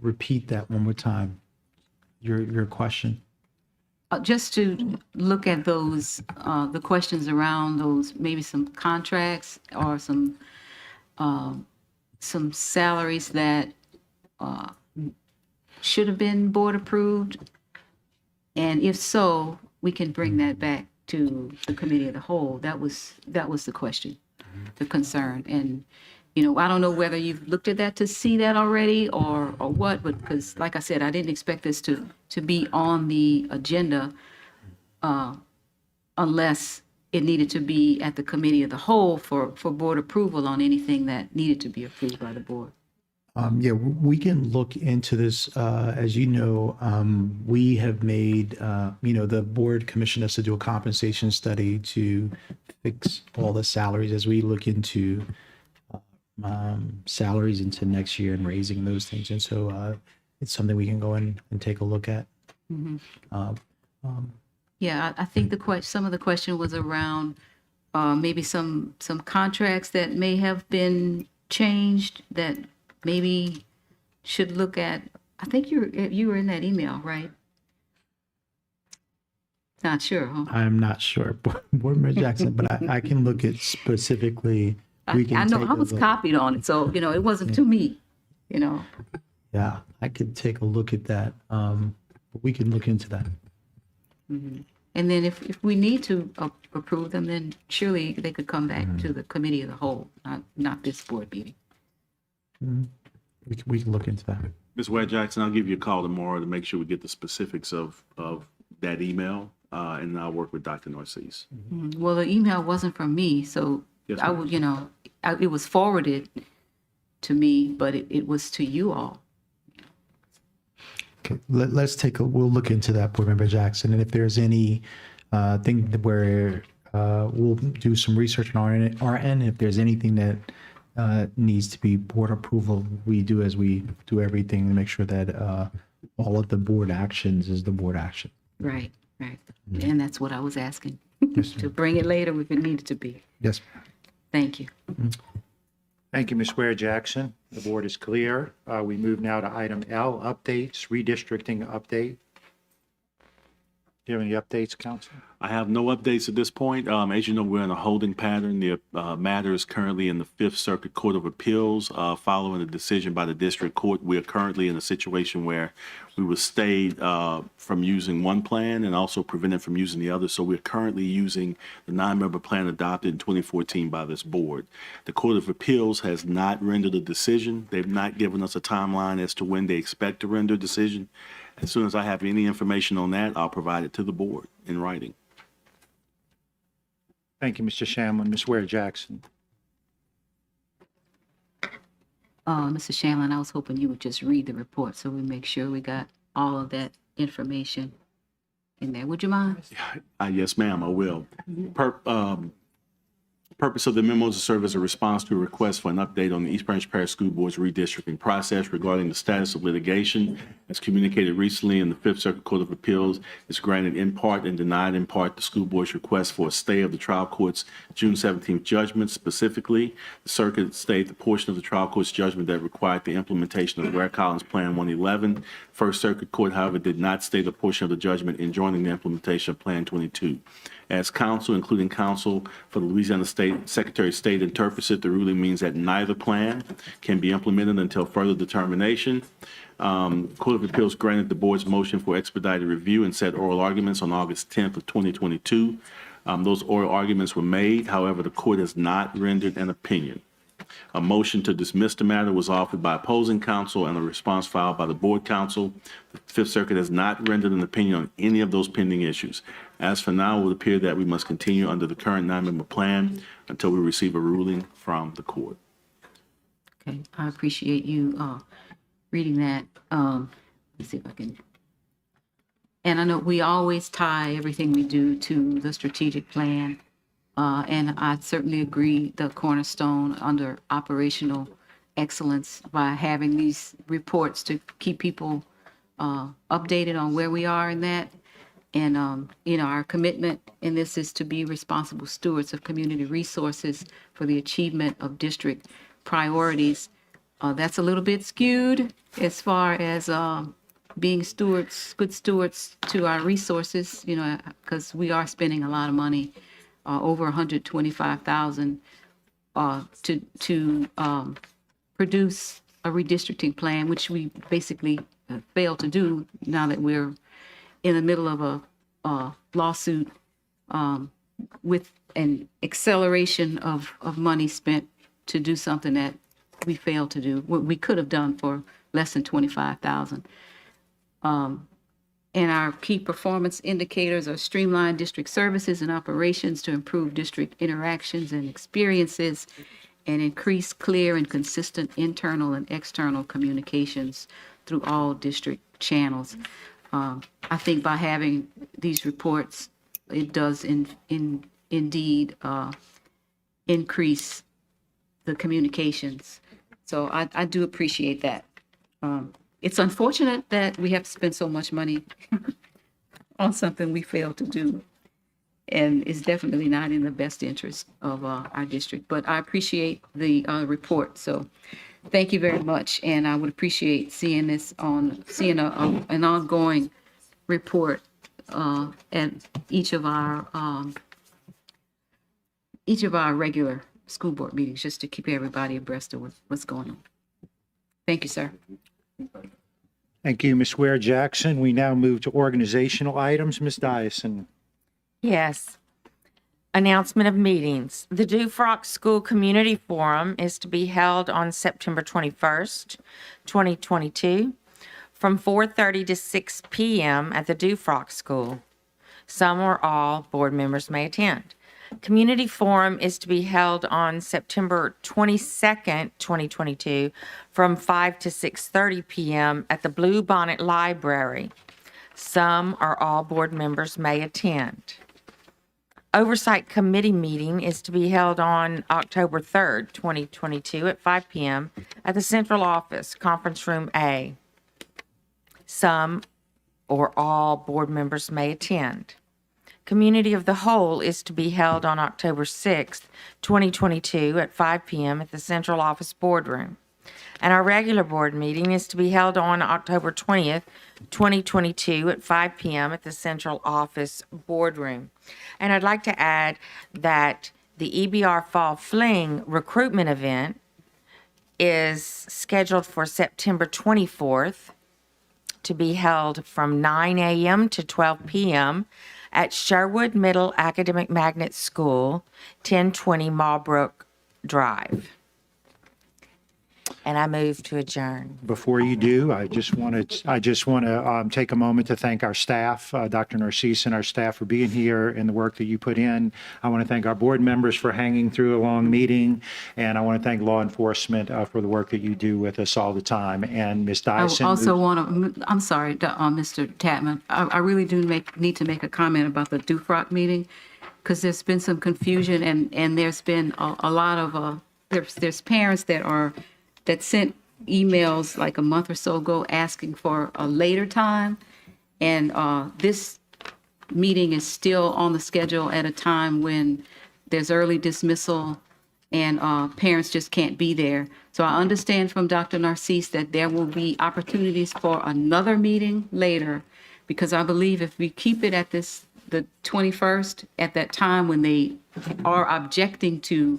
repeat that one more time, your question. Just to look at those, the questions around those, maybe some contracts or some salaries that should have been board approved. And if so, we can bring that back to the committee of the whole. That was the question, the concern. And, you know, I don't know whether you've looked at that to see that already or what, but because like I said, I didn't expect this to be on the agenda unless it needed to be at the committee of the whole for board approval on anything that needed to be approved by the board. Yeah, we can look into this. As you know, we have made, you know, the board commissioned us to do a compensation study to fix all the salaries as we look into salaries into next year and raising those things. And so it's something we can go in and take a look at. Yeah, I think some of the question was around maybe some contracts that may have been changed that maybe should look at. I think you were in that email, right? Not sure, huh? I'm not sure, Board Member Jackson, but I can look at specifically. I know I was copied on it, so you know it wasn't to me, you know. Yeah, I could take a look at that. But we can look into that. Mm-hmm. And then if we need to approve them, then surely they could come back to the committee of the whole, not this board meeting. We can look into that. Ms. Ware Jackson, I'll give you a call tomorrow to make sure we get the specifics of that email, and I'll work with Dr. Narcisse. Well, the email wasn't from me, so Yes, I ma'am. would, you know, it was forwarded to me, but it was to you all. Okay, we'll look into that, Board Member Jackson. And if there's any thing where we'll do some research on our end, if there's anything that needs to be board approval, we do as we do everything to make sure that all of the board actions is the board action. Right. And that's what I was asking, to bring it later if it needed to be. Yes. Thank you. Thank you, Ms. Ware Jackson. The board is clear. We move now to item L, updates, redistricting update. Do you have any updates, Council? I have no updates at this point. As you know, we're in a holding pattern. The matter is currently in the Fifth Circuit Court of Appeals. Following a decision by the district court, we are currently in a situation where we were stayed from using one plan and also prevented from using the other. So we're currently using the 9-member plan adopted in 2014 by this board. The Court of Appeals has not rendered a decision. They've not given us a timeline as to when they expect to render a decision. As soon as I have any information on that, I'll provide it to the board in writing. Thank you, Mr. Shamlin. Ms. Ware Jackson. Mr. Shamlin, I was hoping you would just read the report so we make sure we got all of that information in there. Would you mind? Yes, ma'am, I will. Purpose of the memo is to serve as a response to a request for an update on the East Branch Parish School Board's redistricting process regarding the status of litigation. As communicated recently in the Fifth Circuit Court of Appeals, is granted in part and denied in part the school board's request for a stay of the trial court's June 17th judgment. Specifically, the circuit stayed the portion of the trial court's judgment that required the implementation of Ware Collins Plan 111. First Circuit Court, however, did not stay the portion of the judgment enjoining the implementation of Plan 22. As counsel, including counsel for the Louisiana State Secretary of State, interprets it, the ruling means that neither plan can be implemented until further determination. Court of Appeals granted the board's motion for expedited review and set oral arguments on August 10th of 2022. Those oral arguments were made. However, the court has not rendered an opinion. A motion to dismiss the matter was offered by opposing counsel and a response filed by the board counsel. The Fifth Circuit has not rendered an opinion on any of those pending issues. As for now, it would appear that we must continue under the current 9-member plan until we receive a ruling from the court. Okay, I appreciate you reading that. Let's see if I can. And I know we always tie everything we do to the strategic plan. And I certainly agree the cornerstone under operational excellence by having these reports to keep people updated on where we are in that. And, you know, our commitment in this is to be responsible stewards of community resources for the achievement of district priorities. That's a little bit skewed as far as being stewards, good stewards to our resources, you know, because we are spending a lot of money, over 125,000 to produce a redistricting plan, which we basically failed to do now that we're in the middle of a lawsuit with an acceleration of money spent to do something that we failed to do, what we could have done for less than 25,000. And our key performance indicators are streamlined district services and operations to improve district interactions and experiences and increase clear and consistent internal and external communications through all district channels. I think by having these reports, it does indeed increase the communications. So I do appreciate that. It's unfortunate that we have to spend so much money on something we failed to do. And it's definitely not in the best interest of our district. But I appreciate the report. So thank you very much. And I would appreciate seeing this seeing an ongoing report at each of our regular school board meetings, just to keep everybody abreast of what's going on. Thank you, sir. Thank you, Ms. Ware Jackson. We now move to organizational items. Ms. Dyson. Yes. Announcement of meetings. The Dufrock School Community Forum is to be held on September 21st, 2022, from 4:30 to 6 p.m. at the Dufrock School. Some or all board members may attend. Community Forum is to be held on September 22nd, 2022, from 5 to 6:30 p.m. at the Blue Bonnet Library. Some or all board members may attend. Oversight Committee meeting is to be held on October 3rd, 2022 at 5 p.m. at the Central Office, Conference Room A. Some or all board members may attend. Community of the Whole is to be held on October 6th, 2022 at 5 p.m. at the Central Office Boardroom. And our regular board meeting is to be held on October 20th, 2022 at 5 p.m. at the Central Office Boardroom. And I'd like to add that the EBR Fall Fling recruitment event is scheduled for September 24th to be held from 9 a.m. to 12 p.m. at Sherwood Middle Academic Magnet School, 1020 Malbrook Drive. And I move to adjourn. Before you do, I just want to take a moment to thank our staff, Dr. Narcisse and our staff for being here and the work that you put in. I want to thank our board members for hanging through a long meeting, and I want to thank law enforcement for the work that you do with us all the time. And Ms. Dyson. I also want to, I'm sorry, Mr. Tatman, I really do need to make a comment about the Dufrock meeting, because there's been some confusion, and there's been a lot of, there's parents that sent emails like a month or so ago asking for a later time. And this meeting is still on the schedule at a time when there's early dismissal and parents just can't be there. So I understand from Dr. Narcisse that there will be opportunities for another meeting later, because I believe if we keep it at the 21st, at that time when they are objecting to,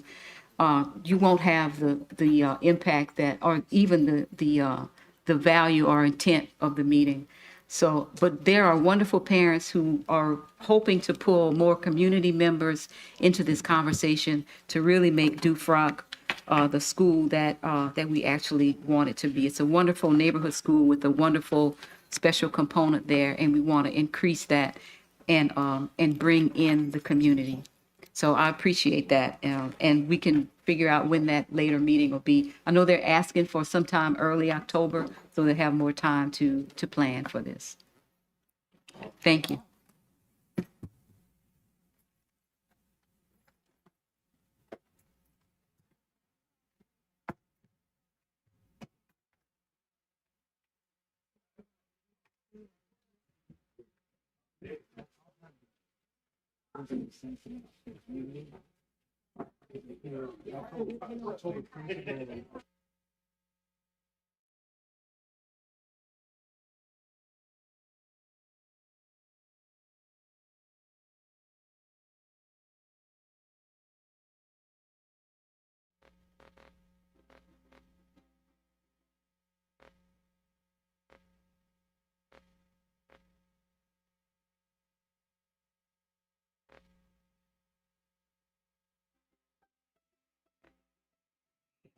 you won't have the impact that, or even the value or intent of the meeting. So, but there are wonderful parents who are hoping to pull more community members into this conversation to really make Dufrock the school that that we actually want it to be. It's a wonderful neighborhood school with a wonderful special component there, and we want to increase that and bring in the community. So I appreciate that, and we can figure out when that later meeting will be. I know they're asking for sometime early October, so they have more time to plan for this. Thank you.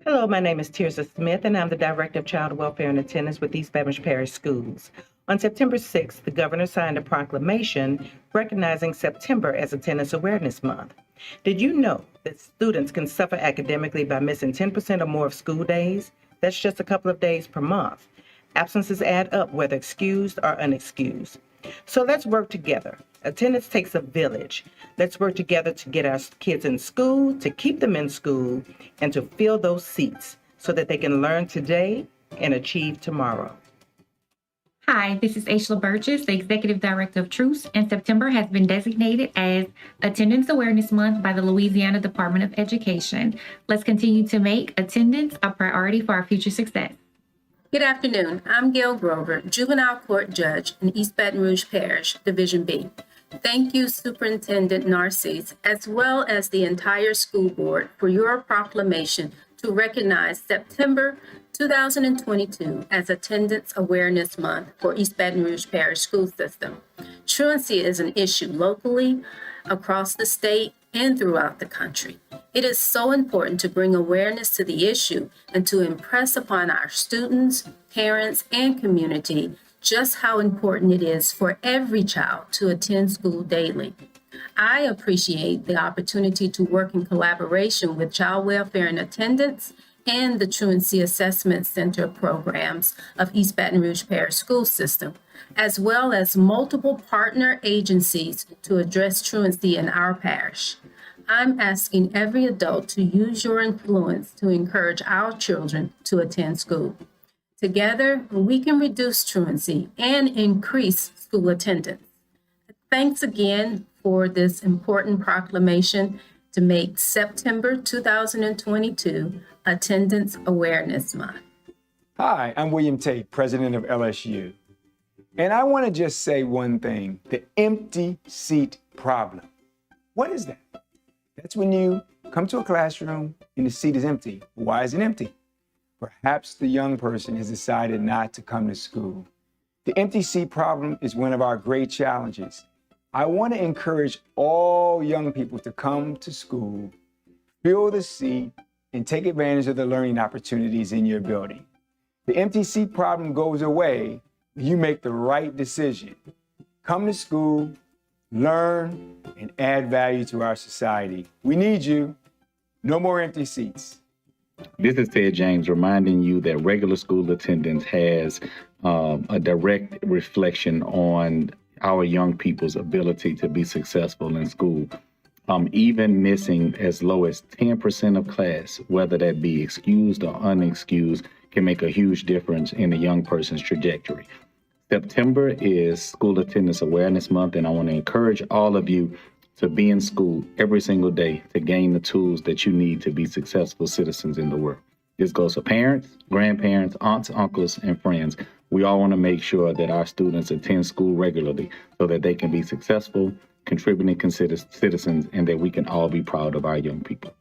Hello, my name is Tirza Smith, and I'm the Director of Child Welfare and Attendance with East Baton Rouge Parish Schools. On September 6th, the governor signed a proclamation recognizing September as Attendance Awareness Month. Did you know that students can suffer academically by missing 10% or more of school days? That's just a couple of days per month. Absences add up, whether excused or unexcused. So let's work together. Attendance takes a village. Let's work together to get our kids in school, to keep them in school, and to fill those seats so that they can learn today and achieve tomorrow. Hi, this is Aishla Burgess, the Executive Director of Truce, and September has been designated as Attendance Awareness Month by the Louisiana Department of Education. Let's continue to make attendance a priority for our future success. Good afternoon. I'm Gail Grover, Juvenile Court Judge in East Baton Rouge Parish, Division B. Thank you, Superintendent Narcisse, as well as the entire school board for your proclamation to recognize September 2022 as Attendance Awareness Month for East Baton Rouge Parish School System. Truancy is an issue locally, across the state, and throughout the country. It is so important to bring awareness to the issue and to impress upon our students, parents, and community just how important it is for every child to attend school daily. I appreciate the opportunity to work in collaboration with Child Welfare and Attendance and the Truancy Assessment Center programs of East Baton Rouge Parish School System, as well as multiple partner agencies to address truancy in our parish. I'm asking every adult to use your influence to encourage our children to attend school. Together, we can reduce truancy and increase school attendance. Thanks again for this important proclamation to make September 2022 Attendance Awareness Month. Hi, I'm William Tate, president of LSU. And I want to just say one thing, the empty seat problem. What is that? That's when you come to a classroom and the seat is empty. Why is it empty? Perhaps the young person has decided not to come to school. The empty seat problem is one of our great challenges. I want to encourage all young people to come to school, fill the seat, and take advantage of the learning opportunities in your building. The empty seat problem goes away when you make the right decision. Come to school, learn, and add value to our society. We need you. No more empty seats. This is Ted James reminding you that regular school attendance has a direct reflection on our young people's ability to be successful in school. Even missing as low as 10% of class, whether that be excused or unexcused, can make a huge difference in a young person's trajectory. September is School Attendance Awareness Month, and I want to encourage all of you to be in school every single day to gain the tools that you need to be successful citizens in the world. This goes for parents, grandparents, aunts, uncles, and friends. We all want to make sure that our students attend school regularly so that they can be successful, contributing citizens, and that we can all be proud of our young people.